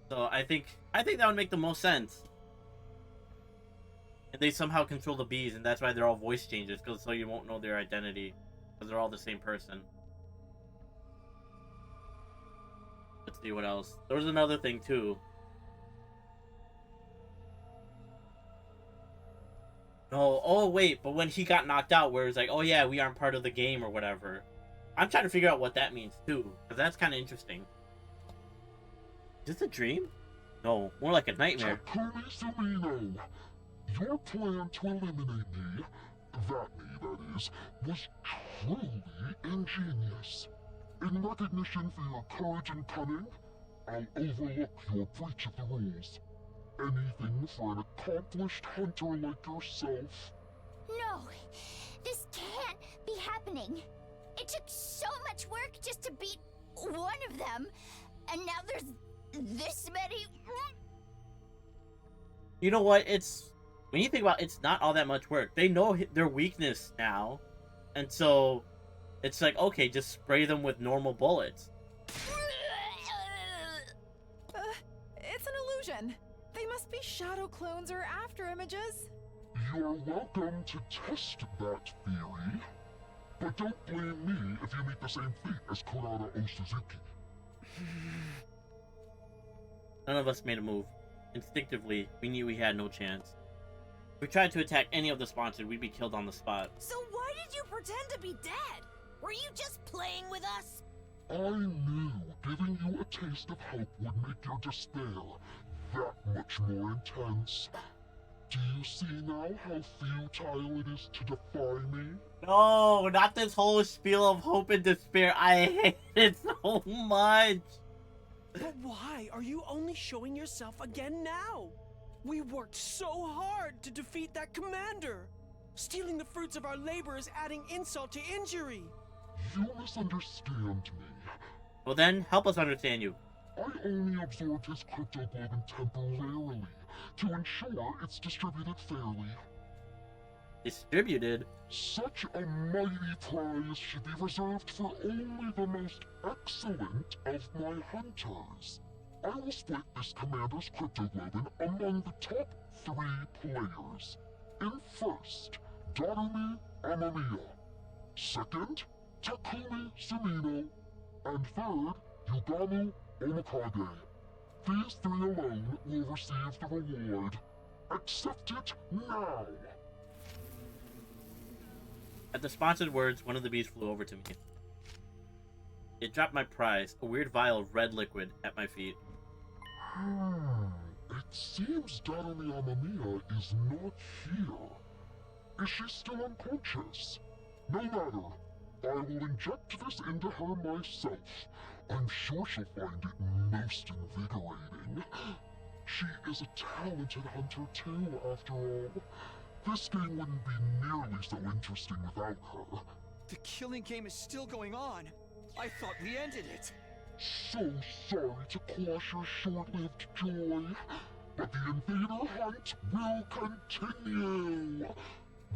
So I think that would make the most sense. And they somehow control the bees, and that's why they're all voice changes, so you won't know their identity. Because they're all the same person. Let's see what else. There was another thing, too. No, oh wait, but when he got knocked out, where it's like, oh yeah, we aren't part of the game or whatever. I'm trying to figure out what that means, too. Because that's kind of interesting. Is this a dream? No, more like a nightmare. Takumi Sumino, your plan to eliminate me, that is, was truly ingenious. In recognition for your courage and cunning, I'll overlook your breach of the rules. Anything for an accomplished hunter like yourself. No, this can't be happening. It took so much work just to beat one of them, and now there's this many. You know what? It's when you think about it, it's not all that much work. They know their weakness now, and so it's like, okay, just spray them with normal bullets. It's an illusion. They must be shadow clones or after images. You're welcome to test that theory, but don't blame me if you meet the same fate as Kurata Osuzuki. None of us made a move. Instinctively, we knew we had no chance. If we tried to attack any of the sponsored, we'd be killed on the spot. So why did you pretend to be dead? Were you just playing with us? I knew giving you a taste of hope would make your despair that much more intense. Do you see now how futile it is to defy me? No, not this whole spiel of hope and despair. I hate it so much. But why are you only showing yourself again now? We worked so hard to defeat that commander. Stealing the fruits of our labor is adding insult to injury. You misunderstand me. Well then, help us understand you. I only absorbed his cryptoglobin temporarily, to ensure it's distributed fairly. Distributed? Such a mighty prize should be reserved for only the most excellent of my hunters. I will split this commander's cryptoglobin among the top 3 players. In first, Darumi Amamiya. Second, Takumi Sumino. And third, Yugamu Omikage. These 3 alone will receive the reward. Accept it now! At the sponsored words, one of the bees flew over to me. It dropped my prize, a weird vial of red liquid, at my feet. It seems Darumi Amamiya is not here. Is she still unconscious? No matter. I will inject this into her myself. I'm sure she'll find it most invigorating. She is a talented hunter too, after all. This game wouldn't be nearly so interesting without her. The killing game is still going on. I thought we ended it. So sorry to quash your short-lived joy, but the invader hunt will continue.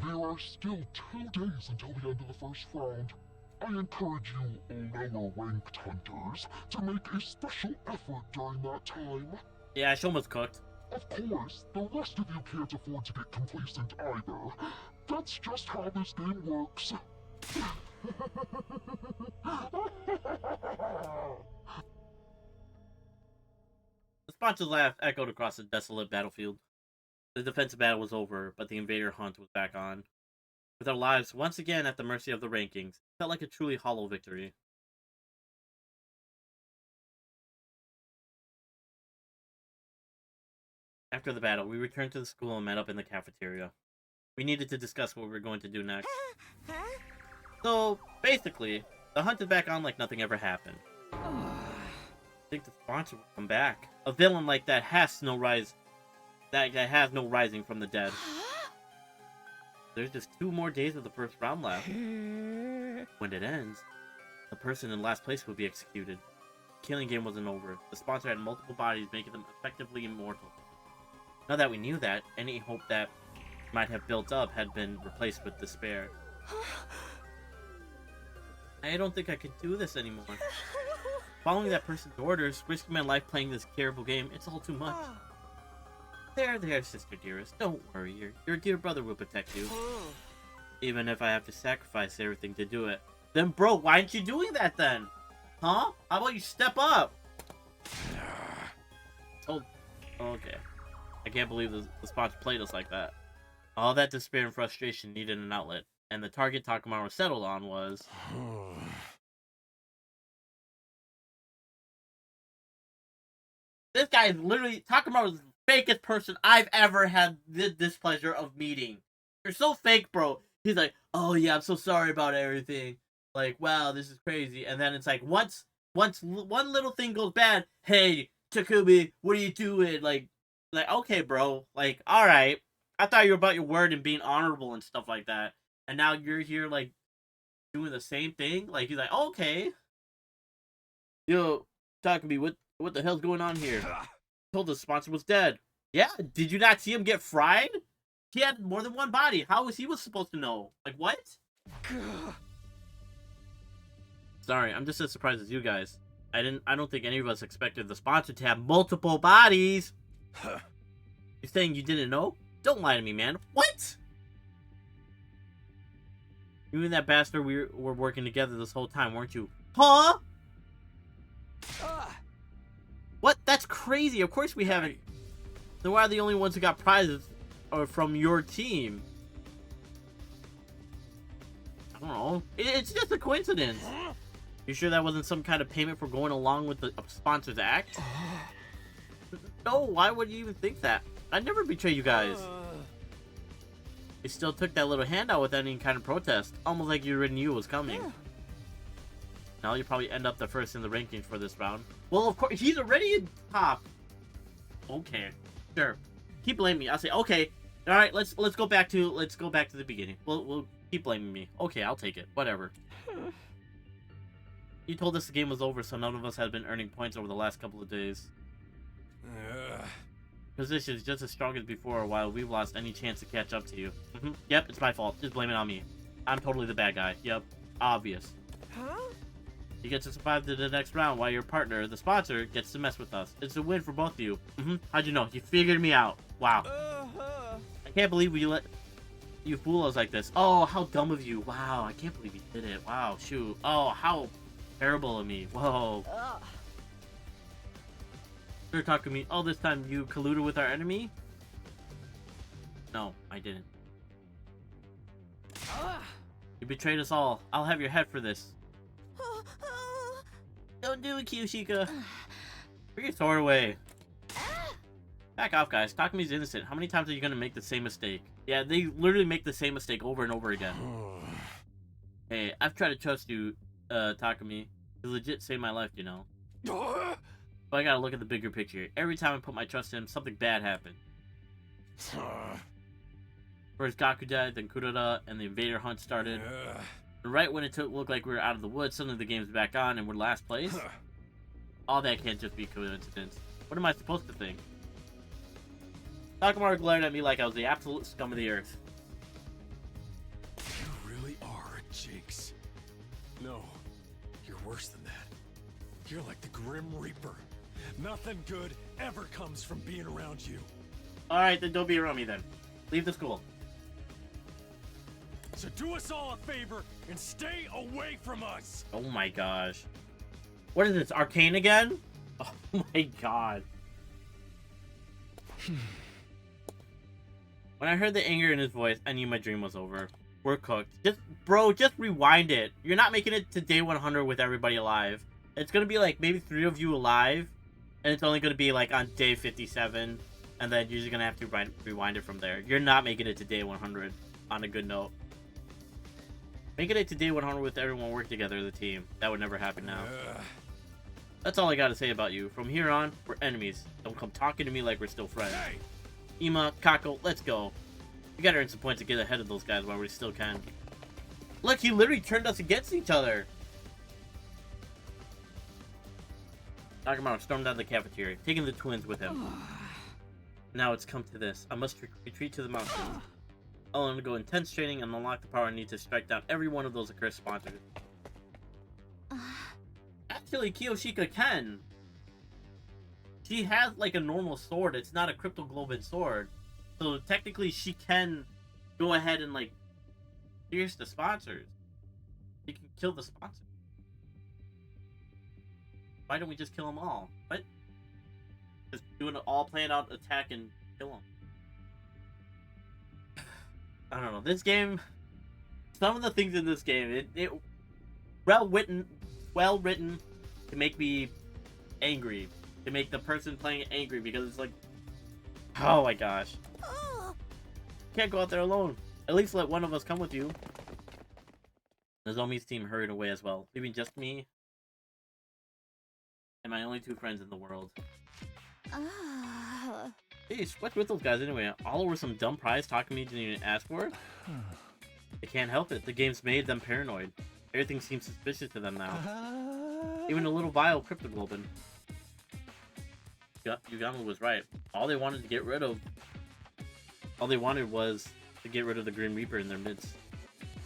There are still 2 days until the end of the first round. I encourage you lower-ranked hunters to make a special effort during that time. Yeah, she almost cooked. Of course, the rest of you can't afford to get complacent either. That's just how this game works. The sponsored laugh echoed across the desolate battlefield. The defensive battle was over, but the invader hunt was back on. With our lives once again at the mercy of the rankings, it felt like a truly hollow victory. After the battle, we returned to the school and met up in the cafeteria. We needed to discuss what we were going to do next. So, basically, the hunt is back on like nothing ever happened. I think the sponsor will come back. A villain like that has no rise. That guy has no rising from the dead. There's just 2 more days of the first round left. When it ends, the person in last place will be executed. The killing game wasn't over. The sponsor had multiple bodies, making them effectively immortal. Now that we knew that, any hope that might have built up had been replaced with despair. I don't think I could do this anymore. Following that person's orders, risking my life playing this terrible game, it's all too much. There, sister dearest. Don't worry. Your dear brother will protect you. Even if I have to sacrifice everything to do it. Then, bro, why aren't you doing that then? Huh? How about you step up? Oh, okay. I can't believe the sponsor played us like that. All that despair and frustration needed an outlet. And the target Takamaru settled on was... This guy is literally... Takamaru's the fakest person I've ever had the displeasure of meeting. You're so fake, bro. He's like, oh yeah, I'm so sorry about everything. Like, wow, this is crazy. And then it's like, once one little thing goes bad, hey, Takumi, what are you doing? Like, okay, bro. Like, alright. I thought you were about your word and being honorable and stuff like that. And now you're here, like, doing the same thing? Like, he's like, okay. Yo, Takumi, what the hell's going on here? Told the sponsor was dead. Yeah, did you not see him get fried? He had more than one body. How was he supposed to know? Like, what? Sorry, I'm just as surprised as you guys. I don't think any of us expected the sponsor to have multiple bodies. You're saying you didn't know? Don't lie to me, man. What? You and that bastard were working together this whole time, weren't you? Huh? What? That's crazy. Of course we haven't. Then why are the only ones who got prizes are from your team? I don't know. It's just a coincidence. You sure that wasn't some kind of payment for going along with the sponsor's act? No, why would you even think that? I'd never betray you guys. You still took that little handout without any kind of protest. Almost like you already knew it was coming. Now you probably end up the first in the rankings for this round. Well, of course, he's already in top. Okay, sure. Keep blaming me. I'll say, okay, all right. Let's go back to the beginning. We'll keep blaming me. Okay, I'll take it. Whatever. You told us the game was over, so none of us had been earning points over the last couple of days. Position is just as strong as before, while we've lost any chance to catch up to you. Yep, it's my fault. Just blame it on me. I'm totally the bad guy. Yep, obvious. Huh? You get to survive to the next round while your partner, the sponsor, gets to mess with us. It's a win for both of you. How'd you know? You figured me out. Wow. I can't believe we let you fool us like this. Oh, how dumb of you. Wow, I can't believe you did it. Wow, shoot. Oh, how terrible of me. Whoa. You're talking to me all this time. You colluded with our enemy? No, I didn't. You betrayed us all. I'll have your head for this. Don't do it, Kiyoshika. Put your sword away. Back off, guys. Takumi's innocent. How many times are you gonna make the same mistake? Yeah, they literally make the same mistake over and over again. Hey, I've tried to trust you, Takumi. You legit saved my life, you know. But I gotta look at the bigger picture. Every time I put my trust in him, something bad happened. First Gaku died, then Kurara, and the invader hunt started. And right when it looked like we were out of the woods, suddenly the game's back on and we're last place? All that can't just be coincidence. What am I supposed to think? Takamaru glared at me like I was the absolute scum of the earth. You really are a jinx. No, you're worse than that. You're like the Grim Reaper. Nothing good ever comes from being around you. Alright, then don't be around me then. Leave the school. So do us all a favor and stay away from us! Oh my gosh. What is this, Arcane again? Oh my god. When I heard the anger in his voice, I knew my dream was over. We're cooked. Just rewind it. You're not making it to day 100 with everybody alive. It's gonna be like maybe 3 of you alive, and it's only gonna be like on day 57, and then you're just gonna have to rewind it from there. You're not making it to day 100 on a good note. Making it to day 100 with everyone working together as a team. That would never happen now. That's all I gotta say about you. From here on, we're enemies. Don't come talking to me like we're still friends. Hey! Ima, Kako, let's go. We gotta earn some points to get ahead of those guys while we still can. Look, he literally turned us against each other. Takamaru stormed out of the cafeteria, taking the twins with him. Now it's come to this. I must retreat to the mountains. I'll undergo intense training and unlock the power I need to strike down every one of those accursed sponsors. Actually, Kiyoshika can. she has like a normal sword. It's not a Crypto Globin sword. So technically she can go ahead and like pierce the sponsors. She can kill the sponsors. Why don't we just kill them all? What? Just doing an all planned out attack and kill them. I don't know. This game, some of the things in this game, it well written to make me angry, to make the person playing it angry, because it's like, oh my gosh, can't go out there alone. At least let one of us come with you. Nozomi's team hurried away as well, leaving just me and my only 2 friends in the world. Hey, what's with those guys anyway? All over some dumb prize talking me didn't even ask for it? They can't help it. The game's made them paranoid. Everything seems suspicious to them now. Even a little vile Crypto Globin. Yugama was right. All they wanted was to get rid of the Grim Reaper in their midst.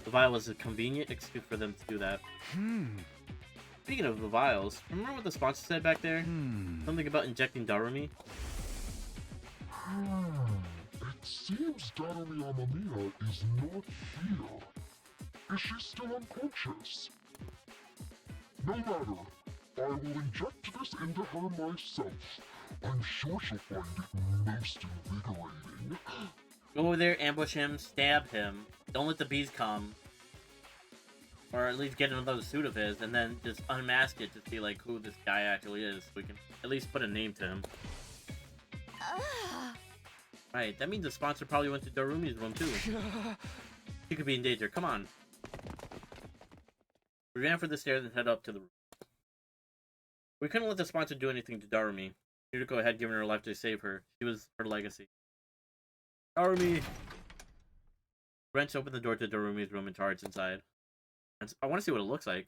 The vial was a convenient excuse for them to do that. Speaking of the vials, remember what the sponsor said back there? Something about injecting Darumi? It seems Darumi Amamiya is not here. Is she still unconscious? No matter. I will inject this into her myself. I'm sure she'll find it most invigorating. Go over there, ambush him, stab him. Don't let the bees come. Or at least get another suit of his, and then just unmask it to see like who this guy actually is. So we can at least put a name to him. Right, that means the sponsor probably went to Darumi's room too. He could be in danger. Come on. We ran for the stairs and head up to the room. We couldn't let the sponsor do anything to Darumi. Yuriko had given her life to save her. She was her legacy. Darumi! Wrench opened the door to Darumi's room and charged inside. I want to see what it looks like.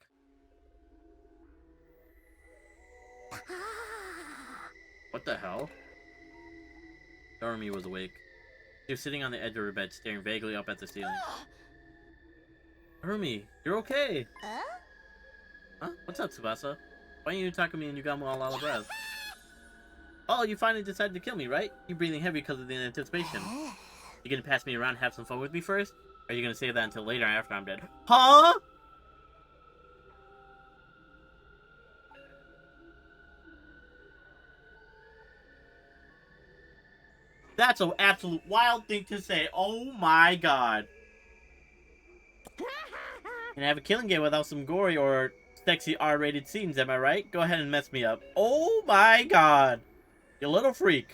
What the hell? Darumi was awake. She was sitting on the edge of her bed, staring vaguely up at the ceiling. Darumi, you're okay! Huh? What's up, Tsubasa? Why are you talking to me and you got me all out of breath? Oh, you finally decided to kill me, right? You're breathing heavy because of the anticipation. You gonna pass me around and have some fun with me first? Or are you gonna save that until later after I'm dead? Huh? That's an absolute wild thing to say. Oh my god. Can I have a killing game without some gory or sexy R-rated scenes, am I right? Go ahead and mess me up. Oh my god. You little freak.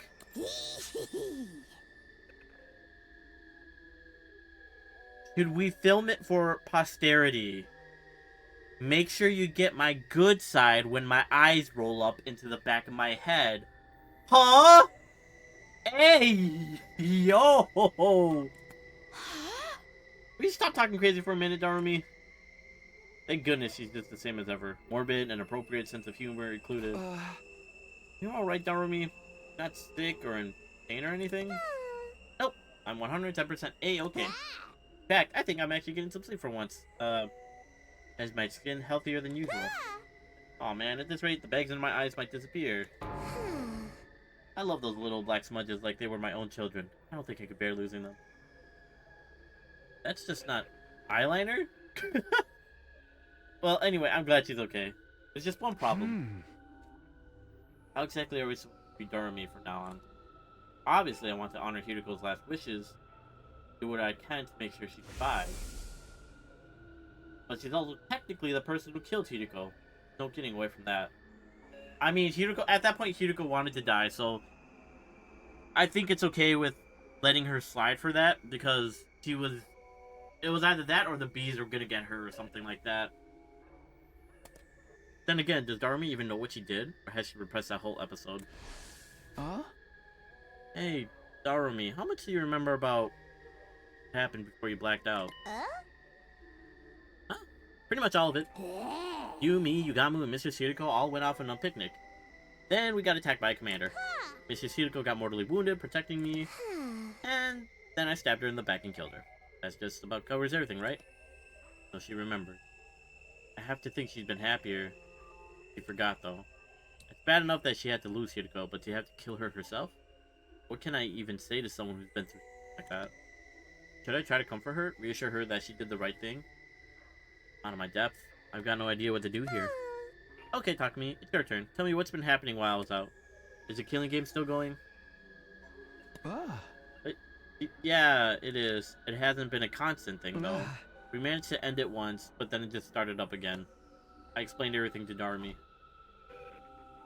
Should we film it for posterity? Make sure you get my good side when my eyes roll up into the back of my head. Huh? Hey! Yo! Will you stop talking crazy for a minute, Darumi? Thank goodness she's just the same as ever. Morbid and appropriate sense of humor included. You alright, Darumi? Not sick or in pain or anything? Nope. I'm 110% A-okay. In fact, I think I'm actually getting some sleep for once. Is my skin healthier than usual? Aw man, at this rate, the bags in my eyes might disappear. I love those little black smudges like they were my own children. I don't think I could bear losing them. That's just not eyeliner? Well, anyway, I'm glad she's okay. There's just one problem. How exactly are we supposed to be Darumi from now on? Obviously, I want to honor Hiriko's last wishes. Do what I can to make sure she survives. But she's also technically the person who killed Hiriko. No getting away from that. I mean, Hiriko, at that point, Hiriko wanted to die, so I think it's okay with letting her slide for that, because it was either that or the bees were gonna get her or something like that. Then again, does Darumi even know what she did? Or has she repressed that whole episode? Hey, Darumi, how much do you remember about what happened before you blacked out? Huh? Pretty much all of it. You, me, Yugamu, and Mrs. Hiriko all went off on a picnic. Then we got attacked by a commander. Mrs. Hiriko got mortally wounded, protecting me. And then I stabbed her in the back and killed her. That's just about covers everything, right? So she remembered. I have to think she's been happier. She forgot, though. It's bad enough that she had to lose Hiriko, but to have to kill her herself? What can I even say to someone who's been through like that? Should I try to comfort her? Reassure her that she did the right thing? Out of my depth. I've got no idea what to do here. Okay, Takumi, it's your turn. Tell me what's been happening while I was out. Is the killing game still going? Yeah, it is. It hasn't been a constant thing, though. We managed to end it once, but then it just started up again. I explained everything to Darumi.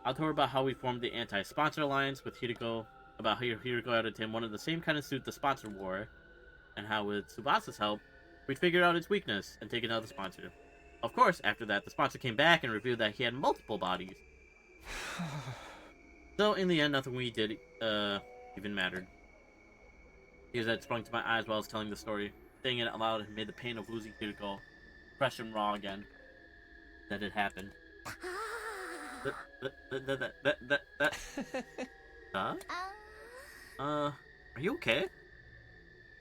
I told her about how we formed the anti-sponsor alliance with Hiriko, about how Hiriko added him one of the same kind of suit the sponsor wore, and how with Tsubasa's help, we'd figured out its weakness and taken out the sponsor. Of course, after that, the sponsor came back and revealed that he had multiple bodies. So, in the end, nothing we did, even mattered. Tears had sprung to my eyes while I was telling the story. Saying it out loud had made the pain of losing Hiriko fresh and raw again. That had happened. Huh? Are you okay?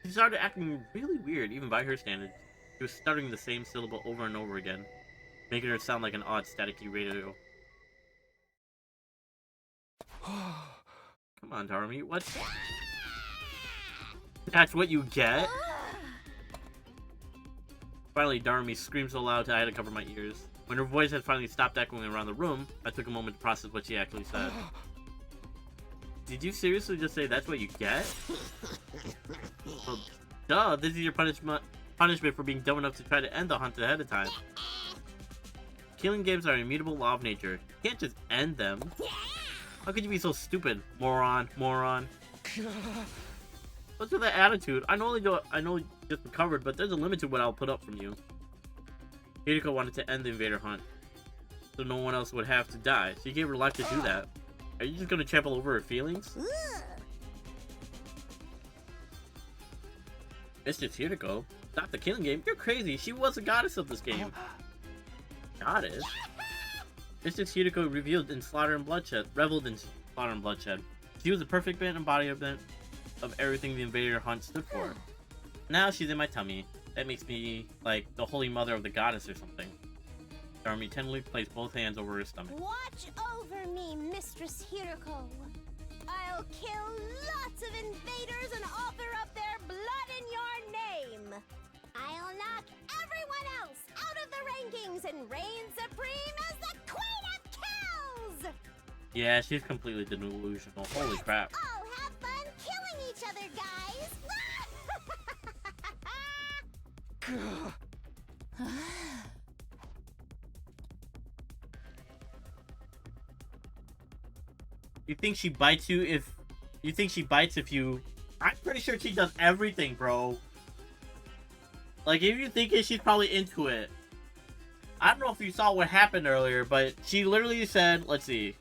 She started acting really weird, even by her standards. She was stuttering the same syllable over and over again, making her sound like an odd staticky radio. Come on, Darumi, what? That's what you get? Finally, Darumi screamed so loud I had to cover my ears. When her voice had finally stopped echoing around the room, I took a moment to process what she actually said. Did you seriously just say that's what you get? Well, duh, this is your punishment for being dumb enough to try to end the hunt ahead of time. Killing games are an immutable law of nature. You can't just end them. How could you be so stupid? Moron. What's with that attitude? I know you just recovered, but there's a limit to what I'll put up from you. Hiriko wanted to end the invader hunt, so no one else would have to die, so you gave her life to do that. Are you just gonna trample over her feelings? Mistress Hiriko, stop the killing game. You're crazy. She was the goddess of this game. Goddess? Mistress Hiriko reveled in slaughter and bloodshed. She was the perfect embodiment of everything the invader hunt stood for. Now she's in my tummy. That makes me like the holy mother of the goddess or something. Darumi tenderly placed both hands over her stomach. Watch over me, Mistress Hiriko. I'll kill lots of invaders and offer up their blood in your name. I'll knock everyone else out of the rankings and reign supreme as the Queen of Kills! Yeah, she's completely delusional. Holy crap. All have fun killing each other, guys! You think she bites you if... You think she bites if you... I'm pretty sure she does everything, bro. Like, if you think it, she's probably into it. I don't know if you saw what happened earlier, but she literally said... Let's see.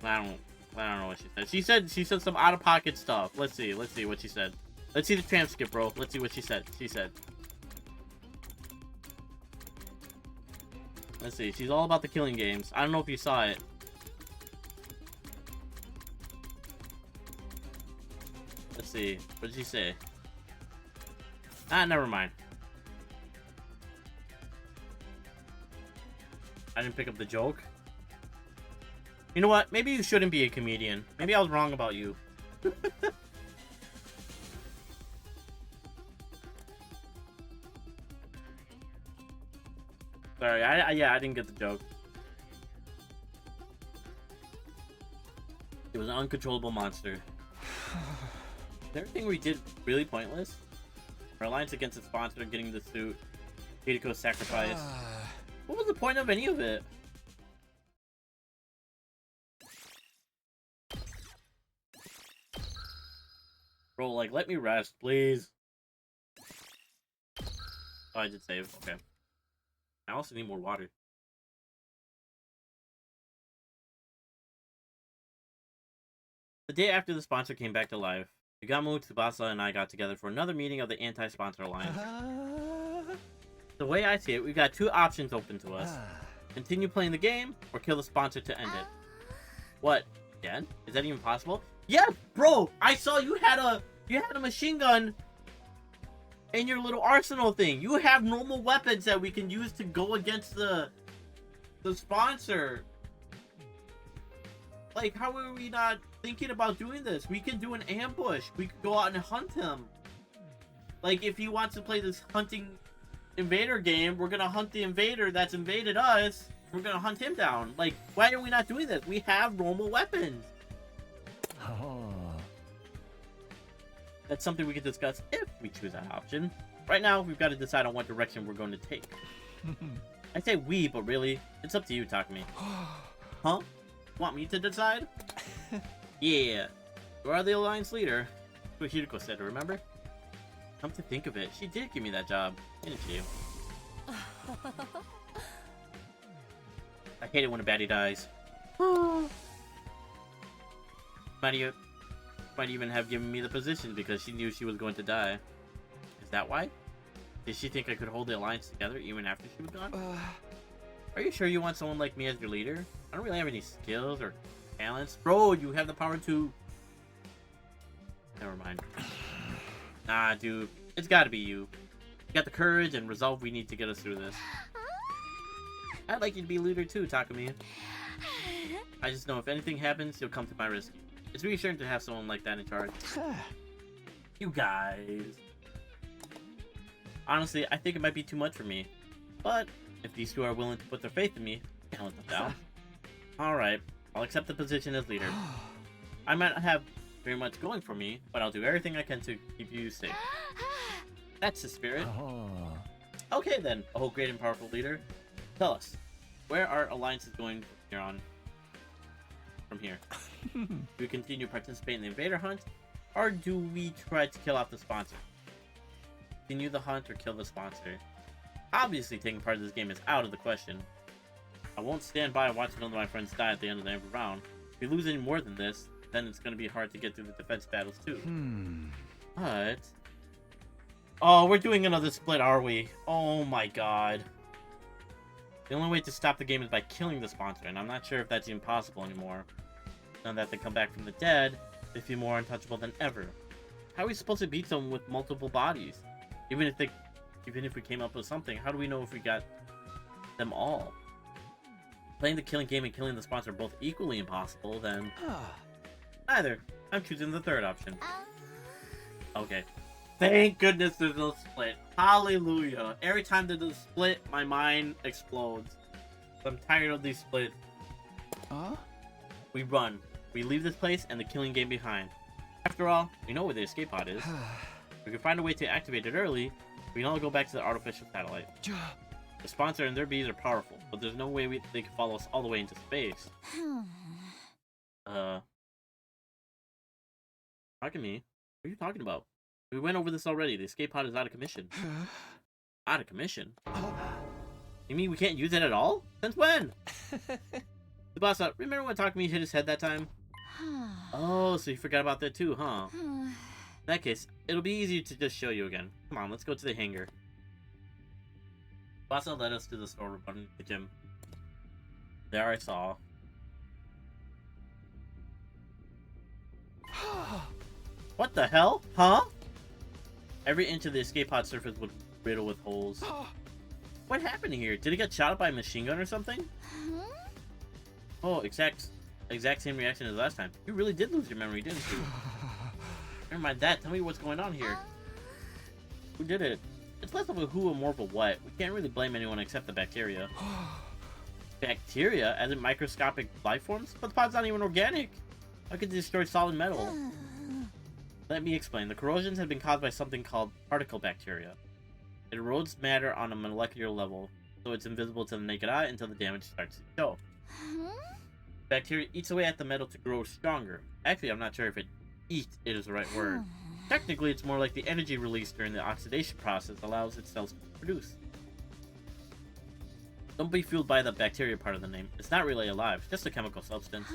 I don't know what she said. She said some out-of-pocket stuff. Let's see what she said. Let's see the transcript, bro. Let's see what she said. Let's see. She's all about the killing games. I don't know if you saw it. Let's see. What did she say? Ah, never mind. I didn't pick up the joke. You know what? Maybe you shouldn't be a comedian. Maybe I was wrong about you. Sorry, I didn't get the joke. It was an uncontrollable monster. Is everything we did really pointless? Our alliance against the sponsor, getting the suit, Hiriko's sacrifice. What was the point of any of it? Bro, like, let me rest, please. Oh, I did save. Okay. I also need more water. The day after the sponsor came back to life, Yugamu, Tsubasa, and I got together for another meeting of the Anti-Sponsor Alliance. The way I see it, we've got two options open to us. Continue playing the game, or kill the sponsor to end it. What? Again? Is that even possible? Yeah, bro! I saw you had a machine gun in your little arsenal thing. You have normal weapons that we can use to go against the sponsor. Like, how are we not thinking about doing this? We can do an ambush. We could go out and hunt him. Like, if he wants to play this hunting invader game, we're gonna hunt the invader that's invaded us. We're gonna hunt him down. Like, why are we not doing this? We have normal weapons. Oh. That's something we can discuss if we choose that option. Right now, we've got to decide on what direction we're going to take. I say we, but really, it's up to you, Takumi. Huh? Want me to decide? Yeah. You are the Alliance leader. That's what Hiriko said, remember? Come to think of it, she did give me that job, didn't she? I hate it when a baddie dies. Might even have given me the position because she knew she was going to die. Is that why? Did she think I could hold the Alliance together even after she was gone? Are you sure you want someone like me as your leader? I don't really have any skills or talents. Bro, you have the power to... Never mind. Nah, dude. It's gotta be you. You got the courage and resolve we need to get us through this. I'd like you to be leader too, Takumi. I just know if anything happens, you'll come to my rescue. It's reassuring to have someone like that in charge. You guys. Honestly, I think it might be too much for me. But if these two are willing to put their faith in me, I can't let them down. Alright, I'll accept the position as leader. I might not have very much going for me, but I'll do everything I can to keep you safe. That's the spirit. Okay then, oh great and powerful leader. Tell us, where are alliances going from here? Do we continue participating in the invader hunt, or do we try to kill off the sponsor? Continue the hunt or kill the sponsor? Obviously taking part in this game is out of the question. I won't stand by and watch none of my friends die at the end of every round. If we lose any more than this, then it's going to be hard to get through the defense battles too. But... Oh, we're doing another split, are we? Oh my god. The only way to stop the game is by killing the sponsor, and I'm not sure if that's even possible anymore. Now that they come back from the dead, they feel more untouchable than ever. How are we supposed to beat someone with multiple bodies? Even if we came up with something, how do we know if we got them all? Playing the killing game and killing the sponsor are both equally impossible, then... Neither. I'm choosing the third option. Okay. Thank goodness there's no split. Hallelujah. Every time there's a split, my mind explodes. I'm tired of these splits. We run. We leave this place and the killing game behind. After all, we know where the escape pod is. If we can find a way to activate it early, we can all go back to the artificial satellite. The sponsor and their bees are powerful, but there's no way they can follow us all the way into space. Takumi, what are you talking about? We went over this already. The escape pod is out of commission. Out of commission? You mean we can't use it at all? Since when? Tsubasa, remember when Takumi hit his head that time? Oh, so you forgot about that too, huh? In that case, it'll be easier to just show you again. Come on, let's go to the hangar. Tsubasa led us to the store running the gym. There I saw. What the hell? Huh? Every inch of the escape pod surface was riddled with holes. What happened here? Did it get shot up by a machine gun or something? Oh, exact same reaction as last time. You really did lose your memory, didn't you? Never mind that. Tell me what's going on here. Who did it? It's less of a who and more of a what. We can't really blame anyone except the bacteria. Bacteria? As in microscopic life forms? But the pod's not even organic. How could it destroy solid metal? Let me explain. The corrosions have been caused by something called particle bacteria. It erodes matter on a molecular level, so it's invisible to the naked eye until the damage starts to show. Bacteria eats away at the metal to grow stronger. Actually, I'm not sure if eat is the right word. Technically, it's more like the energy released during the oxidation process allows its cells to produce. Don't be fooled by the bacteria part of the name. It's not really alive, it's just a chemical substance.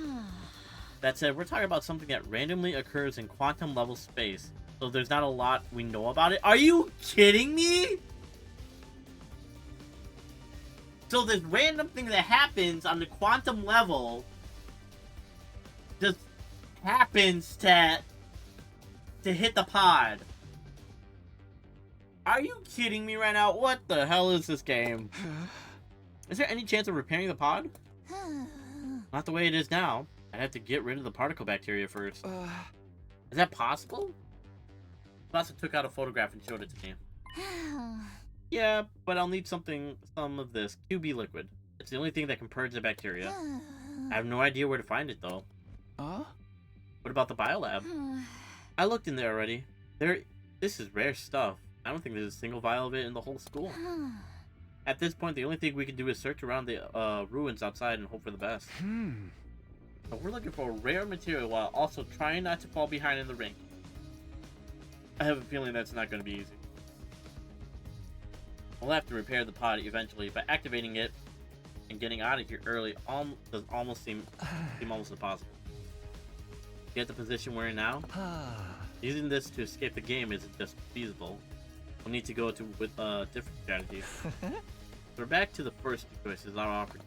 That said, we're talking about something that randomly occurs in quantum level space, so there's not a lot we know about it. Are you kidding me? So this random thing that happens on the quantum level just happens to hit the pod. Are you kidding me right now? What the hell is this game? Is there any chance of repairing the pod? Not the way it is now. I'd have to get rid of the particle bacteria first. Is that possible? Lassa took out a photograph and showed it to me. Yeah, but I'll need some of this QB liquid. It's the only thing that can purge the bacteria. I have no idea where to find it, though. What about the biolab? I looked in there already. This is rare stuff. I don't think there's a single vial of it in the whole school. At this point, the only thing we can do is search around the ruins outside and hope for the best. So we're looking for rare material while also trying not to fall behind in the rank. I have a feeling that's not going to be easy. We'll have to repair the pod eventually, but activating it and getting out of here early does almost seem almost impossible. Get the position we're in now. Using this to escape the game isn't just feasible. We'll need to go with different strategies. So we're back to the first two choices I offered.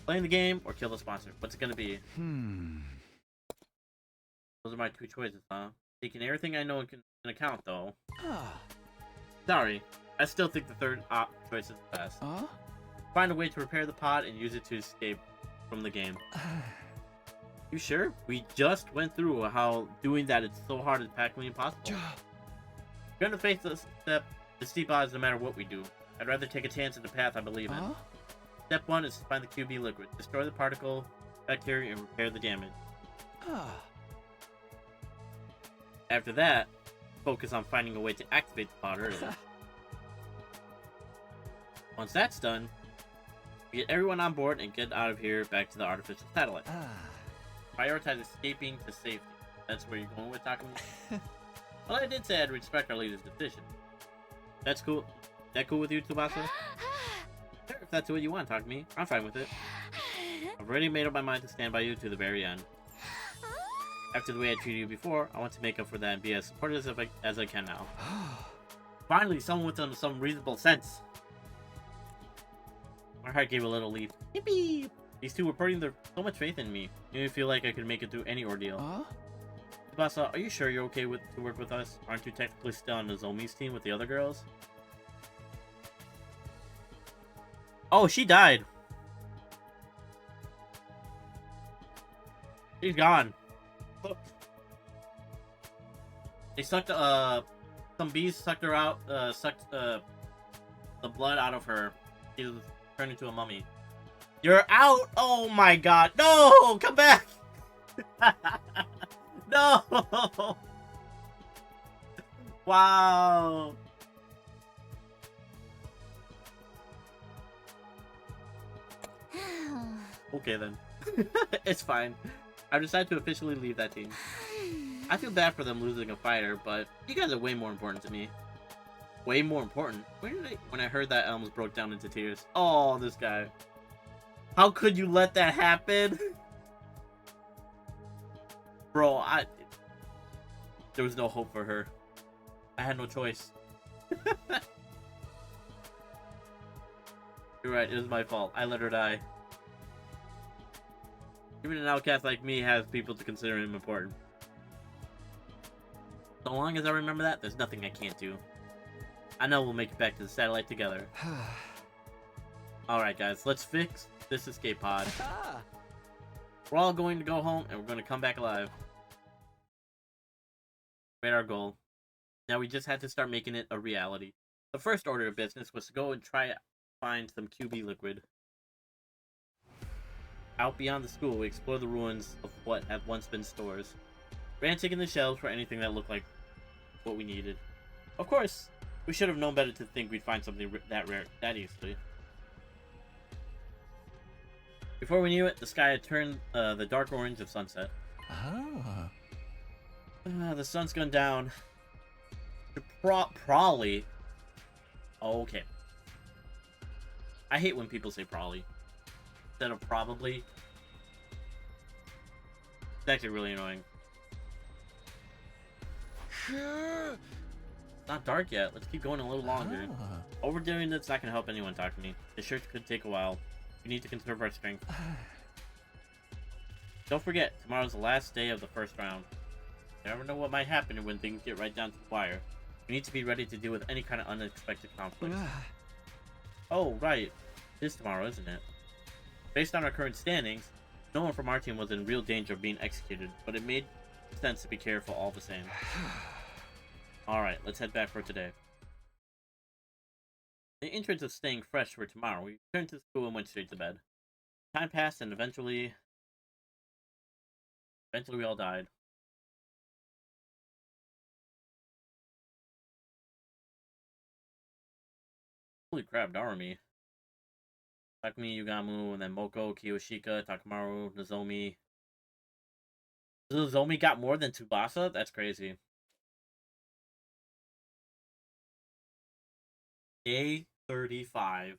Playing the game or kill the sponsor. What's it gonna be? Those are my two choices, huh? Taking everything I know in account, though. Sorry, I still think the third choice is the best. Find a way to repair the pod and use it to escape from the game. You sure? We just went through how doing that is so hard and practically impossible. We're gonna face the steep odds no matter what we do. I'd rather take a chance in the path I believe in. Step 1 is to find the QB liquid, destroy the particle bacteria, and repair the damage. After that, focus on finding a way to activate the pod early. Once that's done, we get everyone on board and get out of here back to the artificial satellite. Prioritize escaping to safety. That's where you're going with Takumi? Well, I did say I'd respect our leader's decision. That's cool. That cool with you, Tsubasa? Sure, if that's what you want, Takumi. I'm fine with it. I've already made up my mind to stand by you to the very end. After the way I treated you before, I want to make up for that and be as supportive as I can now. Finally, someone with some reasonable sense. My heart gave a little leap. Yippee! These two were putting so much faith in me. Made me feel like I could make it through any ordeal. Tsubasa, are you sure you're okay to work with us? Aren't you technically still on Nozomi's team with the other girls? Oh, she died. She's gone. Look. They sucked, some bees sucked her out, sucked, the blood out of her. She was turned into a mummy. You're out! Oh my god. No! Come back! No! Wow. Okay then. It's fine. I've decided to officially leave that team. I feel bad for them losing a fighter, but you guys are way more important to me. Way more important? When I heard that, I almost broke down into tears. Oh, this guy. How could you let that happen? Bro, there was no hope for her. I had no choice. You're right, it was my fault. I let her die. Even an outcast like me has people to consider him important. So long as I remember that, there's nothing I can't do. I know we'll make it back to the satellite together. Alright guys, let's fix this escape pod. We're all going to go home and we're going to come back alive. Made our goal. Now we just had to start making it a reality. The first order of business was to go and try to find some QB liquid. Out beyond the school, we explored the ruins of what had once been stores. Ransacked the shelves for anything that looked like what we needed. Of course, we should have known better to think we'd find something that rare that easily. Before we knew it, the sky had turned the dark orange of sunset. The sun's gone down. Probably. Oh, okay. I hate when people say probably instead of probably. It's actually really annoying. It's not dark yet. Let's keep going a little longer. Overdoing it's not going to help anyone talk to me. The search could take a while. We need to conserve our strength. Don't forget, tomorrow's the last day of the first round. You never know what might happen when things get right down to the wire. We need to be ready to deal with any kind of unexpected conflict. Oh, right. It is tomorrow, isn't it? Based on our current standings, No one from our team was in real danger of being executed, but it made sense to be careful all the same. Alright, let's head back for today. In the interest of staying fresh for tomorrow, we returned to school and went straight to bed. Time passed and eventually we all died. Holy crap, Darumi. Takumi, Yugamu, and then Moko, Kiyoshika, Takamaru, Nozomi. Nozomi got more than Tsubasa? That's crazy. Day 35.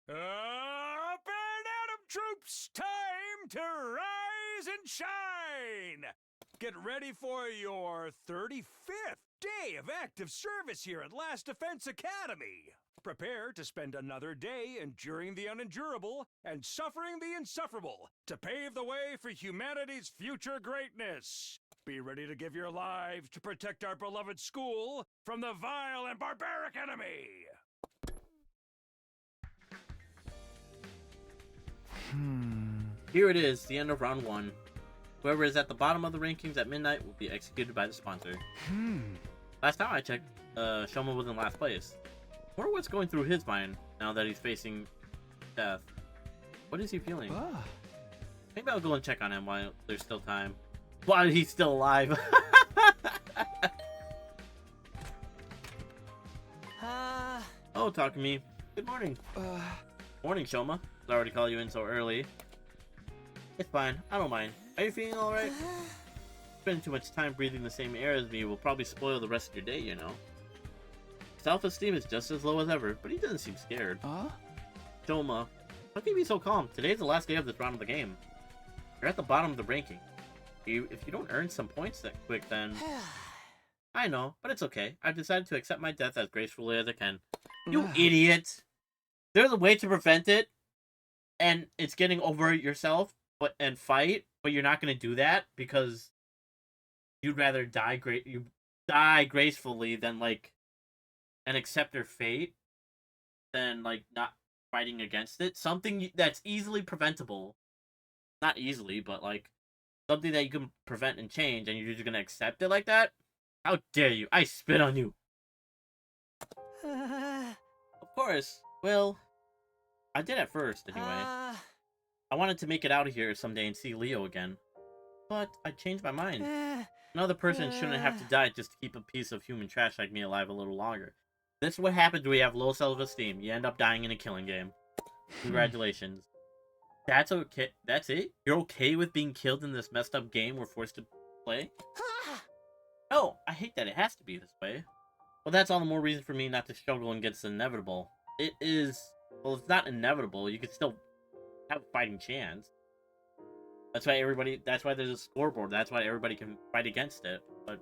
Up and at 'em, troops! Time to rise and shine! Get ready for your 35th day of active service here at Last Defense Academy. Prepare to spend another day enduring the unendurable and suffering the insufferable to pave the way for humanity's future greatness. Be ready to give your lives to protect our beloved school from the vile and barbaric enemy. Here it is, the end of round 1. Whoever is at the bottom of the rankings at midnight will be executed by the sponsor. Last time I checked, Shoma was in last place. I wonder what's going through his mind now that he's facing death. What is he feeling? Maybe I'll go and check on him while there's still time. While he's still alive. Oh, Takumi. Good morning. Morning, Shoma. Sorry to call you in so early. It's fine. I don't mind. Are you feeling alright? Spending too much time breathing the same air as me will probably spoil the rest of your day, you know. Self-esteem is just as low as ever, but he doesn't seem scared. Shoma, how can you be so calm? Today's the last day of this round of the game. You're at the bottom of the ranking. If you don't earn some points that quick, then... I know, but it's okay. I've decided to accept my death as gracefully as I can. You idiot! There's a way to prevent it, and it's getting over yourself and fight, but you're not going to do that because you'd rather die gracefully than, like, and accept your fate than, like, not fighting against it. Something that's easily preventable. Not easily, but, like, something that you can prevent and change, and you're just going to accept it like that? How dare you? I spit on you. Of course. Well, I did at first, anyway. I wanted to make it out of here someday and see Leo again. But I changed my mind. Another person shouldn't have to die just to keep a piece of human trash like me alive a little longer. This is what happens when you have low self-esteem. You end up dying in a killing game. Congratulations. That's okay. That's it? You're okay with being killed in this messed up game we're forced to play? No, I hate that it has to be this way. Well, that's all the more reason for me not to struggle against the inevitable. It is... Well, it's not inevitable. You can still have a fighting chance. That's why everybody... That's why there's a scoreboard. That's why everybody can fight against it. But,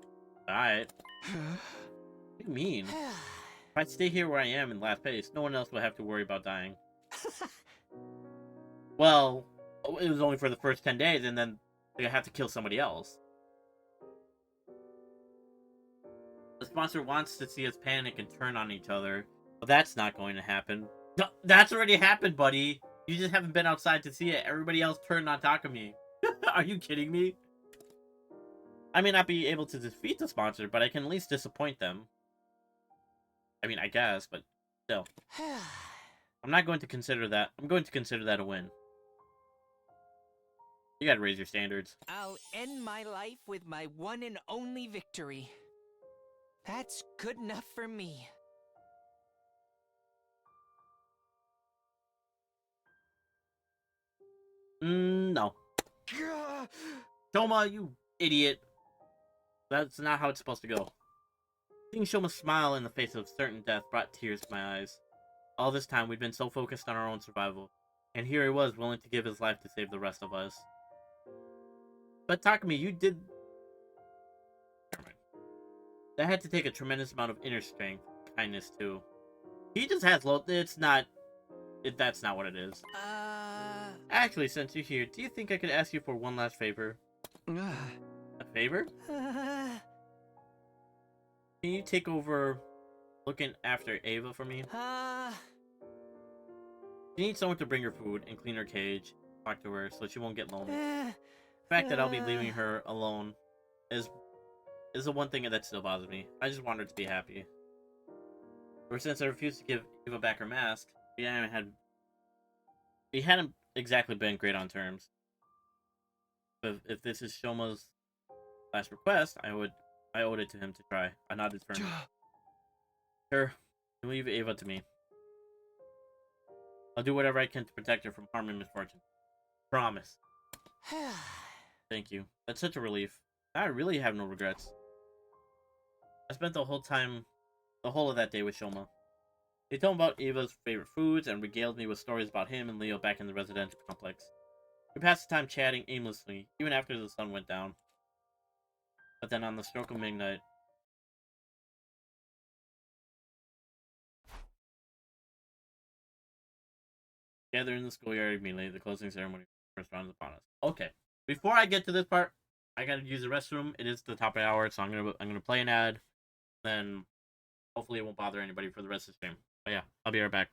alright. What do you mean? If I stay here where I am in last place, no one else will have to worry about dying. Well, it was only for the first 10 days, and then they have to kill somebody else. The sponsor wants to see us panic and turn on each other. Well, that's not going to happen. No, that's already happened, buddy. You just haven't been outside to see it. Everybody else turned on Takumi. Are you kidding me? I may not be able to defeat the sponsor, but I can at least disappoint them. I mean, I guess, but still. I'm not going to consider that. I'm going to consider that a win. You gotta raise your standards. I'll end my life with my one and only victory. That's good enough for me. No. Shoma, you idiot. That's not how it's supposed to go. Seeing Shoma's smile in the face of certain death brought tears to my eyes. All this time, we'd been so focused on our own survival. And here he was, willing to give his life to save the rest of us. But Takumi, you did... Never mind. That had to take a tremendous amount of inner strength. Kindness, too. He just has low... It's not... That's not what it is. Actually, since you're here, do you think I could ask you for one last favor? A favor? Can you take over looking after Ava for me. She needs someone to bring her food and clean her cage, talk to her so she won't get lonely. The fact that I'll be leaving her alone is the one thing that still bothers me. I just want her to be happy. Ever since I refused to give Eva back her mask, we hadn't exactly been great on terms. But if this is Shoma's last request, I owed it to him to try. I nodded firmly. Sure, you leave Ava to me. I'll do whatever I can to protect her from harm and misfortune. Promise. Thank you. That's such a relief. I really have no regrets. I spent the whole of that day with Shoma. He told me about Ava's favorite foods and regaled me with stories about him and Leo back in the residential complex. We passed the time chatting aimlessly, even after the sun went down. But then on the stroke of midnight, gathered in the schoolyard immediately, the closing ceremony first round is upon us. Okay, before I get to this part, I gotta use the restroom. It is the top of the hour, so I'm gonna play an ad. Then hopefully it won't bother anybody for the rest of the stream. But yeah, I'll be right back.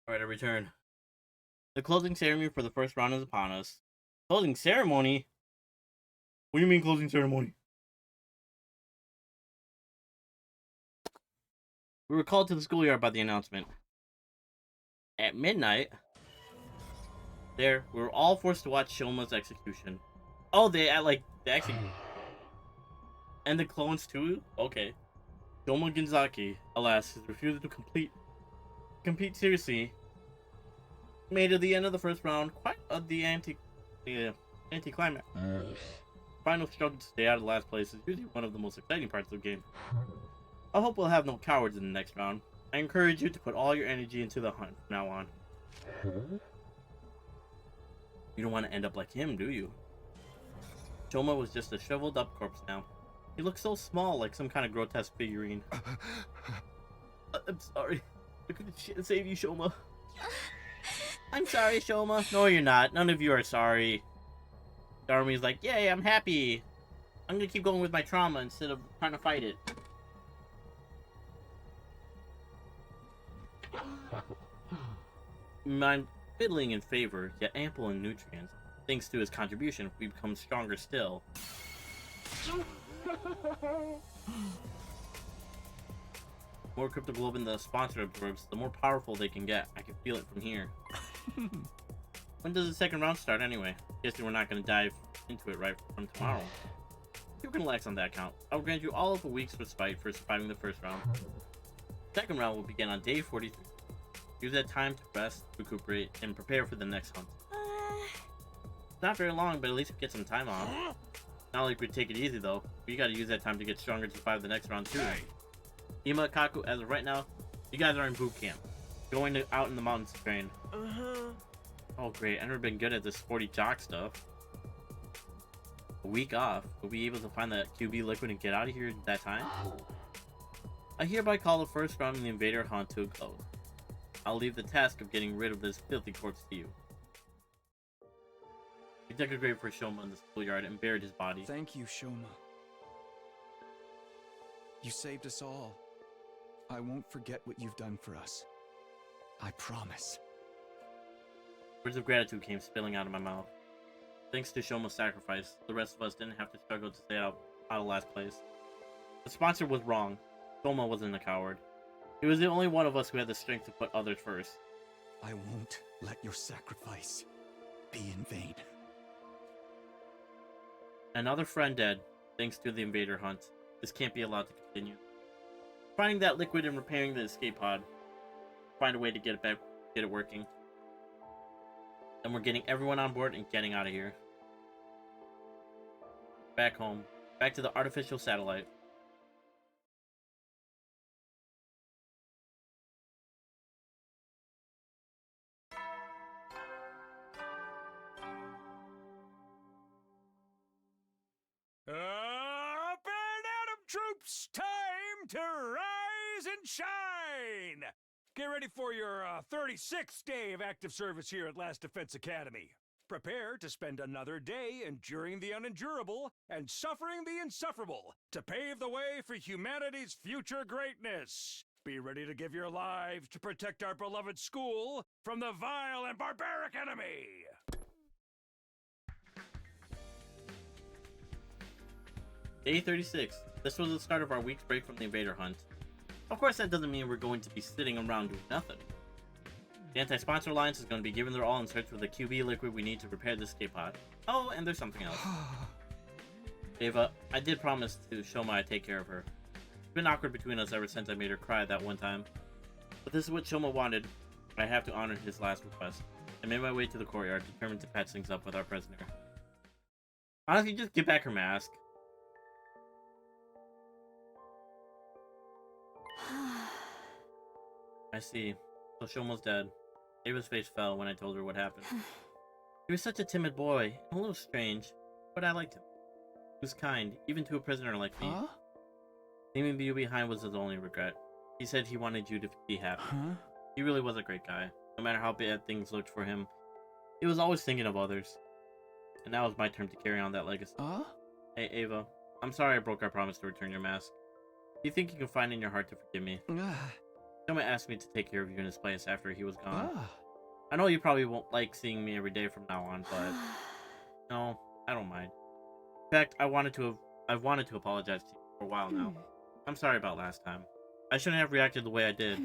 Alright, I return. The closing ceremony for the first round is upon us. Closing ceremony? What do you mean closing ceremony? We were called to the schoolyard by the announcement. At midnight, we were all forced to watch Shoma's execution. Oh, the execution. And the clones too? Okay. Shoma Ginzaki, alas, has refused to compete seriously. Made it the end of the first round, quite the anti-climax. Final struggle to stay out of last place is usually one of the most exciting parts of the game. I hope we'll have no cowards in the next round. I encourage you to put all your energy into the hunt from now on. You don't want to end up like him, do you? Shoma was just a shriveled up corpse now. He looks so small, like some kind of grotesque figurine. I'm sorry. I couldn't save you, Shoma. I'm sorry, Shoma. No, you're not. None of you are sorry. Darmi's like, yay, I'm happy. I'm gonna keep going with my trauma instead of trying to fight it. I'm fiddling in favor, yet ample in nutrients. Thanks to his contribution, we become stronger still. The more cryptoglobin the sponsor absorbs, the more powerful they can get. I can feel it from here. When does the second round start anyway? Guessing we're not going to dive into it right from tomorrow. You can relax on that count. I'll grant you all of a week's respite for surviving the first round. Second round will begin on day 43. Use that time to rest, recuperate, and prepare for the next hunt. It's not very long, but at least we get some time off. Not like we take it easy though. We gotta use that time to get stronger to survive the next round too. Ima, Kaku, as of right now, you guys are in boot camp. Going out in the mountains to train. Oh great, I've never been good at this sporty jock stuff. A week off. Will we be able to find that QB liquid and get out of here in that time? I hereby call the first round in the invader hunt to a close. I'll leave the task of getting rid of this filthy corpse to you. We dug a grave for Shoma in the schoolyard and buried his body. Thank you, Shoma. You saved us all. I won't forget what you've done for us. I promise. Words of gratitude came spilling out of my mouth. Thanks to Shoma's sacrifice, the rest of us didn't have to struggle to stay out of last place. The sponsor was wrong. Shoma wasn't a coward. He was the only one of us who had the strength to put others first. I won't let your sacrifice be in vain. Another friend dead, thanks to the invader hunt. This can't be allowed to continue. Finding that liquid and repairing the escape pod. Find a way to get it back, get it working. Then we're getting everyone on board and getting out of here. Back home. Back to the artificial satellite. Up and Atom troops, time to rise and shine! Get ready for your 36th day of active service here at Last Defense Academy. Prepare to spend another day enduring the unendurable and suffering the insufferable to pave the way for humanity's future greatness. Be ready to give your lives to protect our beloved school from the vile and barbaric enemy. Day 36. This was the start of our week's break from the invader hunt. Of course, that doesn't mean we're going to be sitting around doing nothing. The Anti-Sponsor Alliance is going to be giving their all in search for the QB liquid we need to repair the escape pod. Oh, and there's something else. Ava, I did promise to Shoma I'd take care of her. It's been awkward between us ever since I made her cry that one time. But this is what Shoma wanted. I have to honor his last request. I made my way to the courtyard, determined to patch things up with our prisoner. Honestly, just give back her mask. I see. So Shoma's dead. Ava's face fell when I told her what happened. He was such a timid boy, and a little strange, but I liked him. He was kind, even to a prisoner like me. Leaving you behind was his only regret. He said he wanted you to be happy. He really was a great guy. No matter how bad things looked for him, he was always thinking of others. And now it's my turn to carry on that legacy. Hey, Ava. I'm sorry I broke our promise to return your mask. Do you think you can find in your heart to forgive me? Someone asked me to take care of you in his place after he was gone. I know you probably won't like seeing me every day from now on, but no, I don't mind. In fact, I've wanted to apologize to you for a while now. I'm sorry about last time. I shouldn't have reacted the way I did.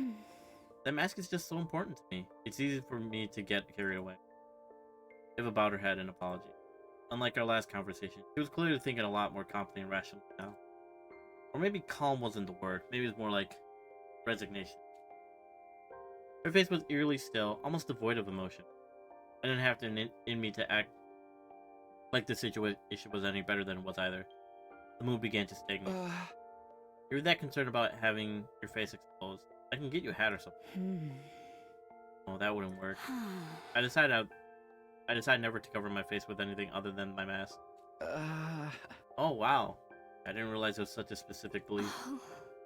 That mask is just so important to me. It's easy for me to get carried away. Eva bowed her head in apology. Unlike our last conversation, she was clearly thinking a lot more confidently and rationally now. Or maybe calm wasn't the word. Maybe it was more like resignation. Her face was eerily still, almost devoid of emotion. I didn't have to in me to act like the situation was any better than it was either. The mood began to stagnate. You're that concerned about having your face exposed. I can get you a hat or something. Oh, that wouldn't work. I decided never to cover my face with anything other than my mask. Oh, wow. I didn't realize it was such a specific belief.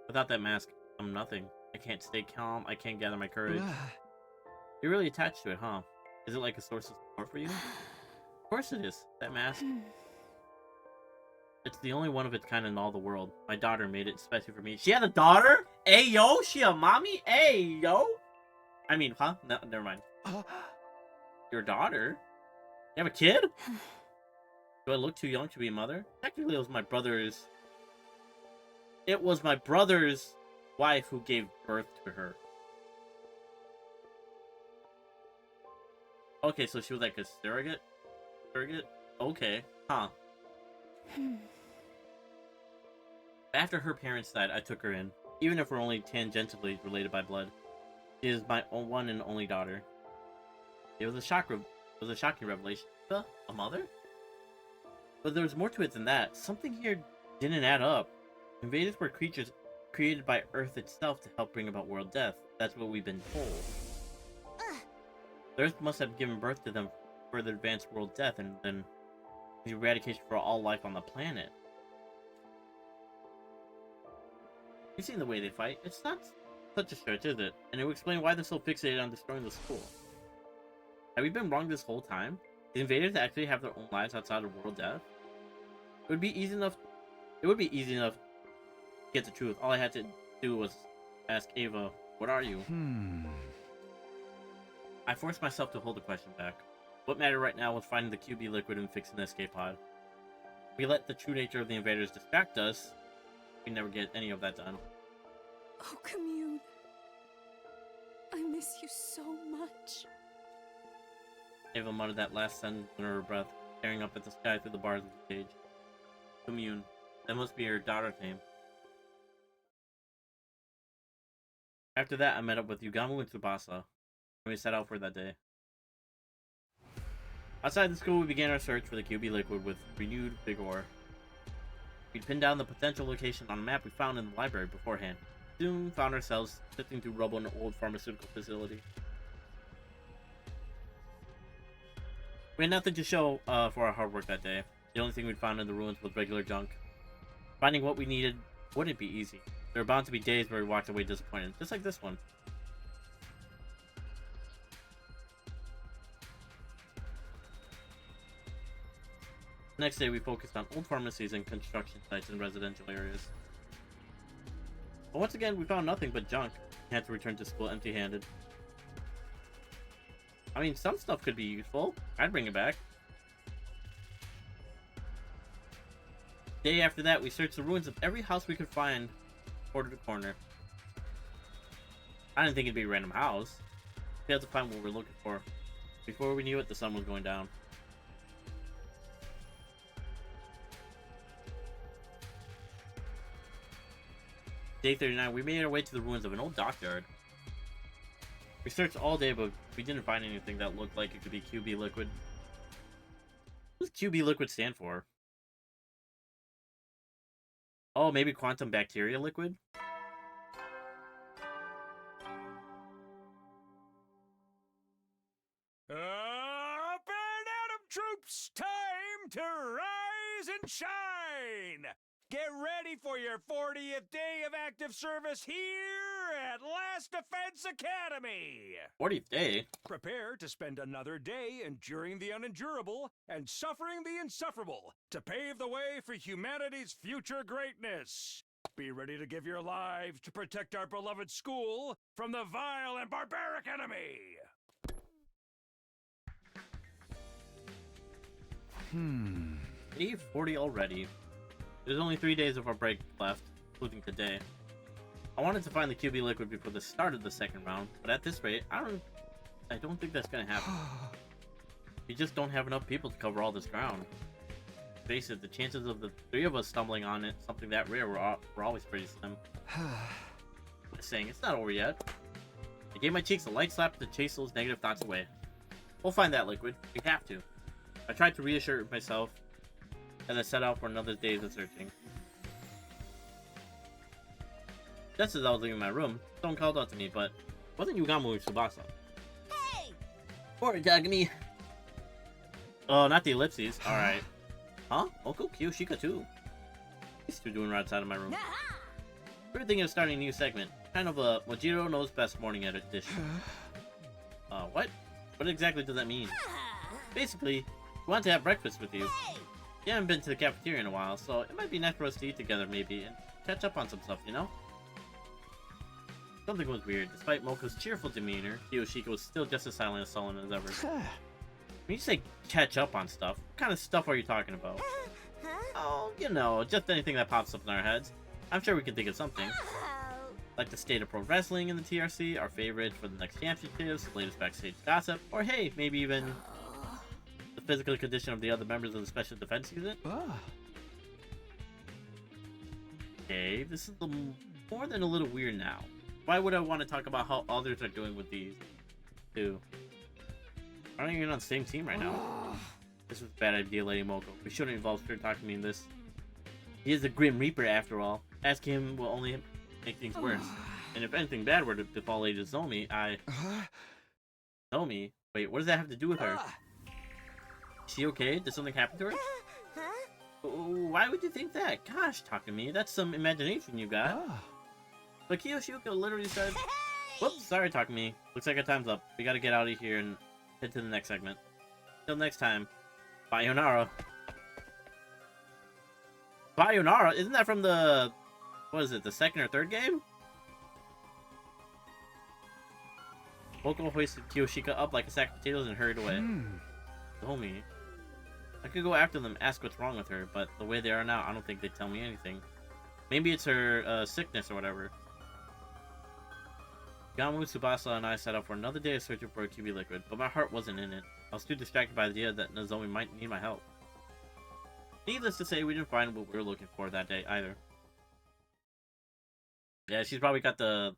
Without that mask, I'm nothing. I can't stay calm. I can't gather my courage. You're really attached to it, huh? Is it like a source of support for you? Of course it is. That mask. It's the only one of its kind in all the world. My daughter made it especially for me. She had a daughter? Hey, yo? She a mommy? Hey, yo? I mean, huh? No, never mind. Your daughter? You have a kid? Do I look too young to be a mother? Technically, it was my brother's... It was my brother's wife who gave birth to her. Okay, so she was like a surrogate? Surrogate? Okay. Huh. After her parents died, I took her in. Even if we're only tangentially related by blood. She is my one and only daughter. It was a shocking revelation. A mother? But there was more to it than that. Something here didn't add up. Invaders were creatures created by Earth itself to help bring about world death. That's what we've been told. The Earth must have given birth to them for further advanced world death and then the eradication for all life on the planet. You've seen the way they fight. It's not such a stretch, is it? And it would explain why they're so fixated on destroying the school. Have we been wrong this whole time? The invaders actually have their own lives outside of world death? It would be easy enough to get the truth. All I had to do was ask Ava, what are you? I forced myself to hold the question back. What mattered right now was finding the QB liquid and fixing the escape pod. If we let the true nature of the invaders distract us, we never get any of that done. Oh, Commune. I miss you so much. Ava muttered that last sentence under her breath, staring up at the sky through the bars of the cage. Commune. That must be her daughter's name. After that, I met up with Yugamu and Tsubasa, and we set out for that day. Outside the school, we began our search for the QB liquid with renewed vigor. We'd pinned down the potential location on a map we found in the library beforehand. Soon found ourselves sifting through rubble in an old pharmaceutical facility. We had nothing to show for our hard work that day. The only thing we'd found in the ruins was regular junk. Finding what we needed wouldn't be easy. There were bound to be days where we walked away disappointed, just like this one. The next day, we focused on old pharmacies and construction sites in residential areas. But once again, we found nothing but junk. We had to return to school empty-handed. I mean, some stuff could be useful. I'd bring it back. Day after that, we searched the ruins of every house we could find, corner to corner. I didn't think it'd be a random house. We had to find what we were looking for. Before we knew it, the sun was going down. Day 39, we made our way to the ruins of an old dockyard. We searched all day, but we didn't find anything that looked like it could be QB liquid. What does QB liquid stand for? Oh, maybe quantum bacteria liquid? Up and Atom troops! Time to rise and shine! Get ready for your 40th day of active service here at Last Defense Academy! 40th day? Prepare to spend another day enduring the unendurable and suffering the insufferable to pave the way for humanity's future greatness. Be ready to give your lives to protect our beloved school from the vile and barbaric enemy! Day 40 already. There's only 3 days of our break left, including today. I wanted to find the QB liquid before the start of the second round, but at this rate, I don't think that's gonna happen. We just don't have enough people to cover all this ground. Face it, the chances of the 3 of us stumbling on it, something that rare, were always pretty slim. Just saying, it's not over yet. I gave my cheeks a light slap to chase those negative thoughts away. We'll find that liquid. We have to. I tried to reassure myself as I set out for another day of searching. Just as I was leaving my room, someone called out to me, but it wasn't Yugamu or Tsubasa. Hey! Or Jagami. Oh, not the ellipses. Alright. Huh? Oko Kiyoshika too. These two doing right outside of my room. We're thinking of starting a new segment. Kind of a Mojiro Knows Best morning edition. What? What exactly does that mean? Basically, we want to have breakfast with you. You haven't been to the cafeteria in a while, so it might be nice for us to eat together maybe, and catch up on some stuff, you know? Something was weird. Despite Moko's cheerful demeanor, Kiyoshika was still just as silent and sullen as ever. When you say catch up on stuff, what kind of stuff are you talking about? Oh, you know, just anything that pops up in our heads. I'm sure we can think of something. Like the state of pro wrestling in the TRC, our favorite for the next championships, the latest backstage gossip, or hey, maybe even the physical condition of the other members of the Special Defense Unit. Okay, this is more than a little weird now. Why would I want to talk about how others are doing with these two? Aren't even on the same team right now. This was a bad idea, Lady Moko. We shouldn't involve Spirit Takumi in this. He is the Grim Reaper after all. Asking him will only make things worse. And if anything bad were to befall Lady Zomi, Zomi? Wait, what does that have to do with her? Is she okay? Did something happen to her? Why would you think that? Gosh, Takumi, that's some imagination you got. But Kiyoshika literally said... Whoops, sorry Takumi. Looks like our time's up. We gotta get out of here and head to the next segment. Till next time. Sayonara. Sayonara? Isn't that from the... What is it, the second or third game? Moko hoisted Kiyoshika up like a sack of potatoes and hurried away. Zomi. I could go after them, ask what's wrong with her, but the way they are now, I don't think they'd tell me anything. Maybe it's her sickness or whatever. Gamu, Tsubasa, and I set out for another day of searching for a QB liquid, but my heart wasn't in it. I was too distracted by the idea that Nozomi might need my help. Needless to say, we didn't find what we were looking for that day either. Yeah, she's probably got the...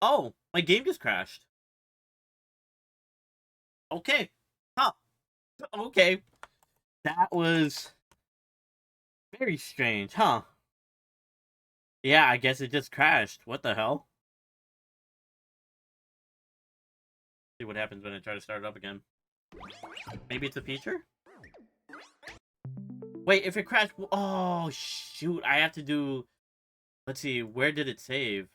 Oh, my game just crashed. Okay. Huh. Okay. That was very strange, huh? Yeah, I guess it just crashed. What the hell? See what happens when I try to start it up again. Maybe it's a feature? Wait, if it crashed... Oh, shoot. I have to do... Let's see. Where did it save?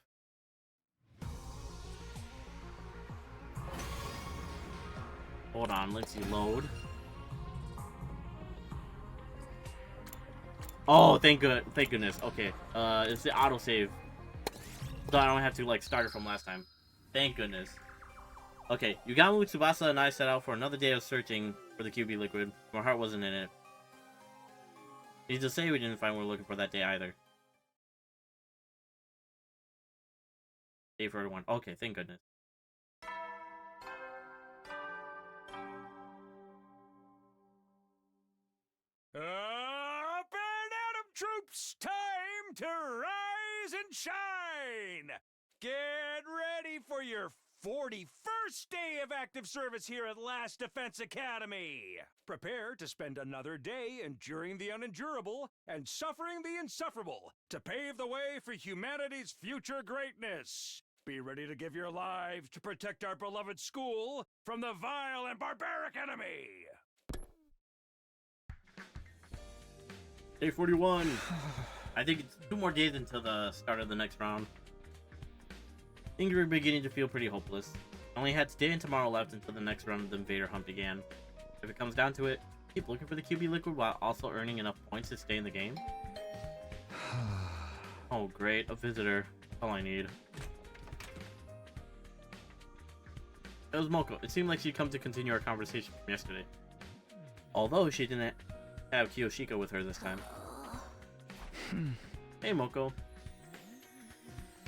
Hold on. Let's see. Load. Oh, thank goodness. Okay. It's the autosave. So I don't have to, like, start it from last time. Thank goodness. Okay. Yugamu, Tsubasa, and I set out for another day of searching for the QB liquid. My heart wasn't in it. Needless to say, we didn't find what we were looking for that day either. Day for everyone. Okay, thank goodness. Up and Atom troops, time to rise and shine! Get ready for your 41st day of active service here at Last Defense Academy! Prepare to spend another day enduring the unendurable and suffering the insufferable to pave the way for humanity's future greatness! Be ready to give your lives to protect our beloved school from the vile and barbaric enemy! Day 41. I think it's 2 more days until the start of the next round. Things were beginning to feel pretty hopeless. I only had today and tomorrow left until the next round of the Invader Hunt began. If it comes down to it, keep looking for the QB liquid while also earning enough points to stay in the game. Oh, great. A visitor. All I need. It was Moko. It seemed like she'd come to continue our conversation from yesterday. Although she didn't have Kiyoshika with her this time. Hey, Moko.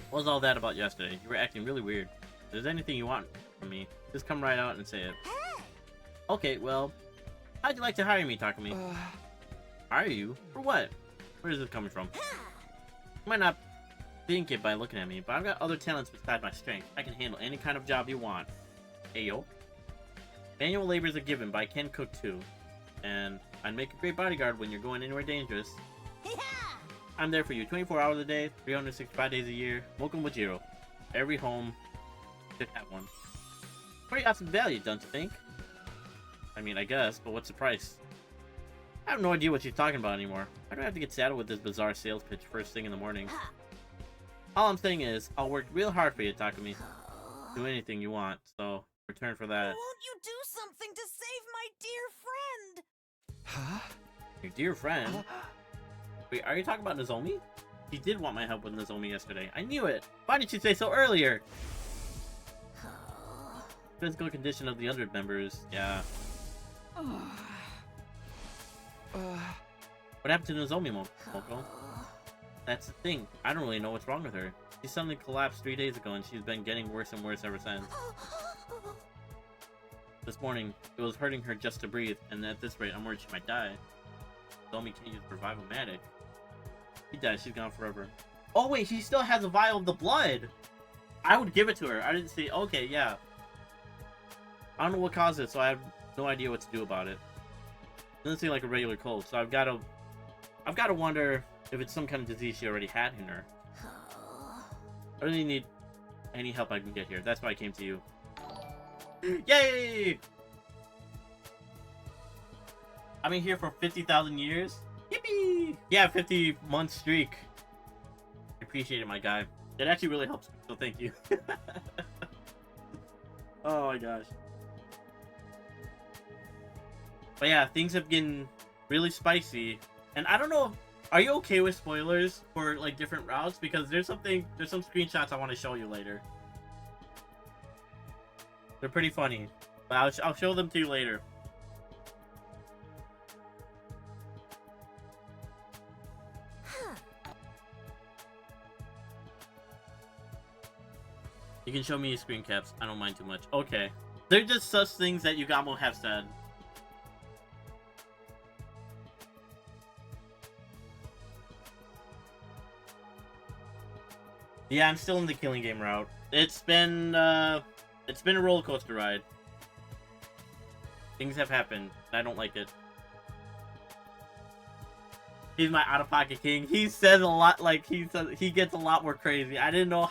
What was all that about yesterday? You were acting really weird. If there's anything you want from me, just come right out and say it. Okay, well, how'd you like to hire me, Takumi? Hire you? For what? Where is this coming from? You might not think it by looking at me, but I've got other talents besides my strength. I can handle any kind of job you want. Ayo. Manual labor is a given, but I can cook too. And I'd make a great bodyguard when you're going anywhere dangerous. I'm there for you 24 hours a day, 365 days a year. Moko Mojiro. Every home should have one. Pretty awesome value, don't you think? I mean, I guess, but what's the price? I have no idea what she's talking about anymore. Why do I have to get saddled with this bizarre sales pitch first thing in the morning? All I'm saying is, I'll work real hard for you, Takumi. Do anything you want, so return for that. Won't you do something to save my dear friend? Huh? Your dear friend? Wait, are you talking about Nozomi? She did want my help with Nozomi yesterday. I knew it! Why didn't you say so earlier? Physical condition of the other members, yeah. What happened to Nozomi, Moko? That's the thing. I don't really know what's wrong with her. She suddenly collapsed 3 days ago and she's been getting worse and worse ever since. This morning, it was hurting her just to breathe, and at this rate, I'm worried she might die. Nozomi can't use Revival-Matic. She dies, she's gone forever. Oh wait, she still has a vial of the blood! I would give it to her. I didn't see. Okay, yeah. I don't know what caused it, so I have no idea what to do about it. Doesn't seem like a regular cold, so I've got to wonder if it's some kind of disease she already had in her. I really need any help I can get here. That's why I came to you. Yay! I've been here for 50,000 years. Yippee! Yeah, 50-month streak. I appreciate it, my guy. It actually really helps me, so thank you. Oh my gosh. But yeah, things have been really spicy. And I don't know, are you okay with spoilers for like different routes? Because there's some screenshots I want to show you later. They're pretty funny. But I'll show them to you later. You can show me screen caps. I don't mind too much. Okay. They're just such things that Yugamo have said. Yeah, I'm still in the killing game route. It's been a roller coaster ride. Things have happened. I don't like it. He's my out-of-pocket king. He says a lot, like he gets a lot more crazy. I didn't know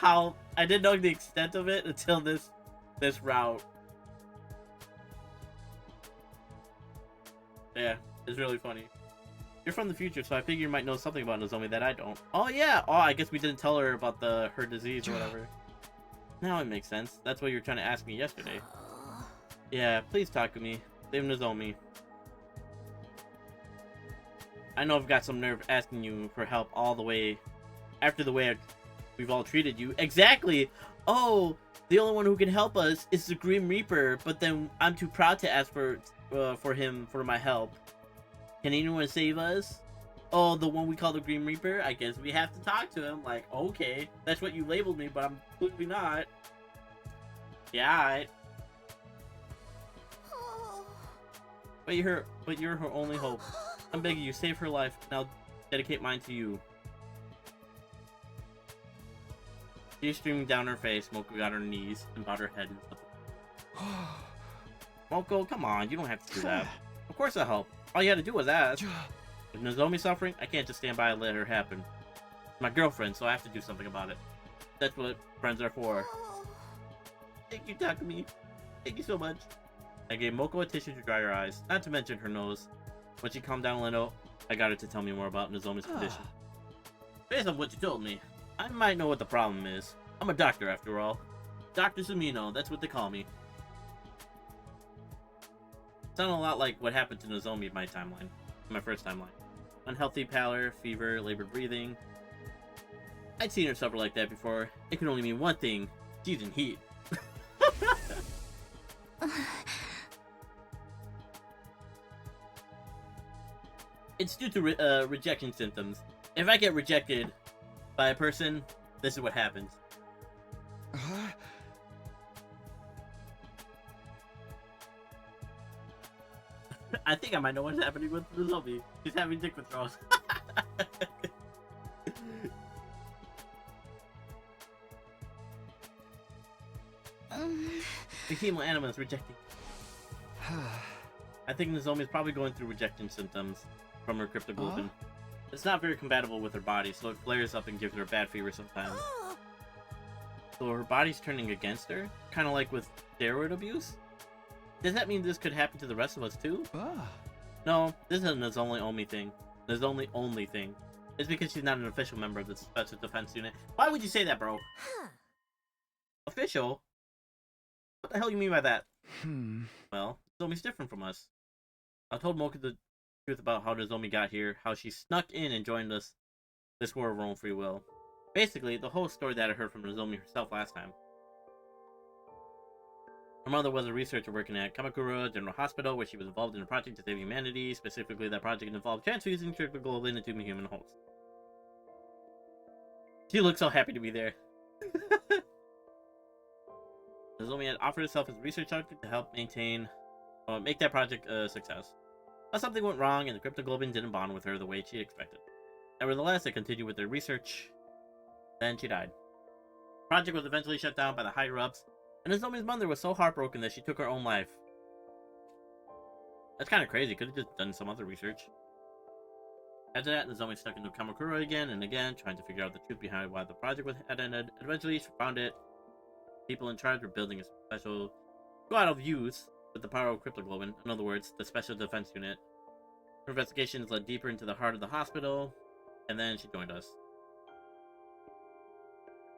the extent of it until this route. Yeah, it's really funny. You're from the future, so I figure you might know something about Nozomi that I don't. Oh yeah! Oh, I guess we didn't tell her about her disease or whatever. Now it makes sense. That's what you were trying to ask me yesterday. Yeah, please talk to me. Save Nozomi. I know I've got some nerve asking you for help all the way after the way we've all treated you. Exactly! Oh, the only one who can help us is the Grim Reaper, but then I'm too proud to ask for my help. Can anyone save us? Oh, the one we call the Grim Reaper? I guess we have to talk to him. Like, okay, that's what you labeled me, but I'm clearly not. Yeah, alright. But you're her only hope. I'm begging you, save her life, and I'll dedicate mine to you. Tears streaming down her face, Moko got her knees and bowed her head and stuff. Moko, come on, you don't have to do that. Of course I'll help. All you had to do was ask. With Nozomi suffering, I can't just stand by and let her happen. She's my girlfriend, so I have to do something about it. That's what friends are for. Thank you, Takumi. Thank you so much. I gave Moko a tissue to dry her eyes, not to mention her nose. When she calmed down a little, I got her to tell me more about Nozomi's condition. Based on what you told me, I might know what the problem is. I'm a doctor after all. Dr. Sumino, that's what they call me. Sounded a lot like what happened to Nozomi in my timeline. My first timeline. Unhealthy pallor, fever, labored breathing. I'd seen her suffer like that before. It could only mean one thing. She's in heat. It's due to rejection symptoms. If I get rejected by a person, this is what happens. I think I might know what's happening with the zombie. She's having dick withdrawals. The hemo animal is rejecting. I think Nozomi is probably going through rejection symptoms from her cryptoglobin. It's not very compatible with her body, so it flares up and gives her a bad fever sometimes. So her body's turning against her, kind of like with steroid abuse? Does that mean this could happen to the rest of us too? No, this isn't a Nozomi only thing. Nozomi only thing. It's because she's not an official member of the Special Defense Unit. Why would you say that, bro? Official? What the hell do you mean by that? Well, Nozomi's different from us. I told Mocha the truth about how Nozomi got here, how she snuck in and joined us this war of her own free will. Basically, the whole story that I heard from Nozomi herself last time. Her mother was a researcher working at Kamakura General Hospital, where she was involved in a project to save humanity. Specifically, that project involved transfusing cryptoglobin into human hosts. She looked so happy to be there. Nozomi had offered herself as a research subject to help make that project a success. But something went wrong, and the cryptoglobin didn't bond with her the way she expected. Nevertheless, they continued with their research. Then she died. The project was eventually shut down by the higher-ups, and Nozomi's mother was so heartbroken that she took her own life. That's kind of crazy. Could have just done some other research. After that, Nozomi stuck into Kamakura again and again, trying to figure out the truth behind why the project had ended. Eventually, she found it. People in charge were building a special squad of youths with the power of cryptoglobin. In other words, the Special Defense Unit. Her investigations led deeper into the heart of the hospital, and then she joined us.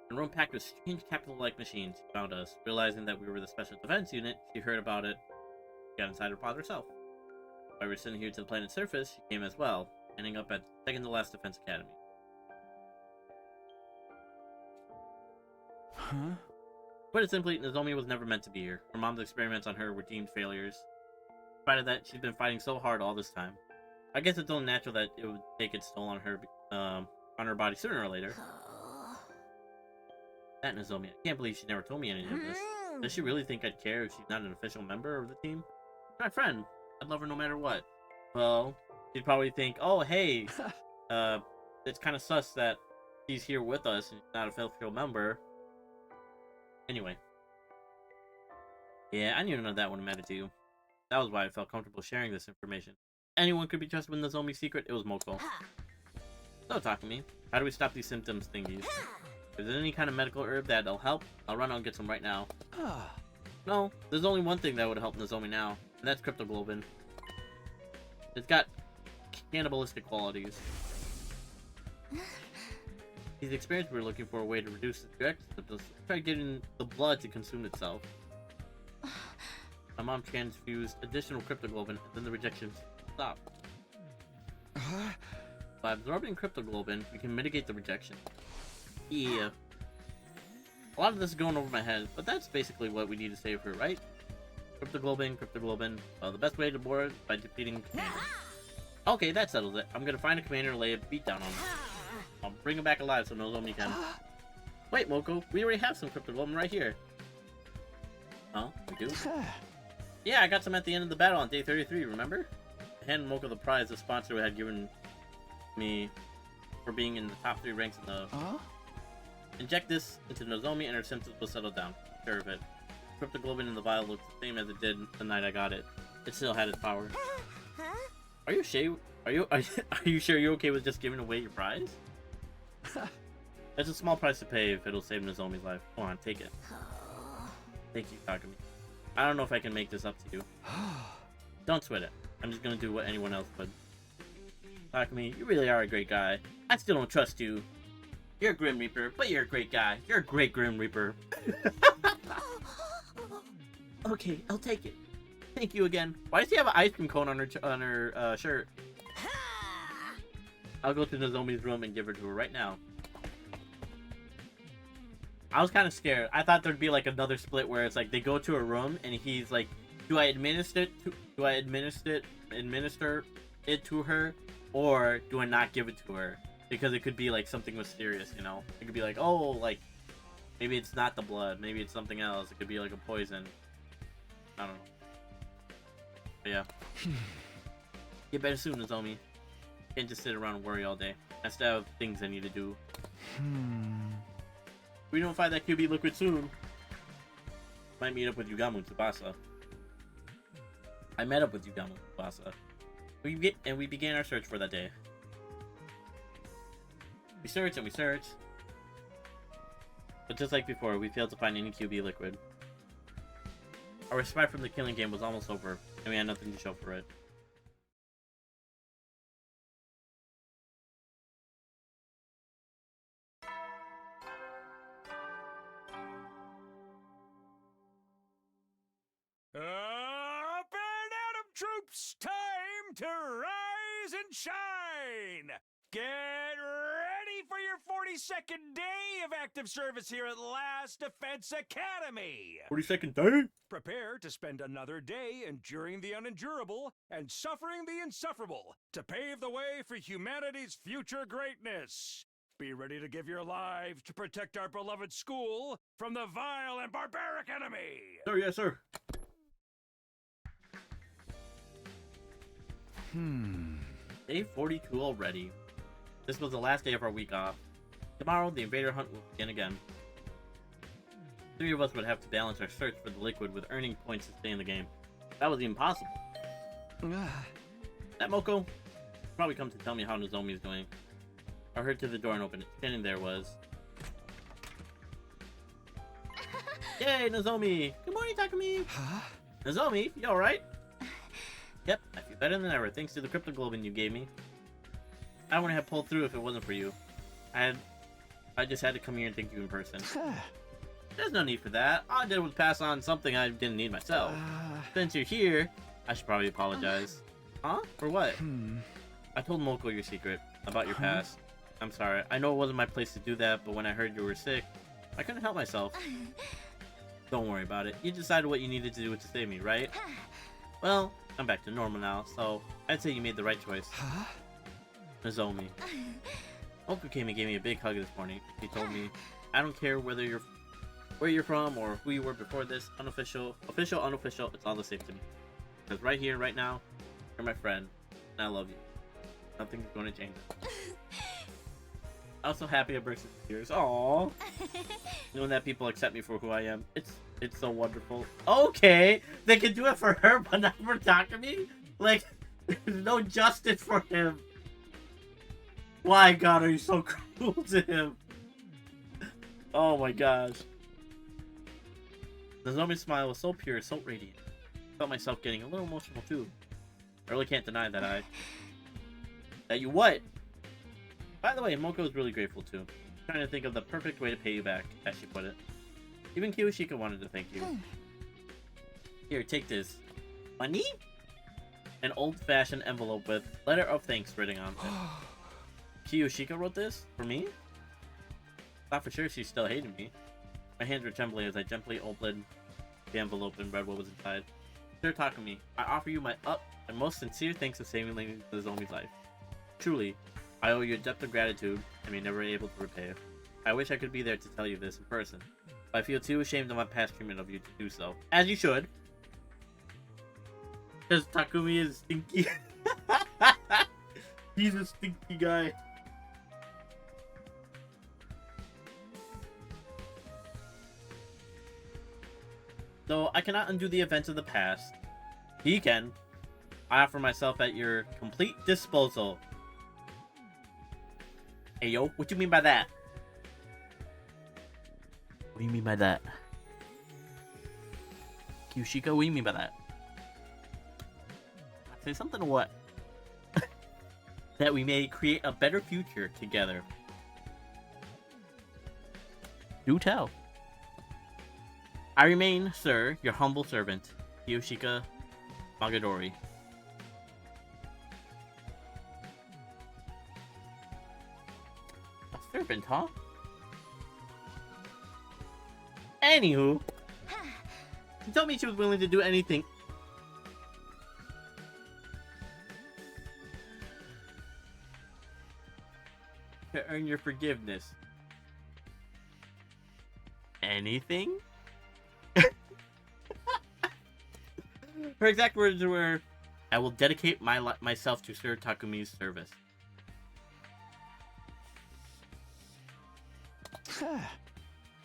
In a room packed with strange capital-like machines, she found us. Realizing that we were the Special Defense Unit, she heard about it. She got inside her pod herself. While we were sitting here to the planet's surface, she came as well, ending up at second-to-last Defense Academy. Huh? To put it simply, Nozomi was never meant to be here. Her mom's experiments on her were deemed failures. In spite of that, she's been fighting so hard all this time. I guess it's only natural that it would take its toll on her body sooner or later. That Nozomi, I can't believe she never told me any of this. Does she really think I'd care if she's not an official member of the team? She's my friend. I'd love her no matter what. Well, she'd probably think, oh, hey, it's kind of sus that she's here with us and she's not an official member. Anyway. Yeah, I knew none of that would matter to you. That was why I felt comfortable sharing this information. Anyone could be trusted with Nozomi's secret, it was Moko. So talk to me. How do we stop these symptoms thingies? If there's any kind of medical herb that'll help, I'll run out and get some right now. No, there's only one thing that would help Nozomi now, and that's cryptoglobin. It's got cannibalistic qualities. These experiments were looking for a way to reduce the direct symptoms. Try getting the blood to consume itself. My mom transfused additional cryptoglobin, and then the rejections stopped. By absorbing cryptoglobin, we can mitigate the rejection. Yeah. A lot of this is going over my head, but that's basically what we need to save her, right? Cryptoglobin. Well, the best way to board by defeating Commander. Okay, that settles it. I'm gonna find a commander and lay a beat down on him. I'll bring him back alive so Nozomi can. Wait, Moko, we already have some cryptoglobin right here. Huh? We do? Yeah, I got some at the end of the battle on day 33, remember? I handed Moko the prize the sponsor had given me for being in the top 3 ranks in the... Inject this into Nozomi and her symptoms will settle down. Sure of it. Cryptoglobin in the vial looks the same as it did the night I got it. It still had its power. Are you sure? Are you sure you're okay with just giving away your prize? It's a small price to pay if it'll save Nozomi's life. Come on, take it. Thank you, Takumi. I don't know if I can make this up to you. Don't sweat it. I'm just gonna do what anyone else would. Takumi, you really are a great guy. I still don't trust you. You're a Grim Reaper, but you're a great guy. You're a great Grim Reaper. Okay, I'll take it. Thank you again. Why does she have an ice cream cone on her shirt? I'll go to Nozomi's room and give her to her right now. I was kind of scared. I thought there'd be like another split where it's like they go to a room and he's like, do I administer it to her, or do I not give it to her? Because it could be like something mysterious, you know? It could be like, oh, like maybe it's not the blood, maybe it's something else. It could be like a poison. I don't know. But yeah. Get better soon, Nozomi. Can't just sit around and worry all day. I still have things I need to do. We don't find that QB liquid soon. Might meet up with Yugamu and Tsubasa. I met up with Yugamu and Tsubasa. We began our search for that day. We searched and we searched. But just like before, we failed to find any QB liquid. Our respite from the killing game was almost over, and we had nothing to show for it. Up and at 'em, troops! Time to rise and shine! Get ready for your 42nd day of active service here at Last Defense Academy! 42nd day? Prepare to spend another day enduring the unendurable and suffering the insufferable to pave the way for humanity's future greatness. Be ready to give your lives to protect our beloved school from the vile and barbaric enemy! Sir, yes, sir. Day 42 already. This was the last day of our week off. Tomorrow, the invader hunt will begin again. 3 of us would have to balance our search for the liquid with earning points to stay in the game. That was impossible. That Moko probably come to tell me how Nozomi is doing. I heard to the door and opened it. Standing there was... Yay, Nozomi! Good morning, Takumi! Huh? Nozomi, you alright? Yep, I feel better than ever, thanks to the cryptoglobin you gave me. I wouldn't have pulled through if it wasn't for you. I just had to come here and thank you in person. There's no need for that. All I did was pass on something I didn't need myself. Since you're here, I should probably apologize. Huh? For what? I told Moko your secret about your past. I'm sorry. I know it wasn't my place to do that, but when I heard you were sick, I couldn't help myself. Don't worry about it. You decided what you needed to do to save me, right? Well, I'm back to normal now, so I'd say you made the right choice. Nozomi. Moko came and gave me a big hug this morning. He told me, I don't care where you're from or who you were before this, unofficial, unofficial, it's all the same to me. Because right here, right now, you're my friend, and I love you. Nothing's going to change it. I'm so happy I burst into tears. Aww. Knowing that people accept me for who I am, it's so wonderful. Okay, they can do it for her, but not for Takumi? Like, there's no justice for him. Why, God, are you so cruel to him? Oh my gosh. Nozomi's smile was so pure, so radiant. I felt myself getting a little emotional too. I really can't deny that That you what? By the way, Moko was really grateful too. Trying to think of the perfect way to pay you back, as she put it. Even Kiyoshika wanted to thank you. Here, take this. Money? An old-fashioned envelope with letter of thanks written on it. Kiyoshika wrote this? For me? Thought for sure she still hated me. My hands were trembling as I gently opened the envelope and read what was inside. Dear Takumi, I offer you my most sincere thanks for saving Nozomi's life. Truly, I owe you a debt of gratitude I may never be able to repay. I wish I could be there to tell you this in person, but I feel too ashamed of my past treatment of you to do so. As you should. Because Takumi is stinky. He's a stinky guy. Though I cannot undo the events of the past, he can. I offer myself at your complete disposal. Hey yo, what you mean by that? What do you mean by that? Kiyoshika, what do you mean by that? Say something or what? That we may create a better future together. Do tell. I remain, sir, your humble servant, Kiyoshika Magadori. A serpent, huh? Anywho, she told me she was willing to do anything. To earn your forgiveness. Anything? Her exact words were, "I will dedicate myself to Sir Takumi's service."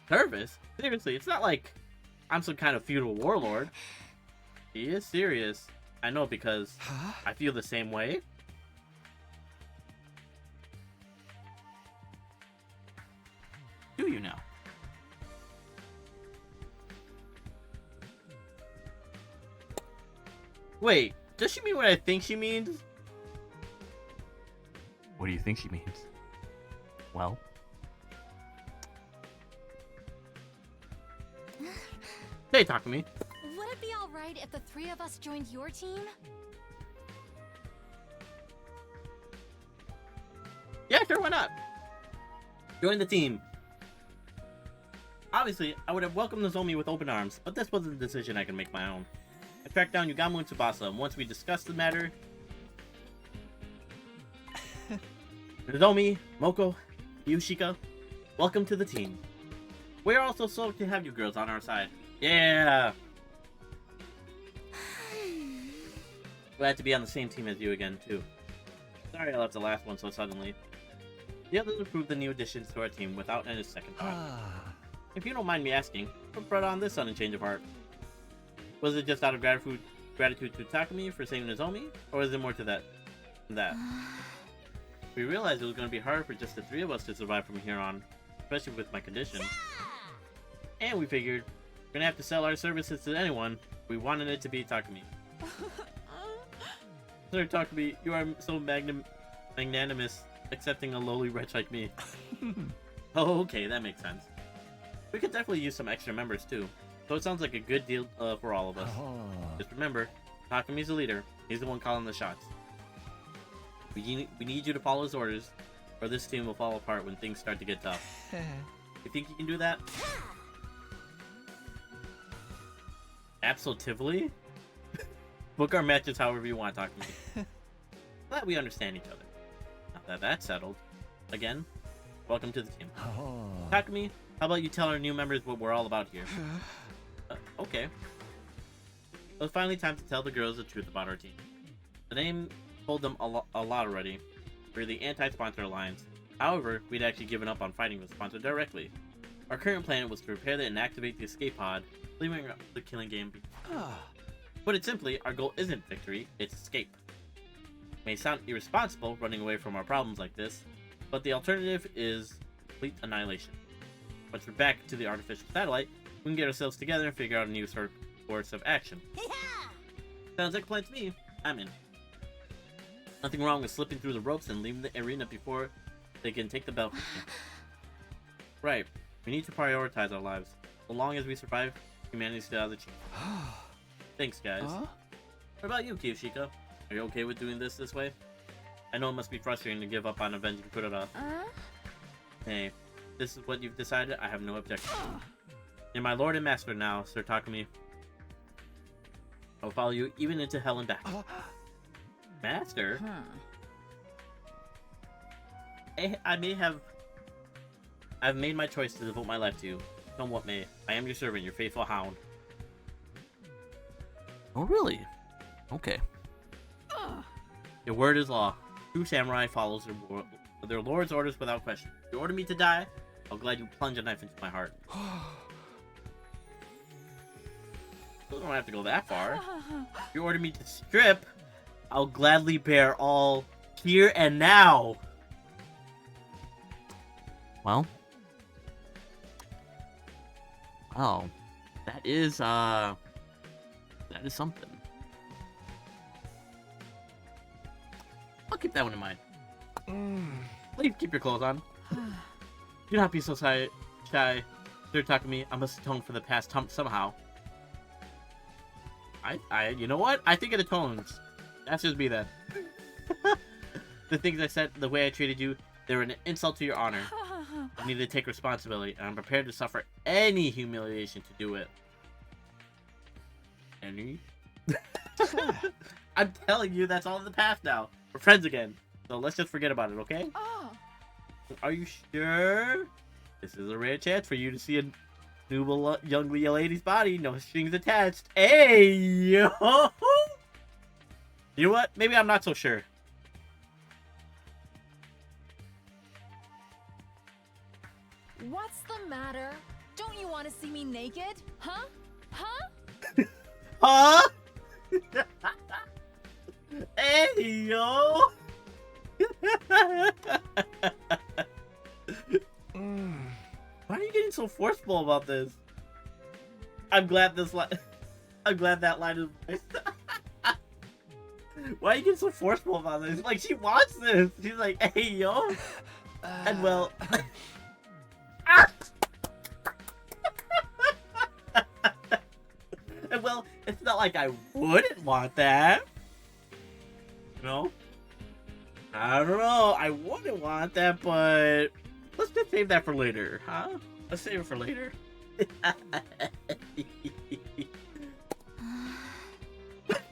Service? Seriously, it's not like I'm some kind of feudal warlord. He is serious. I know because I feel the same way. Do you now? Wait, does she mean what I think she means? What do you think she means? Well... Hey, Takumi. Would it be alright if the three of us joined your team? Yeah, sure, why not? Join the team. Obviously, I would have welcomed Nozomi with open arms, but this wasn't a decision I could make my own. I tracked down Yugamu and Tsubasa, and once we discussed the matter... Nozomi, Moko, Yushika, welcome to the team. We are also stoked to have you girls on our side. Yeah! Glad to be on the same team as you again, too. Sorry I left the last one so suddenly. The others approved the new additions to our team without any second thought. If you don't mind me asking, what brought on this sudden change of heart? Was it just out of gratitude to Takumi for saving Nozomi, or was there more to that than that? We realized it was going to be hard for just the three of us to survive from here on, especially with my condition. And we figured, we're gonna have to sell our services to anyone. We wanted it to be Takumi. Sir Takumi, you are so magnanimous, accepting a lowly wretch like me. Oh, okay, that makes sense. We could definitely use some extra members too, so it sounds like a good deal for all of us. Just remember, Takumi's the leader. He's the one calling the shots. We need you to follow his orders, or this team will fall apart when things start to get tough. You think you can do that? Absolutely. Book our matches however you want, Takumi. Glad we understand each other. Now that that's settled, again, welcome to the team. Takumi, how about you tell our new members what we're all about here? Okay. It was finally time to tell the girls the truth about our team. The name told them a lot already. We're the anti-sponsor alliance. However, we'd actually given up on fighting the sponsor directly. Our current plan was to repair and activate the escape pod, leaving the killing game. Put it simply, our goal isn't victory, it's escape. It may sound irresponsible running away from our problems like this, but the alternative is complete annihilation. Once we're back to the artificial satellite, we can get ourselves together and figure out a new course of action. Sounds like a plan to me. I'm in. Nothing wrong with slipping through the ropes and leaving the arena before they can take the belt. Right. We need to prioritize our lives. So long as we survive, humanity still has a chance. Thanks, guys. What about you, Kiyoshika? Are you okay with doing this way? I know it must be frustrating to give up on avenging Kuroda. Hey, this is what you've decided? I have no objection. You're my lord and master now, Sir Takumi. I'll follow you even into hell and back. Master? I've made my choice to devote my life to you. Come what may, I am your servant, your faithful hound. Oh, really? Okay. Your word is law. True samurai follows their lord's orders without question. If you order me to die, I'll gladly plunge a knife into my heart. You don't have to go that far. If you order me to strip, I'll gladly bear all here and now. Well. Oh. That is something. I'll keep that one in mind. Please keep your clothes on. Do not be so shy. Sir Takumi, I must atone for the past somehow. You know what? I think it atones. That's just me then. The things I said, the way I treated you, they were an insult to your honor. I need to take responsibility, and I'm prepared to suffer any humiliation to do it. Any? I'm telling you, that's all in the past now. We're friends again, so let's just forget about it, okay? Oh. Are you sure? This is a rare chance for you to see a new young lady's body, no strings attached. Hey, yo! You know what? Maybe I'm not so sure. What's the matter? Don't you want to see me naked? Huh? Huh? Huh? Hey, yo! Why are you getting so forceful about this? I'm glad this line. I'm glad that line is. Why are you getting so forceful about this? Like, she wants this. She's like, hey, yo. And well. And well, it's not like I wouldn't want that. You know? I don't know. I wouldn't want that, but let's just save that for later, huh? Let's save it for later.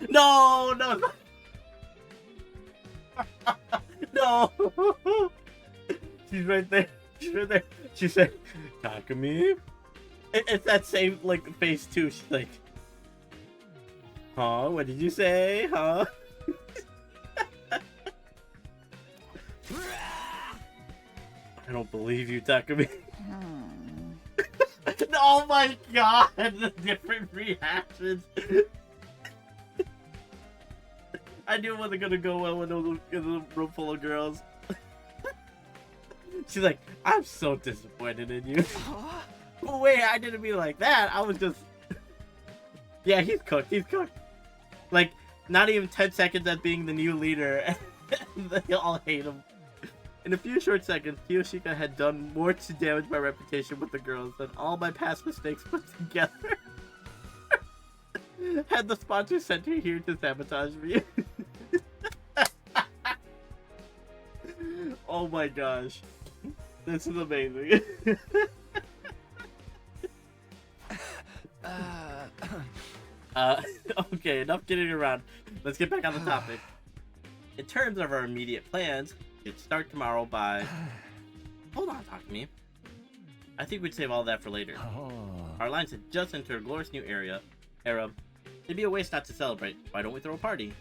No, no, no. No. She's right there. She's right there. She said, Takumi? It's that same, like, face, too. She's like, huh? What did you say? Huh? I don't believe you, Takumi. Oh my god, the different reactions. I knew it wasn't gonna go well with a room full of girls. She's like, I'm so disappointed in you. Oh, wait, I didn't mean like that. I was just... Yeah, he's cooked. He's cooked. Like, not even 10 seconds at being the new leader. They all hate him. In a few short seconds, Kiyoshika had done more to damage my reputation with the girls than all my past mistakes put together. Had the sponsor sent her here to sabotage me. Oh my gosh. This is amazing. Okay, enough getting around. Let's get back on the topic. In terms of our immediate plans, we should start tomorrow by... Hold on, talk to me. I think we'd save all that for later. Our lines had just entered a glorious new era. It'd be a waste not to celebrate. Why don't we throw a party?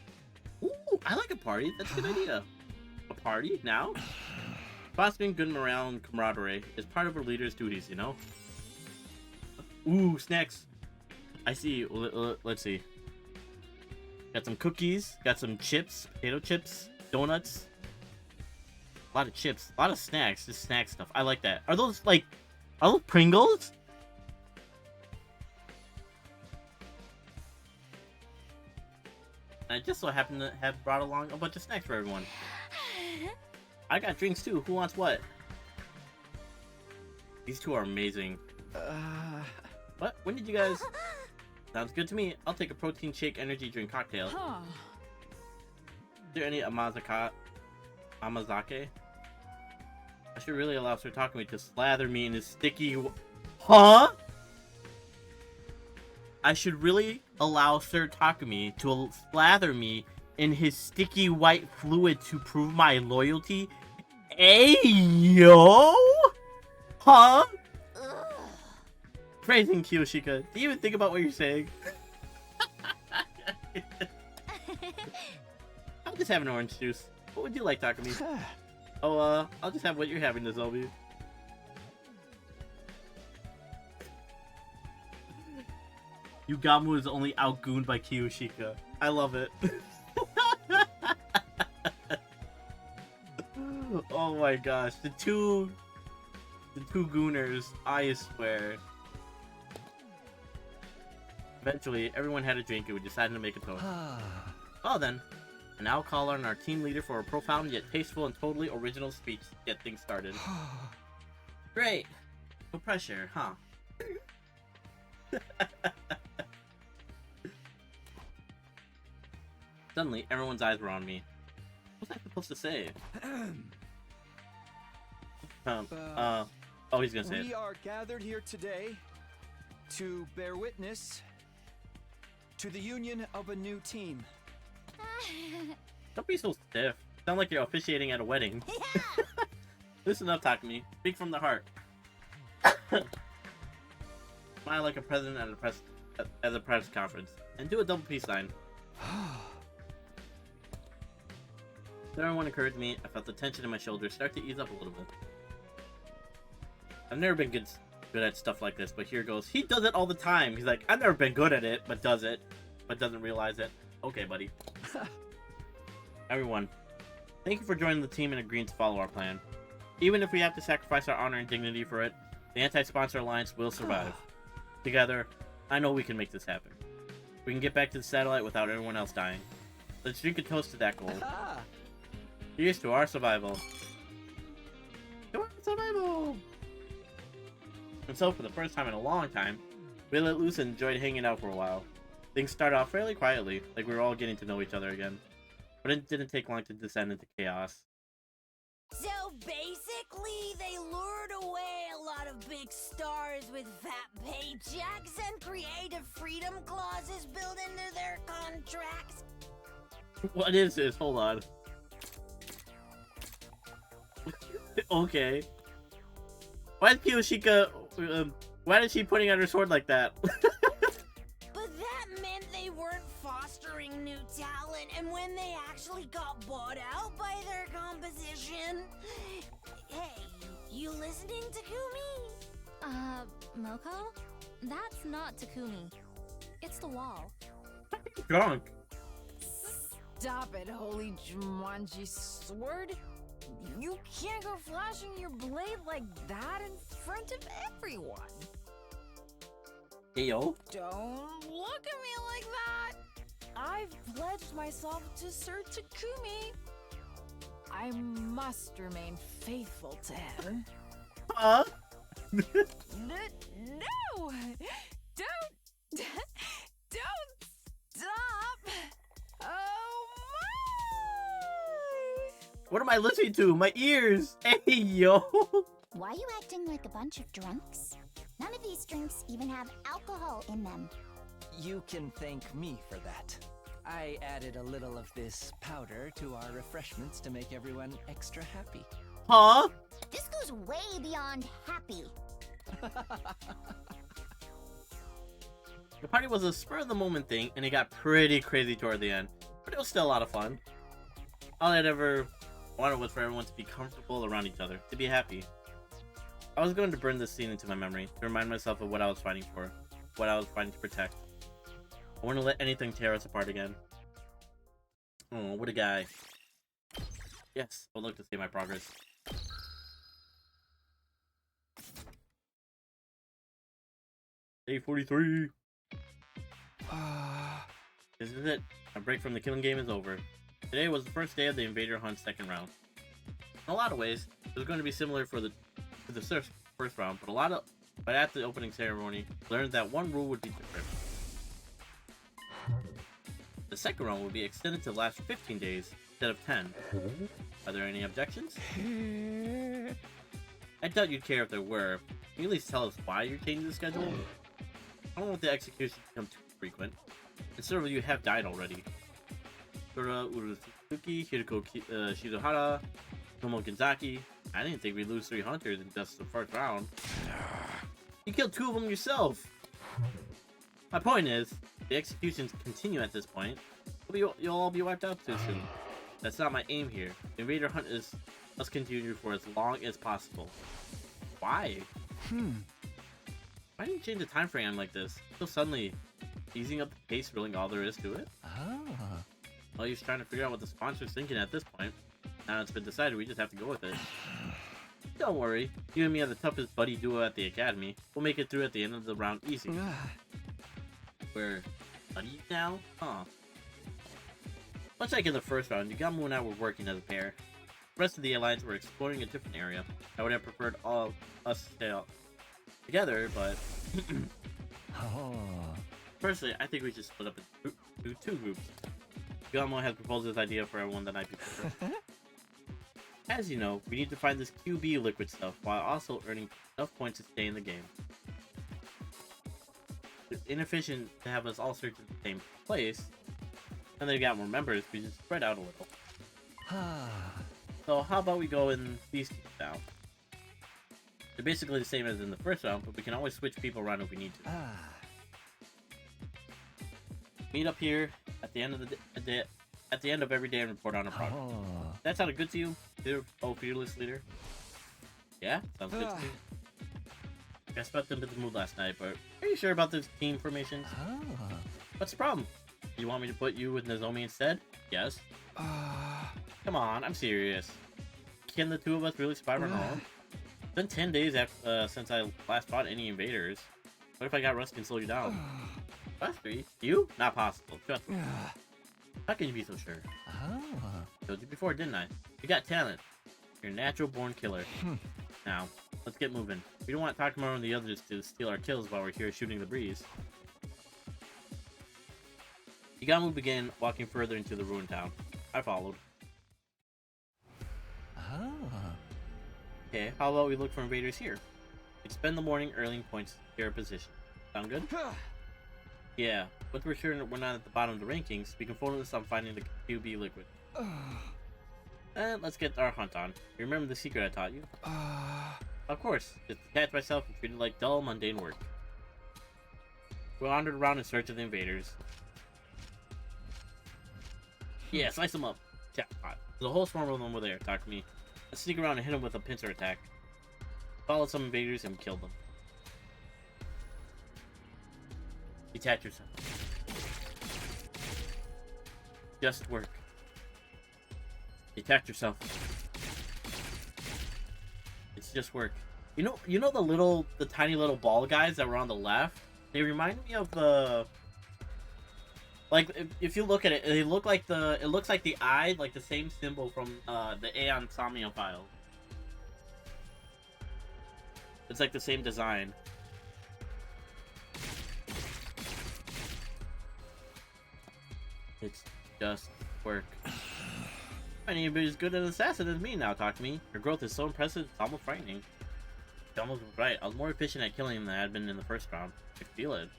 Ooh, I like a party. That's a good idea. A party? Now? Fostering good morale and camaraderie is part of a leader's duties, you know? Ooh, snacks. I see. Let's see. Got some cookies. Got some chips. Potato chips. Donuts. A lot of chips. A lot of snacks. Just snack stuff. I like that. Are those, like... Are those Pringles? I just so happen to have brought along a bunch of snacks for everyone. I got drinks too. Who wants what? These two are amazing. What? When did you guys... Sounds good to me. I'll take a protein shake energy drink cocktail. Is there any amazake? I should really allow Sir Takumi to slather me in his sticky... Huh? I should really allow Sir Takumi to slather me in his sticky white fluid to prove my loyalty? Ayo? Huh? Praising Kiyoshika. Do you even think about what you're saying? I'll just have an orange juice. What would you like, Takumi? Oh, I'll just have what you're having, Nozomi. Yugamu is only outgooned by Kiyoshika. I love it. Oh my gosh, the two gooners, I swear. Eventually, everyone had a drink and we decided to make a toast. Well then, I now call on our team leader for a profound yet tasteful and totally original speech to get things started. Great! No pressure, huh? Suddenly, everyone's eyes were on me. What was I supposed to say? Oh, he's gonna say it. We are gathered here today to bear witness to the union of a new team. Don't be so stiff. Sound like you're officiating at a wedding. Listen up, Takumi. Speak from the heart. Smile like a president at a press conference, and do a double peace sign. As everyone encouraged me, I felt the tension in my shoulders start to ease up a little bit. I've never been good at stuff like this, but here goes. He does it all the time. He's like, I've never been good at it, but does it, but doesn't realize it. Okay, buddy. Everyone, thank you for joining the team and agreeing to follow our plan. Even if we have to sacrifice our honor and dignity for it, the Anti-Sponsor Alliance will survive. Together, I know we can make this happen. We can get back to the satellite without everyone else dying. Let's drink a toast to that goal. Here's to our survival. To our survival! And so, for the first time in a long time, we let loose and enjoyed hanging out for a while. Things started off fairly quietly, like we were all getting to know each other again. But it didn't take long to descend into chaos. So basically, they lured away a lot of big stars with fat paychecks and creative freedom clauses built into their contracts. What is this? Hold on. Okay. Why is Kiyoshika... why is she putting out her sword like that? But that meant they weren't fostering new talent, and when they actually got bought out by their composition... Hey, you listening, Takumi? Moko? That's not Takumi. It's the wall. Drunk. Stop it, holy Jumanji sword. You can't go flashing your blade like that in front of everyone. Hey, yo. Don't look at me like that. I've pledged myself to Sir Takumi. I must remain faithful to him. Huh? No! Don't stop! Oh my! What am I listening to? My ears! Hey, yo! Why are you acting like a bunch of drunks? None of these drinks even have alcohol in them. You can thank me for that. I added a little of this powder to our refreshments to make everyone extra happy. Huh? This goes way beyond happy. The party was a spur-of-the-moment thing, and it got pretty crazy toward the end. But it was still a lot of fun. All I'd ever wanted was for everyone to be comfortable around each other, to be happy. I was going to burn this scene into my memory, to remind myself of what I was fighting for, what I was fighting to protect. I wouldn't let anything tear us apart again. Oh, what a guy. Yes, I'll look to see my progress. Day 43. This is it. My break from the killing game is over. Today was the first day of the Invader Hunt second round. In a lot of ways, it was going to be similar to the first round, but at the opening ceremony, learned that one rule would be different. The second round will be extended to last 15 days instead of 10. Are there any objections? I doubt you'd care if there were. Can you at least tell us why you're changing the schedule? I don't want the executions to become too frequent. And several of you have died already. Ura Urusuki, Hiroko Shizuhara, Tomo Genzaki. I didn't think we'd lose 3 hunters in just the first round. You killed 2 of them yourself! My point is, the executions continue at this point. You'll all be wiped out too soon. That's not my aim here. The Invader Hunt must continue for as long as possible. Why? Why did you change the time frame like this? So suddenly, easing up the pace really all there is to it? Well, he's trying to figure out what the sponsor's thinking at this point. Now it's been decided, we just have to go with it. Don't worry, you and me are the toughest buddy duo at the academy. We'll make it through at the end of the round easy. We're buddies now? Huh. Much like in the first round, Yugamu and I were working as a pair. The rest of the alliance were exploring a different area. I would have preferred all of us to stay together, but... Personally, I think we should split up into 2 groups. Gummo has proposed this idea for everyone the night before. As you know, we need to find this QB liquid stuff while also earning enough points to stay in the game. It's inefficient to have us all search in the same place, and they've got more members, we just spread out a little. So how about we go in these teams now? They're basically the same as in the first round, but we can always switch people around if we need to. Meet up here at the end of the day, at the end of every day and report on our progress. That sounded good to you, fearless leader? Yeah, sounds good to me. I stepped into the mood last night, but are you sure about those team formations? What's the problem? You want me to put you with Nozomi instead? Yes. Come on, I'm serious. Can the two of us really survive on our own? It's been 10 days since I last fought any invaders. What if I got Rusty and slow you down? Rusty? You? Not possible. Trust me. How can you be so sure? Told you before, didn't I? You got talent. You're a natural-born killer. Now, let's get moving. We don't want Takamaru and the others to steal our kills while we're here shooting the breeze. Igamu began walking further into the ruined town. I followed. Okay, how about we look for invaders here? We spend the morning earning points to secure a position. Sound good? Yeah, but we're sure we're not at the bottom of the rankings. We can focus on finding the QB liquid. And let's get our hunt on. You remember the secret I taught you? Of course, just detach myself and treat it like dull, mundane work. We wandered around in search of the invaders. Yeah, slice them up. Jackpot. There's a whole swarm of them over there, talk to me. Let's sneak around and hit them with a pincer attack. Followed some invaders and killed them. Detach yourself. Just work. Detach yourself. It's just work. You know the tiny little ball guys that were on the left? They remind me of the... Like, if you look at it, it looks like the eye, like the same symbol from the Aeon Somnia file. It's like the same design. It's just work. I need to be as good an assassin as me now, talk to me. Your growth is so impressive, it's almost frightening. You're almost right. I was more efficient at killing him than I had been in the first round. I could feel it.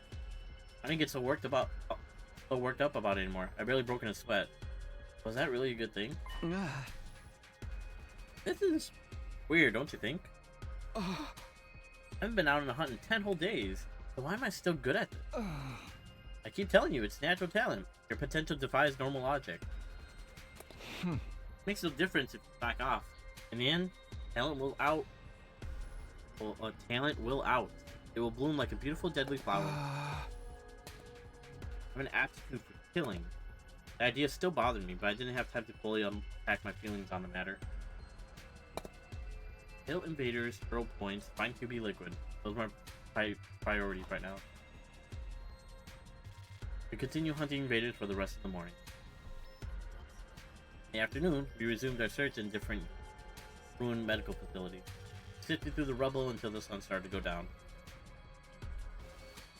I didn't get so worked up about it anymore. I barely broke in a sweat. Was that really a good thing? This is weird, don't you think? I haven't been out on a hunt in 10 whole days. So why am I still good at this? I keep telling you, it's natural talent. Your potential defies normal logic. Makes no difference if you back off. In the end, talent will out. Well, talent will out. It will bloom like a beautiful deadly flower. I have an aptitude for killing. The idea still bothered me, but I didn't have time to fully unpack my feelings on the matter. Kill invaders, throw points, find QB liquid. Those are my priorities right now. We continue hunting invaders for the rest of the morning. In the afternoon, we resumed our search in different ruined medical facilities. We sifted through the rubble until the sun started to go down.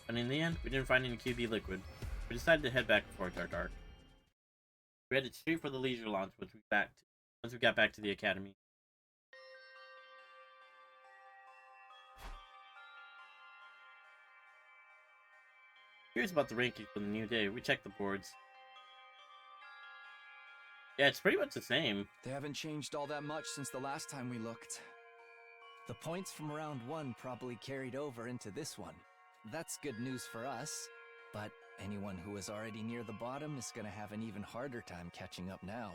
And in the end, we didn't find any QB liquid. We decided to head back before it got dark. We headed straight for the leisure lounge once we got back to the academy. Here's about the rankings for the new day. We checked the boards. Yeah, it's pretty much the same. They haven't changed all that much since the last time we looked. The points from round 1 probably carried over into this one. That's good news for us, but anyone who is already near the bottom is gonna have an even harder time catching up now.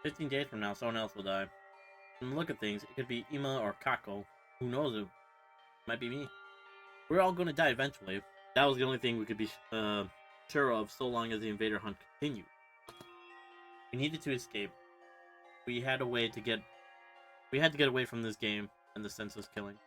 15 days from now, someone else will die. From the look of things, it could be Ima or Kako. Who knows? It might be me. We're all gonna die eventually. That was the only thing we could be sure of so long as the invader hunt continued. We needed to escape. We had to get away from this game and the senseless killing.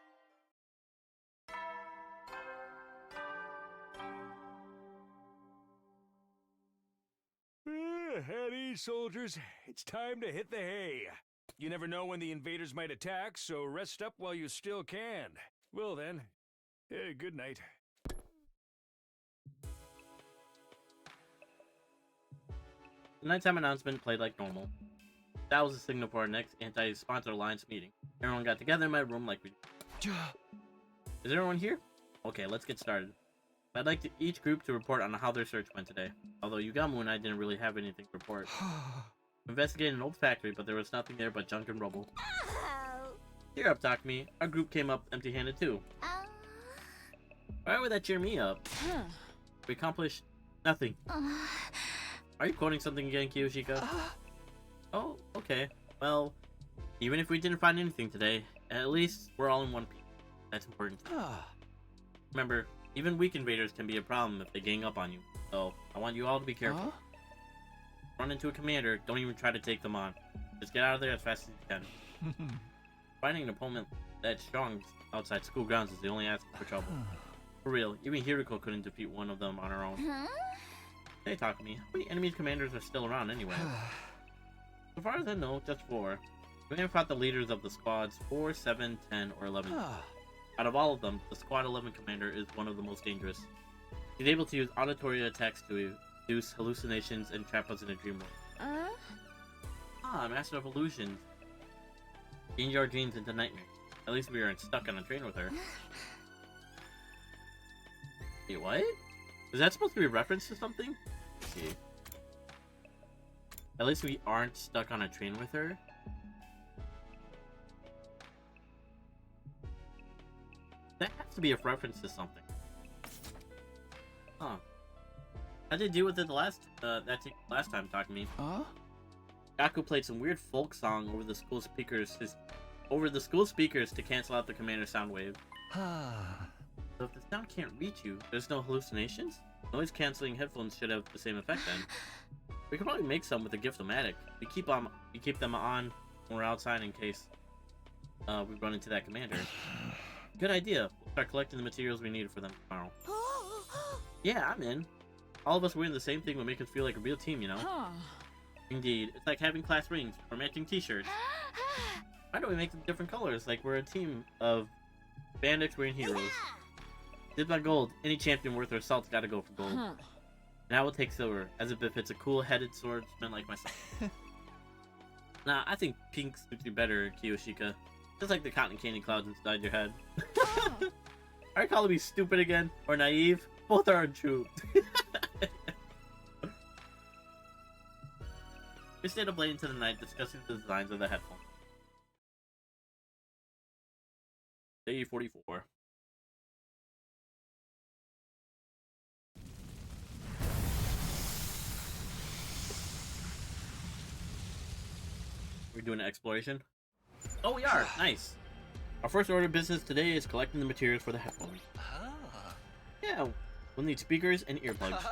At ease, soldiers. It's time to hit the hay. You never know when the invaders might attack, so rest up while you still can. Well then, good night. The nighttime announcement played like normal. That was the signal for our next anti-sponsor alliance meeting. Everyone got together in my room like we... Is everyone here? Okay, let's get started. I'd like each group to report on how their search went today. Although Yugamu and I didn't really have anything to report. We investigated an old factory, but there was nothing there but junk and rubble. Cheer up, Takumi. Our group came up empty-handed too. Why would that cheer me up? We accomplished nothing. Are you quoting something again, Kiyoshika? Oh, okay. Well, even if we didn't find anything today, at least we're all in one piece. That's important. Remember, even weak invaders can be a problem if they gang up on you. So, I want you all to be careful. Run into a commander, don't even try to take them on. Just get out of there as fast as you can. Finding an opponent that strong outside school grounds is the only answer for trouble. For real, even Hiriko couldn't defeat one of them on her own. Hey, Takumi, how many enemy commanders are still around anyway? So far as I know, just 4. We haven't fought the leaders of the squads 4, 7, 10, or 11. Out of all of them, the Squad 11 commander is one of the most dangerous. He's able to use auditory attacks to induce hallucinations and trap us in a dream world. Master of illusions. Change our dreams into nightmares. At least we aren't stuck on a train with her. Wait, what? Is that supposed to be a reference to something? Let's see. At least we aren't stuck on a train with her. That has to be a reference to something. Huh. How did you deal with it the last time, Takumi? Gaku played some weird folk song over the school speakers to cancel out the commander sound wave. So if the sound can't reach you, there's no hallucinations? Noise canceling headphones should have the same effect then. We could probably make some with a Gift-O-Matic. We keep them on when we're outside in case we run into that commander. Good idea. We'll start collecting the materials we need for them tomorrow. Yeah, I'm in. All of us wearing the same thing will make us feel like a real team, you know? Indeed. It's like having class rings or matching t-shirts. Why don't we make them different colors, like we're a team of bandits wearing heroes? Dip my gold. Any champion worth their salt's gotta go for gold. And I will take silver, as if it's a cool-headed swordsman like myself. Nah, I think pink suits you better, Kiyoshika. Just like the cotton candy clouds inside your head. Are you calling me stupid again? Or naive? Both are untrue. We stayed up late into the night discussing the designs of the headphones. Day 44. We're doing an exploration. Oh, we are! Nice! Our first order of business today is collecting the materials for the headphones. Yeah, we'll need speakers and earplugs.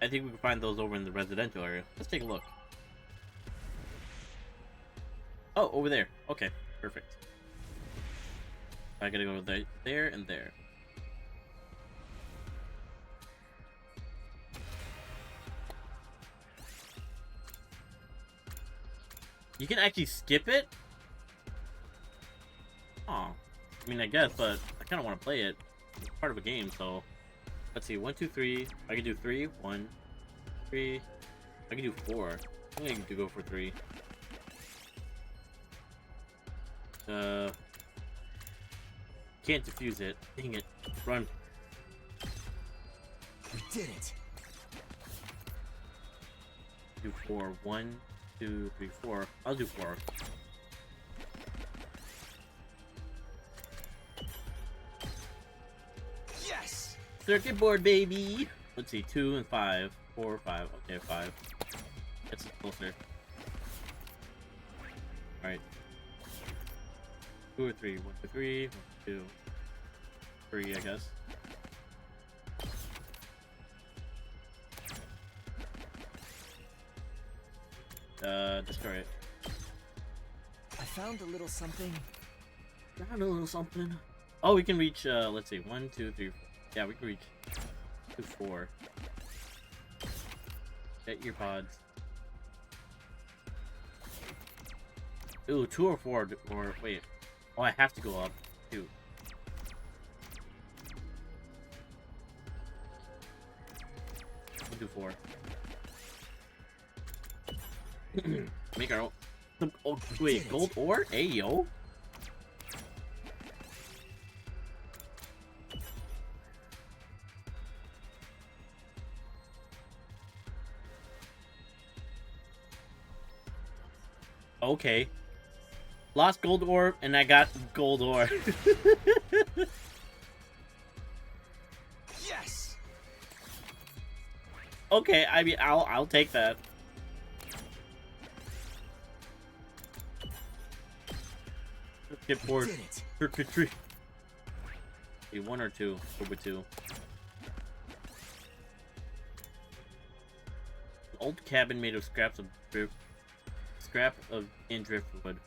I think we can find those over in the residential area. Let's take a look. Oh, over there. Okay, perfect. I gotta go there and there. You can actually skip it? Oh, I mean, I guess, but I kind of want to play it. It's part of a game, so let's see. 1, 2, 3. I can do 3. 1, 3. I can do 4. I think I can go for 3. Can't defuse it. Dang it. Run. We did it. Do 4. 1, 2, 3, 4. I'll do 4. Yes! Circuit board, baby! Let's see. 2 and 5. 4, 5. Okay, 5. Gets us closer. Alright. 2 or 3. 1, 2, 3. 1, 2, 3, I guess. Destroy it. I found a little something. Found a little something. Oh, we can reach, let's see. 1, 2, 3, 4. Yeah, we can reach 2, 4. Get your pods. Ooh, 2 or 4, or wait. Oh, I have to go up. 2. We'll do 4. Make our own. Oh, wait, gold ore? Ayo? Okay. Lost gold ore, and I got gold ore. Yes. Okay, I mean, I'll take that. Get bored. Trick or treat. Okay, 1 or 2. Over 2. Old cabin made of scraps of driftwood.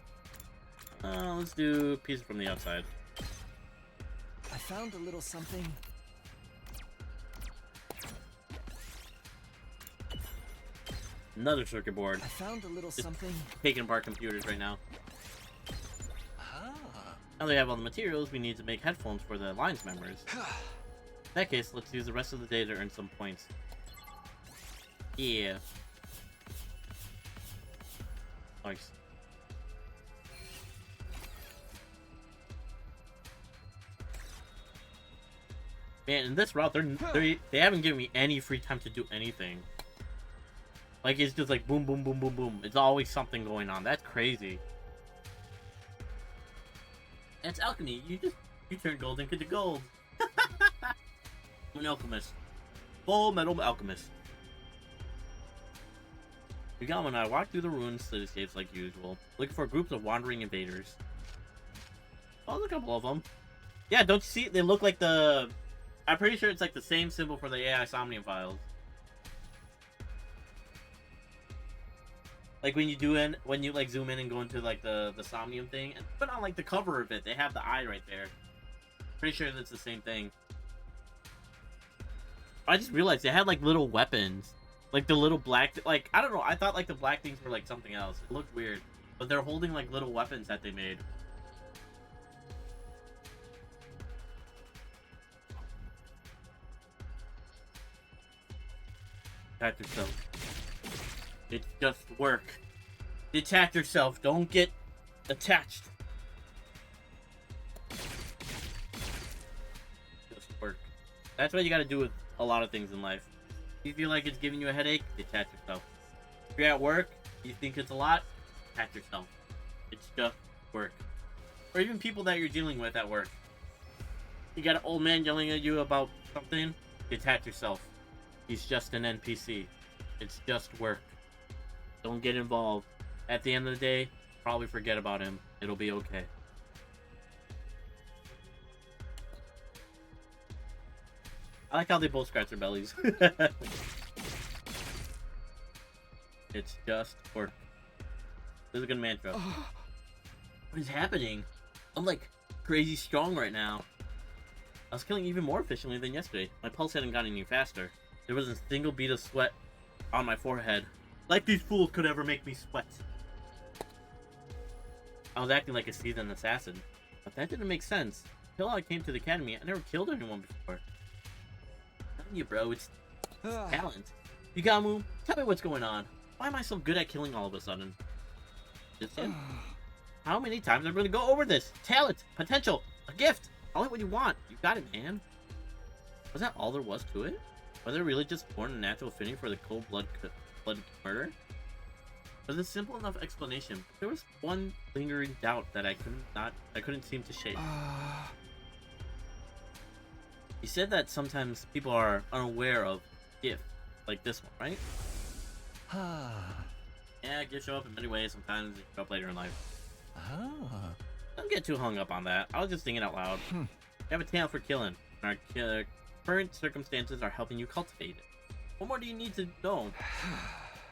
Let's do pieces from the outside. I found a little something. Another circuit board. I found a little Just something. taking apart computers right now. Ah. Now that we have all the materials, we need to make headphones for the Alliance members. In that case, let's use the rest of the day to earn some points. Yeah. Nice. Man, in this route, they haven't given me any free time to do anything. Like, it's just like boom, boom, boom, boom, boom. It's always something going on. That's crazy. It's alchemy. You turn gold into gold. I'm an alchemist. Full metal alchemist. Yugama and I walk through the ruined cityscapes like usual, looking for groups of wandering invaders. Oh, there's a couple of them. Yeah, don't you see? They look like the... I'm pretty sure it's like the same symbol for the AI Somnium files. Like when you like zoom in and go into like the Somnium thing, and put on like the cover of it, they have the eye right there. Pretty sure that's the same thing. I just realized they had like little weapons, like the little black, like I don't know. I thought like the black things were like something else. It looked weird, but they're holding like little weapons that they made. Detach yourself. It's just work. Detach yourself. Don't get attached. Just work. That's what you gotta do with a lot of things in life. If you feel like it's giving you a headache, detach yourself. If you're at work, you think it's a lot, detach yourself. It's just work. Or even people that you're dealing with at work. You got an old man yelling at you about something, detach yourself. He's just an NPC. It's just work. Don't get involved. At the end of the day, probably forget about him. It'll be okay. I like how they both scratch their bellies. It's just work. This is a good mantra. What is happening? I'm like crazy strong right now. I was killing even more efficiently than yesterday. My pulse hadn't gotten any faster. There wasn't a single bead of sweat on my forehead. Like these fools could ever make me sweat. I was acting like a seasoned assassin. But that didn't make sense. Until I came to the academy, I never killed anyone before. I'm telling you, bro, it's talent. Yugamu, tell me what's going on. Why am I so good at killing all of a sudden? Just him? How many times am I going to go over this? Talent, potential, a gift. Call it what you want. You got it, man. Was that all there was to it? Was I really just born a natural affinity for the cold-blooded murder? Was a simple enough explanation. There was one lingering doubt that I couldn't seem to shake. You said that sometimes people are unaware of gifts like this one, right? Yeah, gifts show up in many ways. Sometimes they show up later in life. Don't get too hung up on that. I was just thinking out loud. You have a talent for killing. And our current circumstances are helping you cultivate it. What more do you need to know?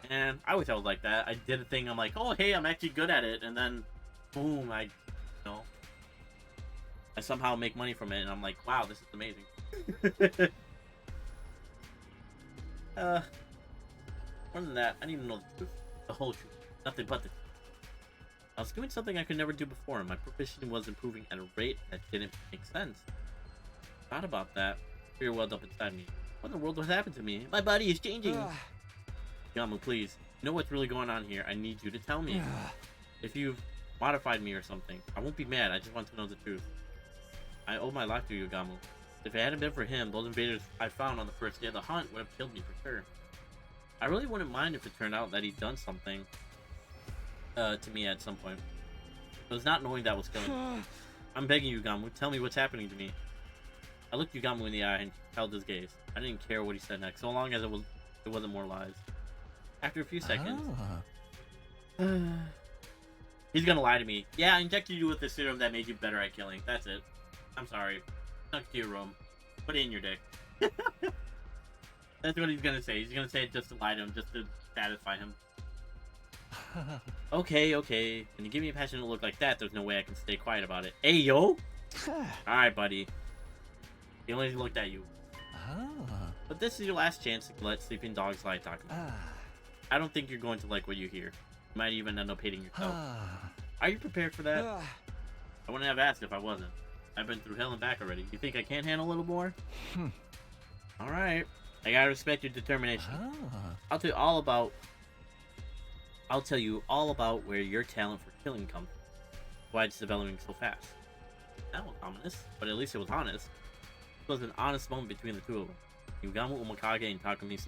And I wish I was like that. I did a thing, I'm like, oh hey, I'm actually good at it, and then boom, I somehow make money from it, and I'm like, wow, this is amazing. More than that, I need to know the truth. The whole truth. Nothing but the truth. I was doing something I could never do before, and my proficiency was improving at a rate that didn't make sense. Thought about that. Fear welled up inside me. What in the world has happened to me? My body is changing. Yamu, please. know what's really going on here, I need you to tell me. If you've modified me or something, I won't be mad. I just want to know the truth. I owe my life to Yugamu. If it hadn't been for him, those invaders I found on the first day of the hunt would have killed me for sure. I really wouldn't mind if it turned out that he'd done something to me at some point. It was not knowing that was killing me. I'm begging you, Yugamu, tell me what's happening to me. I looked Yugamu in the eye and held his gaze. I didn't care what he said next, so long as it wasn't more lies. After a few seconds, he's gonna lie to me. Yeah, I injected you with the serum that made you better at killing. That's it. I'm sorry. Tuck to your room. Put it in your dick. That's what he's gonna say. He's gonna say it just to lie to him, just to satisfy him. Okay. When you give me a passionate look like that, there's no way I can stay quiet about it. Hey, yo! Alright, buddy. He only looked at you. But this is your last chance to let sleeping dogs lie, Taku. I don't think you're going to like what you hear. You might even end up hating yourself. Are you prepared for that? I wouldn't have asked if I wasn't. I've been through hell and back already. You think I can't handle a little more? Alright. I gotta respect your determination. I'll tell you all about where your talent for killing comes from. Why it's developing so fast. That was ominous, but at least it was honest. It was an honest moment between the two of them. Yugamu Umakage and Takumi.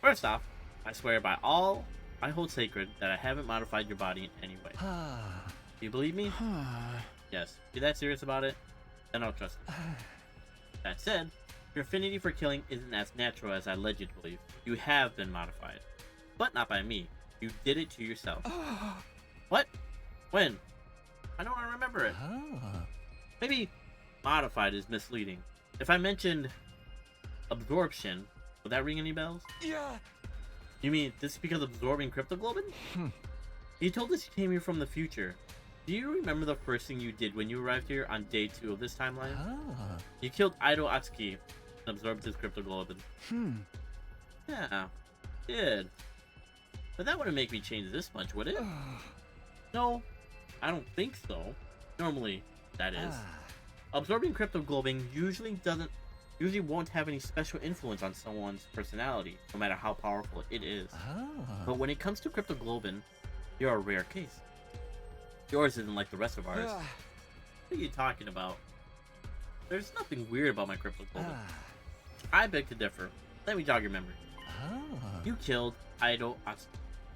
First off, I swear by all I hold sacred that I haven't modified your body in any way. Do you believe me? Yes. If you're that serious about it, then I'll trust you. That said, your affinity for killing isn't as natural as I led you to believe. You have been modified. But not by me. You did it to yourself. What? When? I don't remember it. Maybe modified is misleading. If I mentioned absorption, would that ring any bells? Yeah. You mean this is because of absorbing cryptoglobin? You told us you came here from the future. Do you remember the first thing you did when you arrived here on day 2 of this timeline? You killed Aido Atsuki and absorbed his cryptoglobin. Yeah, did. But that wouldn't make me change this much, would it? No, I don't think so. Normally, that is. Absorbing cryptoglobin usually won't have any special influence on someone's personality, no matter how powerful it is. But when it comes to cryptoglobin, you're a rare case. Yours isn't like the rest of ours. What are you talking about? There's nothing weird about my cryptoglobin. I beg to differ. Let me jog your memory. You killed Aido Atsuki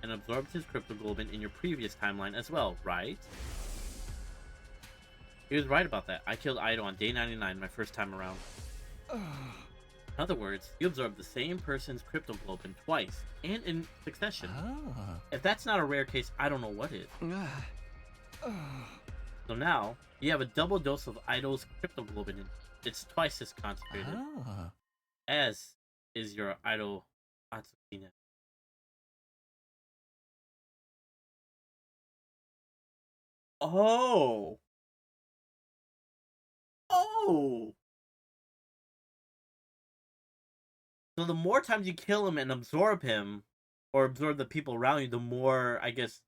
and absorbed his cryptoglobin in your previous timeline as well, right? He was right about that. I killed Aido on day 99 my first time around. In other words, you absorbed the same person's cryptoglobin twice, and in succession. If that's not a rare case, I don't know what is. So now, you have a double dose of Aido's cryptoglobin. It's twice as concentrated. As is your Aido Atsuki. Oh! So the more times you kill him and absorb him, or absorb the people around you, the more, I guess,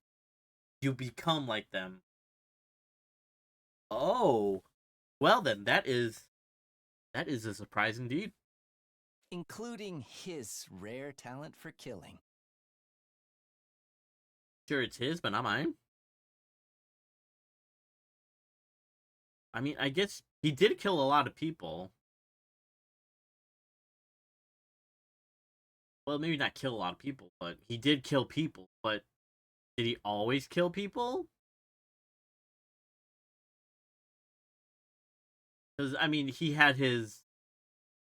you become like them. Oh. Well then, that is a surprise indeed. Including his rare talent for killing. Sure, it's his, but not mine. I mean, I guess he did kill a lot of people. Well, maybe not kill a lot of people, but he did kill people. But did he always kill people? Because, I mean, he had his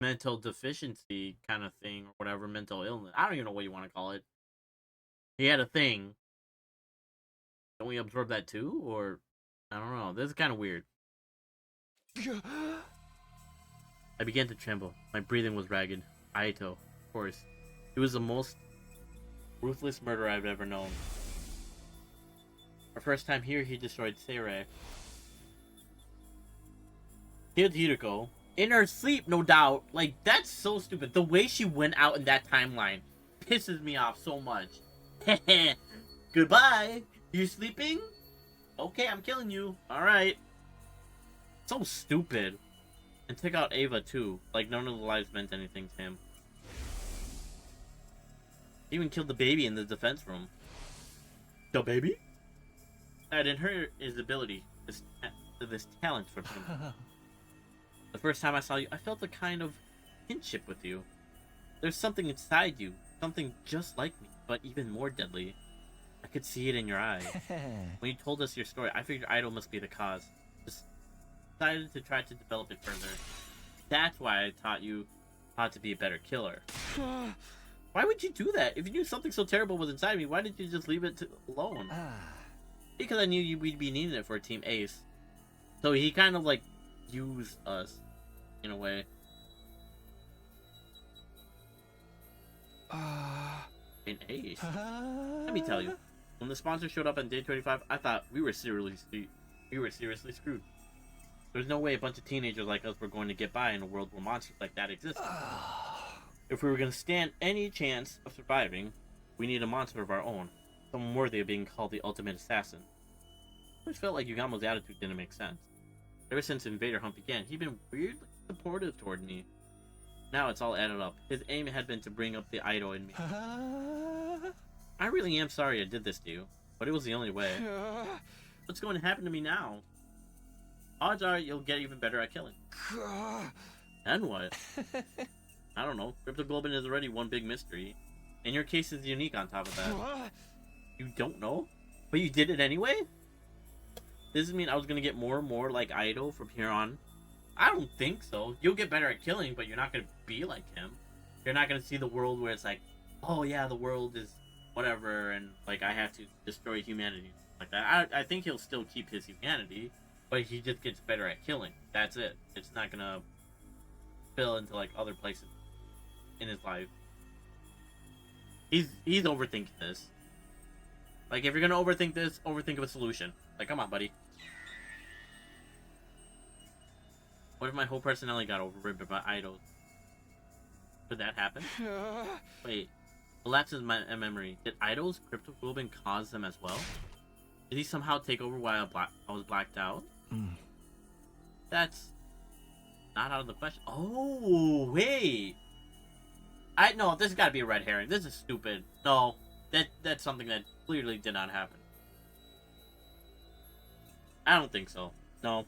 mental deficiency kind of thing, or whatever, mental illness. I don't even know what you want to call it. He had a thing. Don't we absorb that too? Or, I don't know. This is kind of weird. I began to tremble. My breathing was ragged. Aito, of course. He was the most ruthless murderer I've ever known. Our first time here, he destroyed Seirei. Killed Hiroko. In her sleep, no doubt. Like, that's so stupid. The way she went out in that timeline pisses me off so much. Goodbye. You sleeping? Okay, I'm killing you. Alright. So stupid. And took out Ava too. Like none of the lives meant anything to him. He even killed the baby in the defense room. The baby? I'd inherited his ability, this talent from him. The first time I saw you, I felt a kind of kinship with you. There's something inside you, something just like me, but even more deadly. I could see it in your eyes. When you told us your story, I figured Idol must be the cause. Just decided to try to develop it further. That's why I taught you how to be a better killer. Why would you do that? If you knew something so terrible was inside me, why did you just leave it alone? Because I knew we'd be needing it for Team Ace. So he kind of like used us in a way. In Ace. Let me tell you, when the sponsor showed up on day 25, I thought we were seriously screwed. There's no way a bunch of teenagers like us were going to get by in a world where monsters like that existed. If we were going to stand any chance of surviving, we need a monster of our own, someone worthy of being called the ultimate assassin. I always felt like Yugamo's attitude didn't make sense. Ever since Invader Hunt began, he'd been weirdly supportive toward me. Now it's all added up. His aim had been to bring up the idol in me. I really am sorry I did this to you, but it was the only way. What's going to happen to me now? Odds are you'll get even better at killing. And what? I don't know. Cryptoglobin is already one big mystery. And your case is unique on top of that. You don't know? But you did it anyway? Does this mean I was going to get more and more like Idol from here on? I don't think so. You'll get better at killing, but you're not going to be like him. You're not going to see the world where it's like, oh yeah, the world is whatever, and like I have to destroy humanity. Like that. I think he'll still keep his humanity, but he just gets better at killing. That's it. It's not going to spill into like other places in his life. He's overthinking this. Like, if you're gonna overthink this, overthink of a solution. Like, come on, buddy. What if my whole personality got overridden by idols? Could that happen? Wait, lapses my memory. Did idols cryptoglobin cause them as well? Did he somehow take over while I was blacked out? That's not out of the question. Oh, wait. No, this has got to be a red herring. This is stupid. No, that's something that clearly did not happen. I don't think so. No.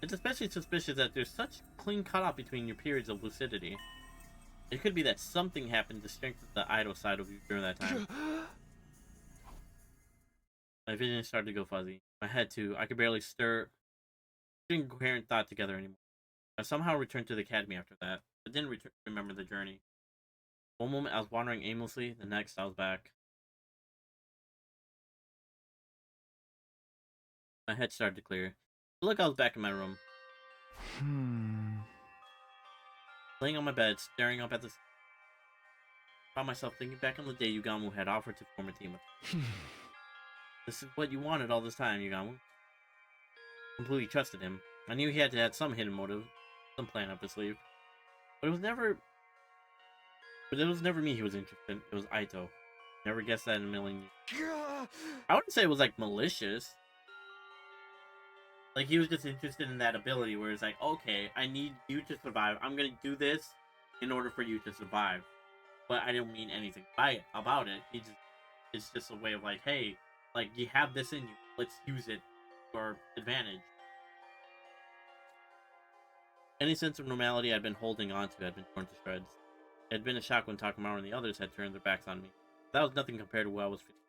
It's especially suspicious that there's such clean cutoff between your periods of lucidity. It could be that something happened to strengthen the idol side of you during that time. My vision started to go fuzzy. My head too. I could barely stir string coherent thought together anymore. I somehow returned to the academy after that, but didn't remember the journey. One moment I was wandering aimlessly, the next I was back. My head started to clear. Look, I was back in my room. Laying on my bed, staring up at the... I found myself thinking back on the day Yugamu had offered to form a team with me. This is what you wanted all this time, Yugamu. Completely trusted him. I knew he had to have some hidden motive, some plan up his sleeve. But it was never me he was interested in. It was Aito. Never guessed that in a million years. I wouldn't say it was like malicious. Like, he was just interested in that ability where it's like, okay, I need you to survive. I'm gonna do this in order for you to survive. But I didn't mean anything about it. It's just a way of like, hey, like, you have this in you. Let's use it for advantage. Any sense of normality I'd been holding on to had been torn to shreds. It had been a shock when Takamaru and the others had turned their backs on me. That was nothing compared to what I was feeling.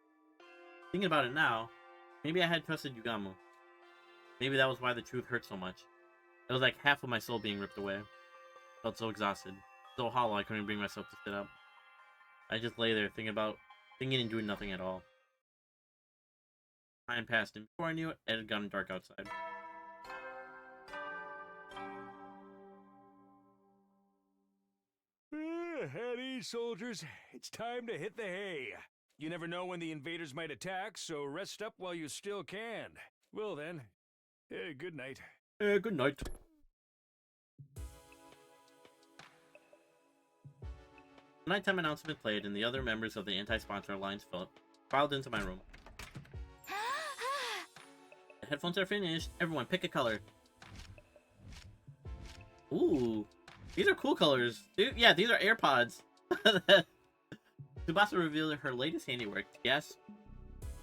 Thinking about it now, maybe I had trusted Yugamu. Maybe that was why the truth hurt so much. It was like half of my soul being ripped away. I felt so exhausted, so hollow I couldn't bring myself to sit up. I just lay there thinking and doing nothing at all. Time passed, and before I knew it, it had gotten dark outside. At ease, soldiers. It's time to hit the hay. You never know when the invaders might attack, so rest up while you still can. Well then, good night. Good night. The nighttime announcement played, and the other members of the anti-sponsor alliance filed into my room. The headphones are finished. Everyone, pick a color. Ooh, these are cool colors. Yeah, these are AirPods. Tsubasa revealed her latest handiwork. Yes,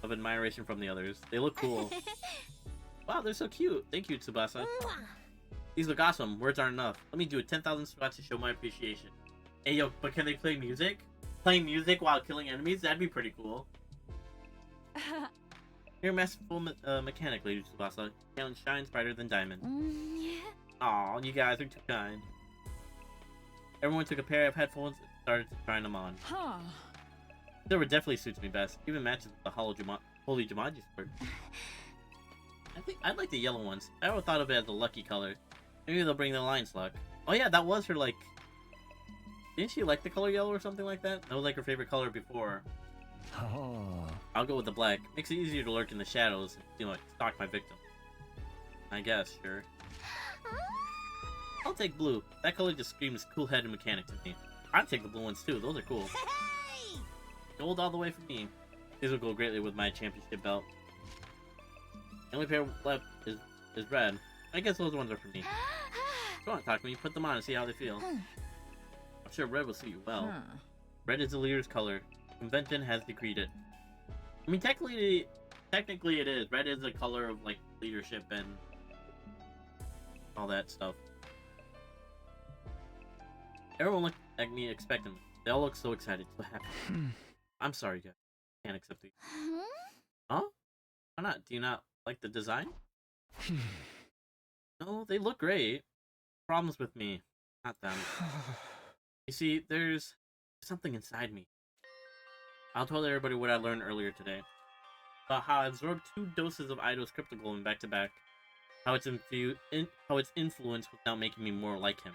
of admiration from the others. They look cool. Wow, they're so cute. Thank you, Tsubasa. These look awesome. Words aren't enough. Let me do it 10,000 squats to show my appreciation. Hey, yo, but can they play music? Playing music while killing enemies? That'd be pretty cool. You're a masterful mechanic, Lady Tsubasa. Talent shines brighter than diamond. Aw, you guys are too kind. Everyone took a pair of headphones and started trying them on. Huh. Silver definitely suits me best. Even matches with the Holy Jumanji sword. I think I'd like the yellow ones. I always thought of it as a lucky color. Maybe they'll bring the lion's luck. Oh yeah, that was her, like... Didn't she like the color yellow or something like that? That was like her favorite color before. Oh. I'll go with the black. Makes it easier to lurk in the shadows and, you know, like, stalk my victim. I guess, sure. I'll take blue. That color just screams cool-headed mechanic to me. I'd take the blue ones too. Those are cool. Gold all the way for me. These will go greatly with my championship belt. The only pair left is red. I guess those ones are for me. Go on, Takumi. Put them on and see how they feel. I'm sure red will suit you well. Red is the leader's color. Convention has decreed it. I mean, technically it is. Red is the color of, like, leadership and all that stuff. Everyone looked at me expectantly. They all look so excited, so happy. I'm sorry, guys. Can't accept these. Huh? Why not? Do you not like the design? No, they look great. Problems with me, not them. You see, there's something inside me. I'll tell everybody what I learned earlier today. About how I absorbed 2 doses of Ido's cryptoglobin back to back. How its influence was now making me more like him.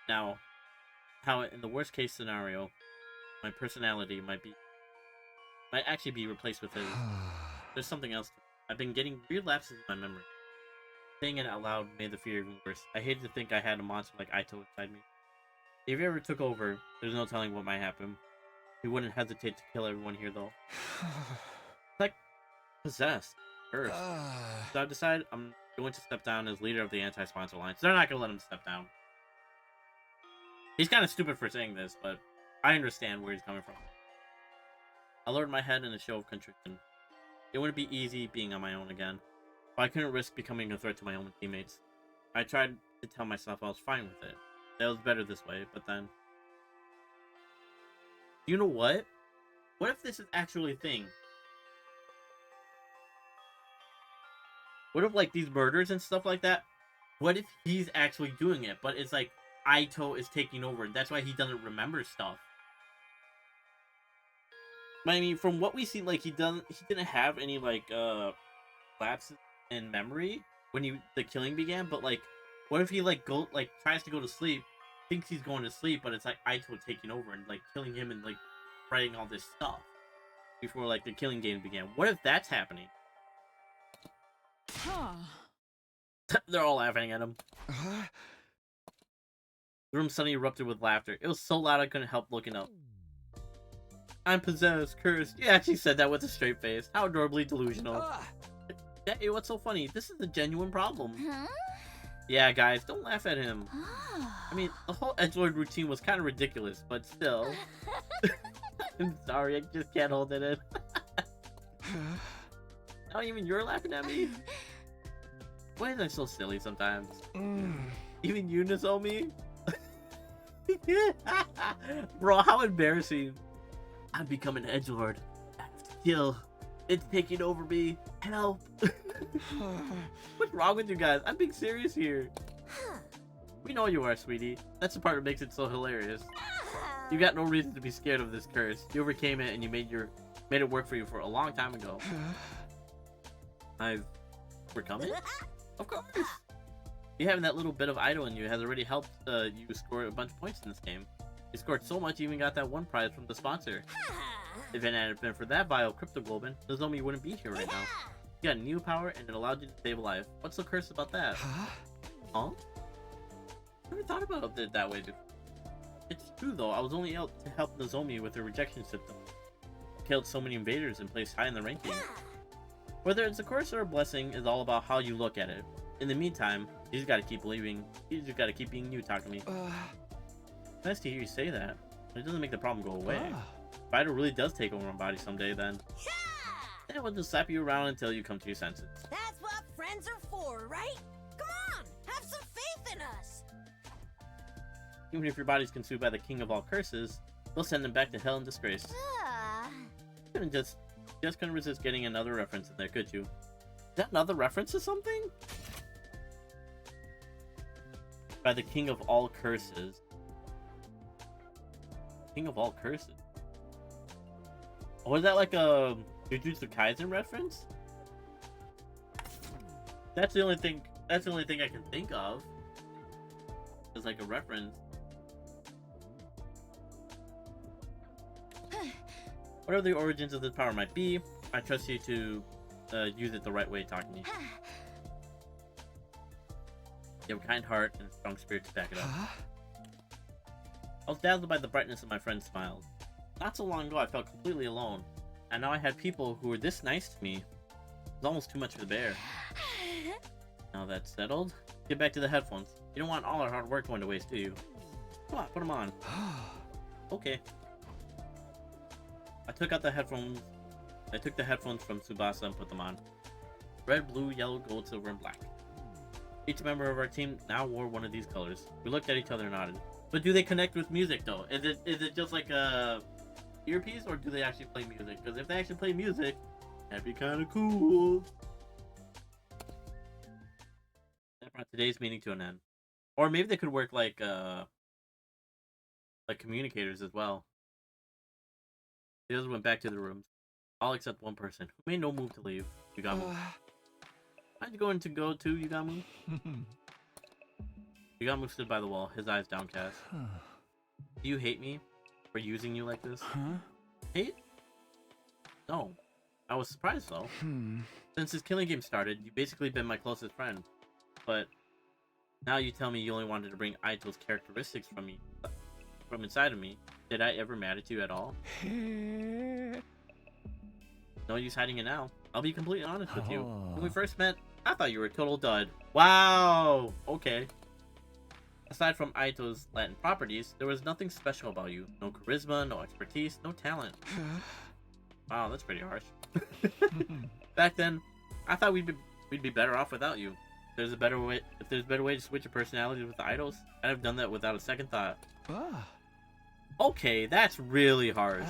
Now, how in the worst case scenario, my personality might actually be replaced with his. There's something else. I've been getting weird lapses in my memory. Saying it out loud made the fear even worse. I hated to think I had a monster like Aito inside me. If he ever took over, there's no telling what might happen. He wouldn't hesitate to kill everyone here, though. It's like possessed. Cursed. So I've decided I'm going to step down as leader of the anti-sponsor alliance. They're not going to let him step down. He's kind of stupid for saying this, but I understand where he's coming from. I lowered my head in a show of contrition. It wouldn't be easy being on my own again, but I couldn't risk becoming a threat to my own teammates. I tried to tell myself I was fine with it. That was better this way, but then... You know what? What if this is actually a thing? What if, like, these murders and stuff like that? What if he's actually doing it, but it's like Aito is taking over. That's why he doesn't remember stuff. I mean, from what we see, like, he didn't have any, like, lapses in memory when the killing began, but, like, what if he, like, tries to go to sleep, thinks he's going to sleep, but it's, like, Aito taking over and, like, killing him and, like, writing all this stuff before, like, the killing game began. What if that's happening? Huh. They're all laughing at him. The room suddenly erupted with laughter. It was so loud I couldn't help looking up. I'm possessed, cursed. You actually said that with a straight face. How adorably delusional. Yeah, hey, what's so funny? This is a genuine problem. Yeah, guys, don't laugh at him. I mean, the whole edgelord routine was kind of ridiculous, but still. I'm sorry, I just can't hold it in. Not even you're laughing at me? Why is I so silly sometimes? Even you, Nozomi? Bro, how embarrassing. I've become an edgelord. I have to kill. It's taking over me. Help. What's wrong with you guys? I'm being serious here. We know you are, sweetie. That's the part that makes it so hilarious. You got no reason to be scared of this curse. You overcame it and you made it work for you for a long time ago. I've overcome it? Of course. You having that little bit of idol in you has already helped you score a bunch of points in this game. You scored so much you even got that one prize from the sponsor. If it hadn't been for that vial of cryptoglobin, Nozomi wouldn't be here right now. You got new power and it allowed you to save a life. What's so cursed about that? Huh? Never thought about it that way before. It's true though, I was only out to help Nozomi with her rejection symptoms. Killed so many invaders and placed high in the ranking. Whether it's a curse or a blessing is all about how you look at it. In the meantime, you just gotta keep believing. You just gotta keep being you, Takumi. Nice to hear you say that. It doesn't make the problem go away. Spider really does take over my body someday, then it will just slap you around until you come to your senses. That's what friends are for, right? Come on, have some faith in us. Even if your body's consumed by the king of all curses, we'll send them back to hell in disgrace. Couldn't just couldn't resist getting another reference in there, could you? Is that another reference to something? By the king of all curses. King of all curses. Was that like a Jujutsu Kaisen reference? That's the only thing I can think of. As like a reference. Whatever the origins of this power might be, I trust you to use it the right way, Takumi. You have a kind heart and a strong spirit to back it up. I was dazzled by the brightness of my friend's smiles. Not so long ago, I felt completely alone, and now I had people who were this nice to me. It was almost too much to bear. Now that's settled, get back to the headphones. You don't want all our hard work going to waste, do you? Come on, put them on. Okay. I took the headphones from Tsubasa and put them on. Red, blue, yellow, gold, silver, and black. Each member of our team now wore one of these colors. We looked at each other and nodded. But do they connect with music though? Is it just like a earpiece, or do they actually play music? Because if they actually play music, that'd be kind of cool. That brought today's meeting to an end. Or maybe they could work like communicators as well. The others went back to their rooms, all except one person, who made no move to leave. Yugamu. How'd you going to go to, Yugamu? Yugamu stood by the wall, his eyes downcast. Do you hate me for using you like this? Hate? No. I was surprised though. Since this killing game started, you've basically been my closest friend. But now you tell me you only wanted to bring Aito's characteristics from inside of me. Did I ever matter to you at all? No use hiding it now. I'll be completely honest with you. When we first met, I thought you were a total dud. Wow! Okay. Aside from Aito's Latin properties, there was nothing special about you. No charisma, no expertise, no talent. Wow, that's pretty harsh. Back then, I thought we'd be better off without you. If there's a better way to switch your personality with the idols, I'd have done that without a second thought. Okay, that's really harsh.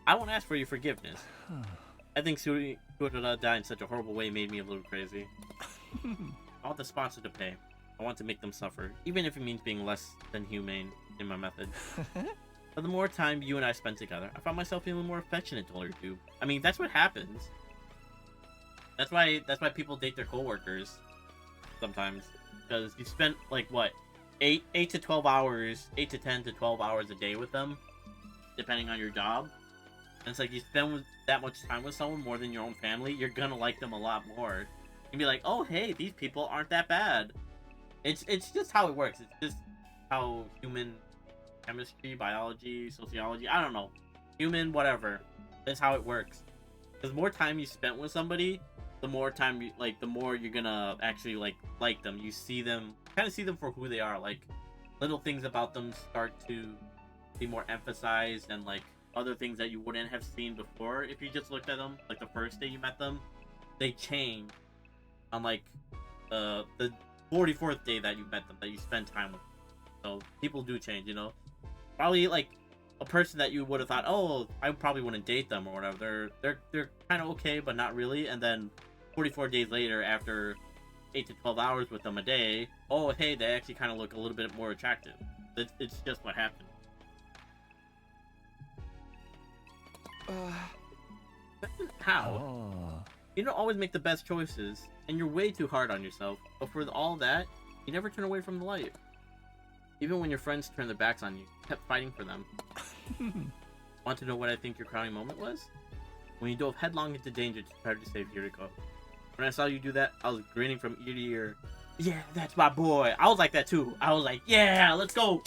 I won't ask for your forgiveness. I think Surada died in such a horrible way made me a little crazy. I want the sponsor to pay. I want to make them suffer, even if it means being less than humane in my method. But the more time you and I spent together, I found myself feeling more affectionate toward you. I mean, that's what happens. That's why people date their coworkers sometimes, because you spent like what, 8 to 12 hours, 8 to 10 to 12 hours a day with them, depending on your job. And it's like you spend that much time with someone more than your own family, you're gonna like them a lot more. And be like, oh hey, these people aren't that bad. It's just how it works. It's just how human chemistry, biology, sociology, I don't know, human whatever. That's how it works. Because more time you spent with somebody, the more time you the more you're gonna actually like them. You see them, kind of see them for who they are. Like little things about them start to be more emphasized, and like other things that you wouldn't have seen before if you just looked at them like the first day you met them, they change on like the 44th day that you met them, that you spend time with them. So people do change, you know. Probably like a person that you would have thought, oh, I probably wouldn't date them or whatever. They're kind of okay, but not really. And then 44 days later, after 8 to 12 hours with them a day, oh hey, they actually kind of look a little bit more attractive. It's just what happened. How? You don't always make the best choices, and you're way too hard on yourself. But for all that, you never turn away from the light. Even when your friends turn their backs on you, you kept fighting for them. Want to know what I think your crowning moment was? When you dove headlong into danger to try to save Yuriko. When I saw you do that, I was grinning from ear to ear. Yeah, that's my boy. I was like that too. I was like, yeah, let's go.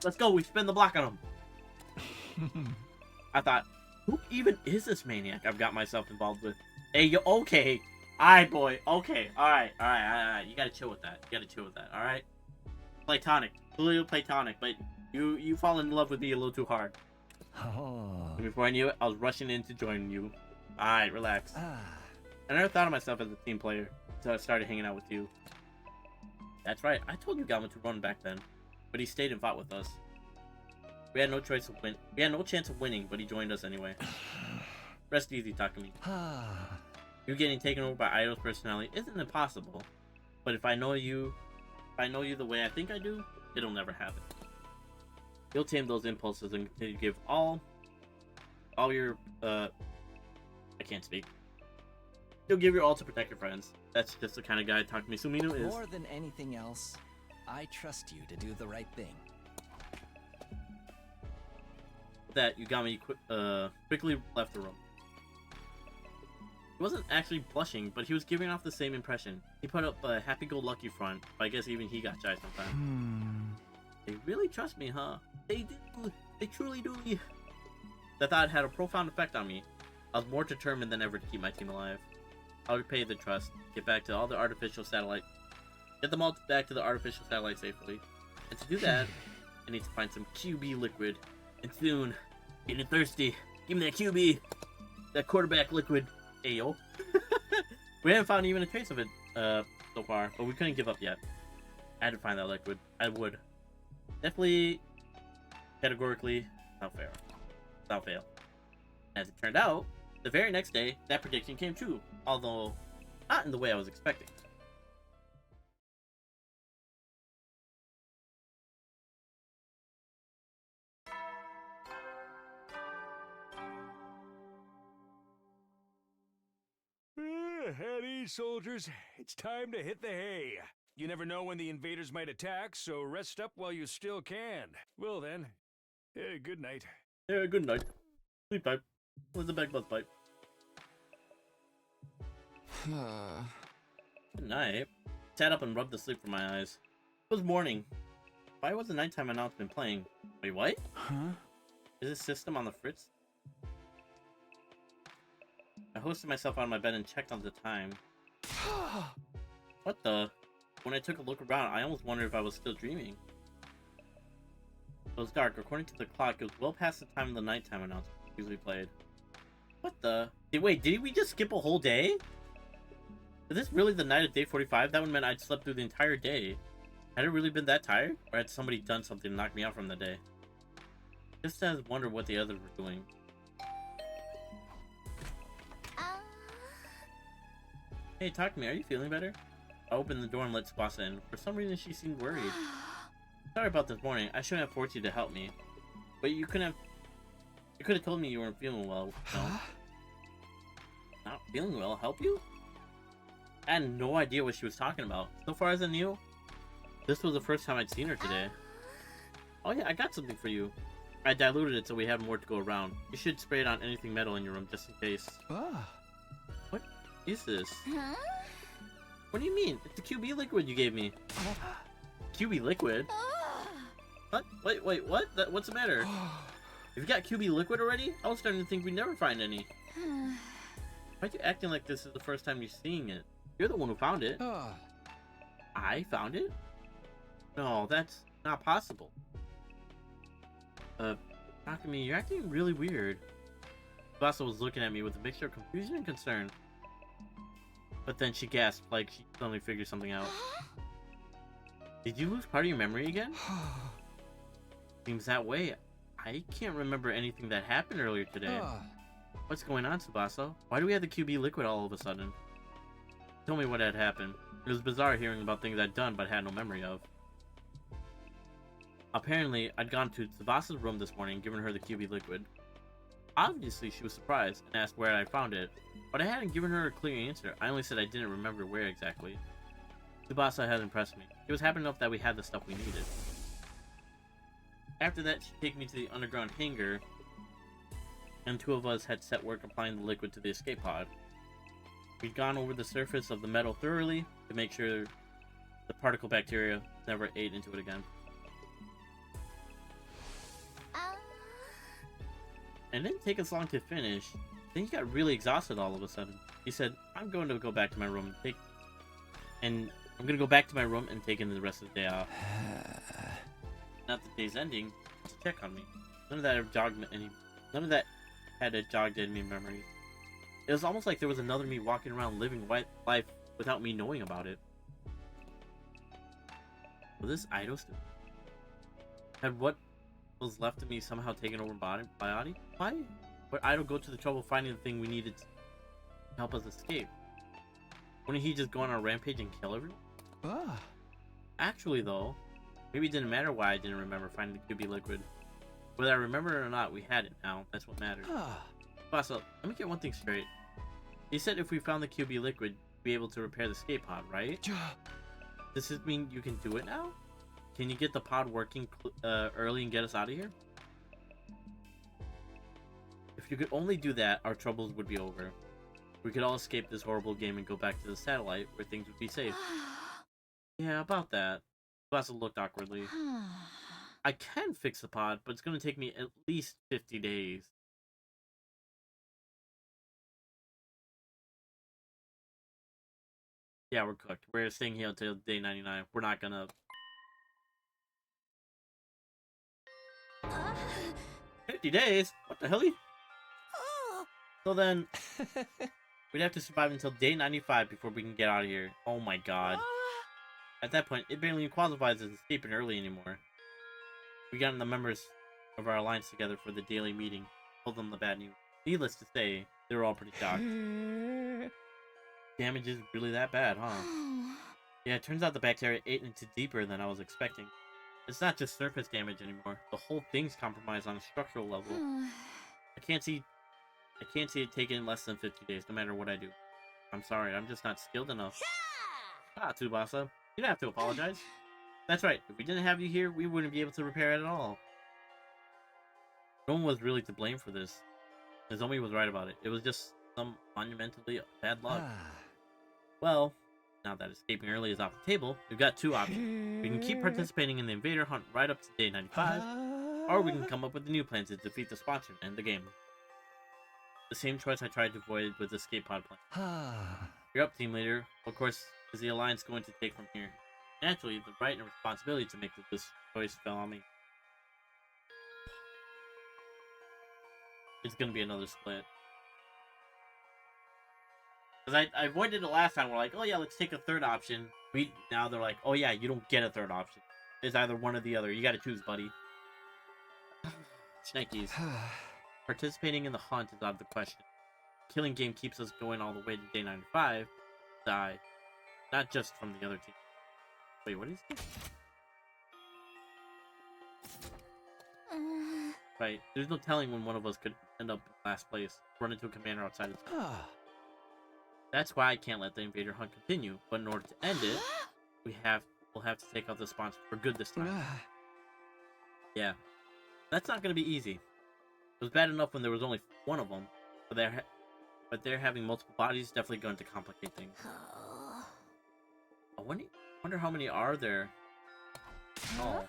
Let's go. We spin the block on him. I thought, who even is this maniac I've got myself involved with? Hey, yo, okay. Alright, boy. Okay. Alright. You gotta chill with that. Alright? Platonic. A little platonic, but you fall in love with me a little too hard. Oh. And before I knew it, I was rushing in to join you. Alright, relax. I never thought of myself as a team player until I started hanging out with you. That's right, I told you Gamma to run back then, but he stayed and fought with us. We had no choice of win. We had no chance of winning, but he joined us anyway. Rest easy, Takumi. You getting taken over by Idol's personality isn't impossible, but if I know you the way I think I do, it'll never happen. You'll tame those impulses and continue to give all your I can't speak. You'll give your all to protect your friends. That's just the kind of guy Takumi Sumino is. More than anything else, I trust you to do the right thing. With that, Yugami quickly left the room. He wasn't actually blushing, but he was giving off the same impression. He put up a happy-go-lucky front, but I guess even he got shy sometimes. They really trust me, huh? They do. They truly do. That thought had a profound effect on me. I was more determined than ever to keep my team alive. I'll repay the trust. Get them all back to the artificial satellite safely. And to do that, I need to find some QB liquid. And soon, getting thirsty. Give me that QB, that quarterback liquid. Ayo. We haven't found even a trace of it so far, but we couldn't give up yet. I had to find that liquid. I would. Definitely, categorically, without fail. As it turned out, the very next day, that prediction came true, although not in the way I was expecting. At ease, soldiers. It's time to hit the hay. You never know when the invaders might attack, so rest up while you still can. Well then, good night. Yeah, good night. Sleep tight. Where's the back buzz pipe? Good night. Sat up and rubbed the sleep from my eyes. It was morning. Why was the nighttime announcement playing? Wait, what? Huh? Is this system on the fritz? I hosted myself on my bed and checked on the time. What the? When I took a look around, I almost wondered if I was still dreaming. It was dark. According to the clock, it was well past the time of the nighttime announcement usually played. What the? Wait, did we just skip a whole day? Is this really the night of day 45? That would mean I'd slept through the entire day. Had I really been that tired? Or had somebody done something to knock me out from the day? Just as wonder what the others were doing. Hey, talk to me. Are you feeling better? I opened the door and let Tsubasa in. For some reason, she seemed worried. Sorry about this morning. I shouldn't have forced you to help me. But you could have told me you weren't feeling well. No? Not feeling well? Help you? I had no idea what she was talking about. So far as I knew, this was the first time I'd seen her today. Oh yeah, I got something for you. I diluted it so we have more to go around. You should spray it on anything metal in your room just in case. What is this? Huh? What do you mean? It's the QB liquid you gave me. QB liquid? What? Wait, what? What's the matter? You've got QB liquid already? I was starting to think we'd never find any. Why are you acting like this is the first time you're seeing it? You're the one who found it. I found it? No, that's not possible. Takumi, you're acting really weird. Tsubasa was looking at me with a mixture of confusion and concern. But then she gasped like she suddenly figured something out. Did you lose part of your memory again? Seems that way. I can't remember anything that happened earlier today. What's going on, Tsubasa? Why do we have the QB liquid all of a sudden? Tell me what had happened. It was bizarre hearing about things I'd done but had no memory of. Apparently, I'd gone to Tsubasa's room this morning and given her the QB liquid. Obviously, she was surprised and asked where I found it, but I hadn't given her a clear answer. I only said I didn't remember where exactly. Tsubasa had impressed me. It was happy enough that we had the stuff we needed. After that, she'd take me to the underground hangar, and two of us had set work applying the liquid to the escape pod. We'd gone over the surface of the metal thoroughly to make sure the particle bacteria never ate into it again. And it didn't take us long to finish. Then he got really exhausted all of a sudden. He said, I'm going to go back to my room and take in the rest of the day off. Not the day's ending, to check on me. None of that have jogged any. None of that had jogged any memories. It was almost like there was another me walking around living life without me knowing about it. Was this Ido still? Had what was left of me somehow taken over by Adi? Why would Ido go to the trouble of finding the thing we needed to help us escape? Wouldn't he just go on a rampage and kill everyone? Actually, though, maybe it didn't matter why I didn't remember finding the QB liquid. Whether I remember it or not, we had it now. That's what matters. So, let me get one thing straight. You said if we found the QB liquid, we'd be able to repair the escape pod, right? Does this mean you can do it now? Can you get the pod working early and get us out of here? If you could only do that, our troubles would be over. We could all escape this horrible game and go back to the satellite where things would be safe. Yeah, about that. Glassel looked awkwardly. I can fix the pod, but it's going to take me at least 50 days. Yeah, we're cooked. We're staying here until day 99. We're not gonna... 50 days? What the hell? So then, we'd have to survive until day 95 before we can get out of here. Oh my god. At that point, it barely qualifies as escaping early anymore. We got the members of our alliance together for the daily meeting. Told them the bad news. Needless to say, they were all pretty shocked. Damage is really that bad, huh? Yeah, it turns out the bacteria ate into deeper than I was expecting. It's not just surface damage anymore. The whole thing's compromised on a structural level. I can't see it taking less than 50 days, no matter what I do. I'm sorry, I'm just not skilled enough. Tsubasa, you don't have to apologize. That's right, if we didn't have you here, we wouldn't be able to repair it at all. No one was really to blame for this. Nozomi was right about it. It was just some monumentally bad luck. Well, now that escaping early is off the table, we've got two options. We can keep participating in the invader hunt right up to day 95, or we can come up with a new plan to defeat the sponsor and end the game. The same choice I tried to avoid with the escape pod plan. You're up, team leader. Of course, is the alliance going to take from here? Naturally, the right and responsibility to make this choice fell on me. It's gonna be another split. Because I avoided it last time. We're like, oh yeah, let's take a third option. Now they're like, oh yeah, you don't get a third option. It's either one or the other. You gotta choose, buddy. Snakies. Participating in the hunt is out of the question. Killing game keeps us going all the way to day 95. Die. Not just from the other team. Wait, what is this? Right. There's no telling when one of us could end up in last place. Run into a commander outside of That's why I can't let the invader hunt continue. But in order to end it, we'll have to take out the sponsor for good this time. Yeah. That's not going to be easy. It was bad enough when there was only one of them, but they're having multiple bodies definitely going to complicate things. I wonder how many are there. Oh.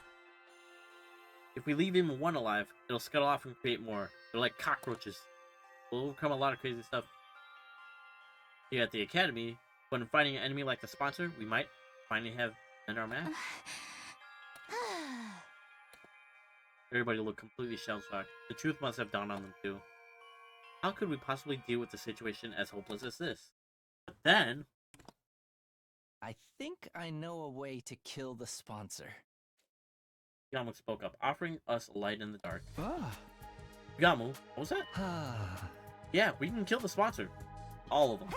If we leave even one alive, it'll scuttle off and create more. They're like cockroaches. We'll overcome a lot of crazy stuff here at the academy, but in fighting an enemy like the sponsor, we might finally have end our match. Everybody looked completely shell-shocked. The truth must have dawned on them too. How could we possibly deal with the situation as hopeless as this? But then... I think I know a way to kill the sponsor. Gamu spoke up, offering us a light in the dark. Gamu, what was that? Yeah, we can kill the sponsor. All of them.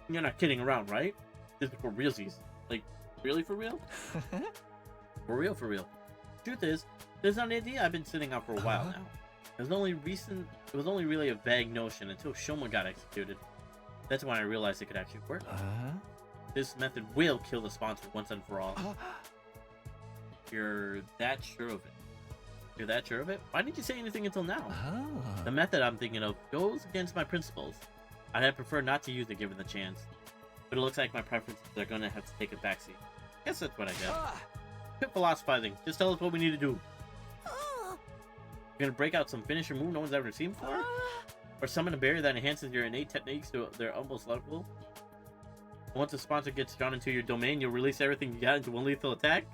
You're not kidding around, right? This is for realsies. Like, really for real? For real, for real. Truth is, there's an idea I've been sitting on for a while now. It was only really a vague notion until Shoma got executed. That's when I realized it could actually work. This method will kill the sponsor once and for all. You're that sure of it? You're that sure of it? Why didn't you say anything until now? The method I'm thinking of goes against my principles. I'd have preferred not to use it given the chance. But it looks like my preferences are gonna have to take a backseat. Guess that's what I get. Quit philosophizing. Just tell us what we need to do. You're gonna break out some finisher move no one's ever seen before? Or summon a barrier that enhances your innate techniques to their almost level? Once a sponsor gets drawn into your domain, you'll release everything you got into one lethal attack?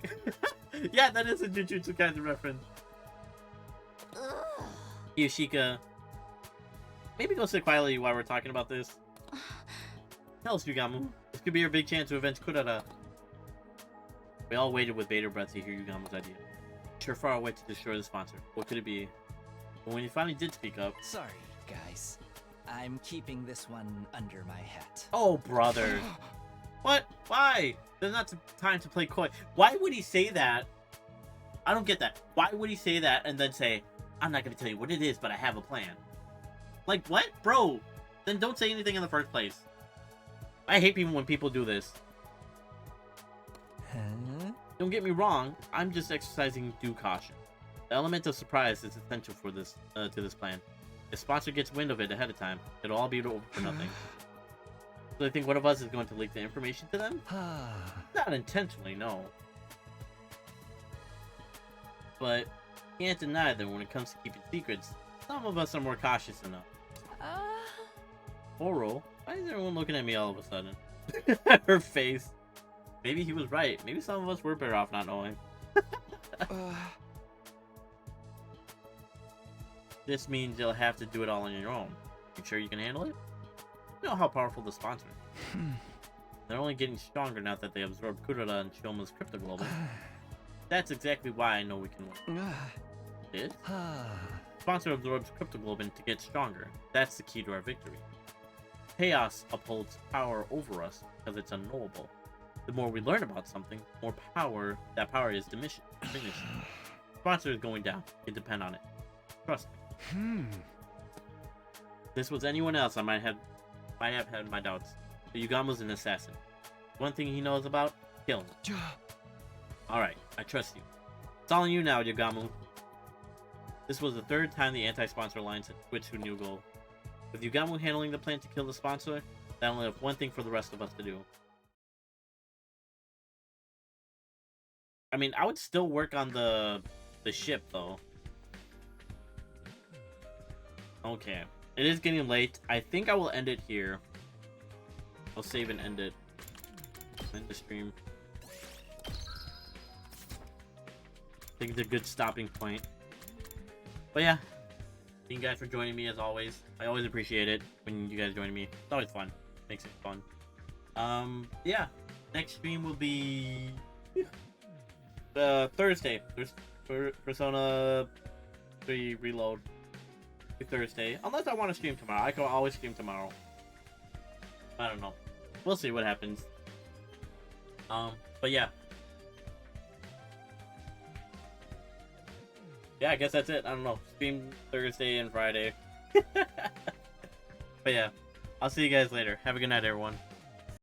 Yeah, that is a Jujutsu Kaisen reference. Yoshika, maybe go sit quietly while we're talking about this. Tell us, Yugamu. This could be your big chance to avenge Kurara. We all waited with bated breath to hear Yugamu's idea. Sure far away to destroy the sponsor. What could it be? But when he finally did speak up... Sorry, guys. I'm keeping this one under my hat. Oh, brother. What? Why? There's not time to play coy. Why would he say that? I don't get that. Why would he say that and then say, I'm not going to tell you what it is, but I have a plan? Like, what? Bro, then don't say anything in the first place. I hate people when people do this. Huh? Don't get me wrong, I'm just exercising due caution. The element of surprise is essential for this to this plan. If sponsor gets wind of it ahead of time, it'll all be over for nothing. So I think one of us is going to leak the information to them? Not intentionally, no. But can't deny that when it comes to keeping secrets, some of us are more cautious than others. Oral? Why is everyone looking at me all of a sudden? Her face. Maybe he was right. Maybe some of us were better off not knowing. This means you'll have to do it all on your own. You sure you can handle it? You know how powerful the sponsor is. They're only getting stronger now that they absorbed Kurara and Shoma's cryptoglobin. That's exactly why I know we can win. It? Sponsor absorbs cryptoglobin to get stronger. That's the key to our victory. Chaos upholds power over us because it's unknowable. The more we learn about something, more power that power is diminished. Sponsor is going down. You can depend on it. Trust me. If this was anyone else, I might have had my doubts. But Yugamu's an assassin. One thing he knows about, killing. Alright, I trust you. It's all on you now, Yugamu. This was the third time the anti-sponsor alliance had switched to a new goal. With Yugamu handling the plan to kill the sponsor, that only left one thing for the rest of us to do. I mean, I would still work on the ship, though. Okay. It is getting late. I think I will end it here. I'll save and end it. End the stream. I think it's a good stopping point. But yeah. Thank you guys for joining me as always. I always appreciate it when you guys join me. It's always fun. Makes it fun. Yeah. Next stream will be Thursday. There's Persona 3 Reload. Thursday. Unless I want to stream tomorrow. I can always stream tomorrow. I don't know. We'll see what happens. But yeah. Yeah, I guess that's it. I don't know. Stream Thursday and Friday. But yeah. I'll see you guys later. Have a good night, everyone.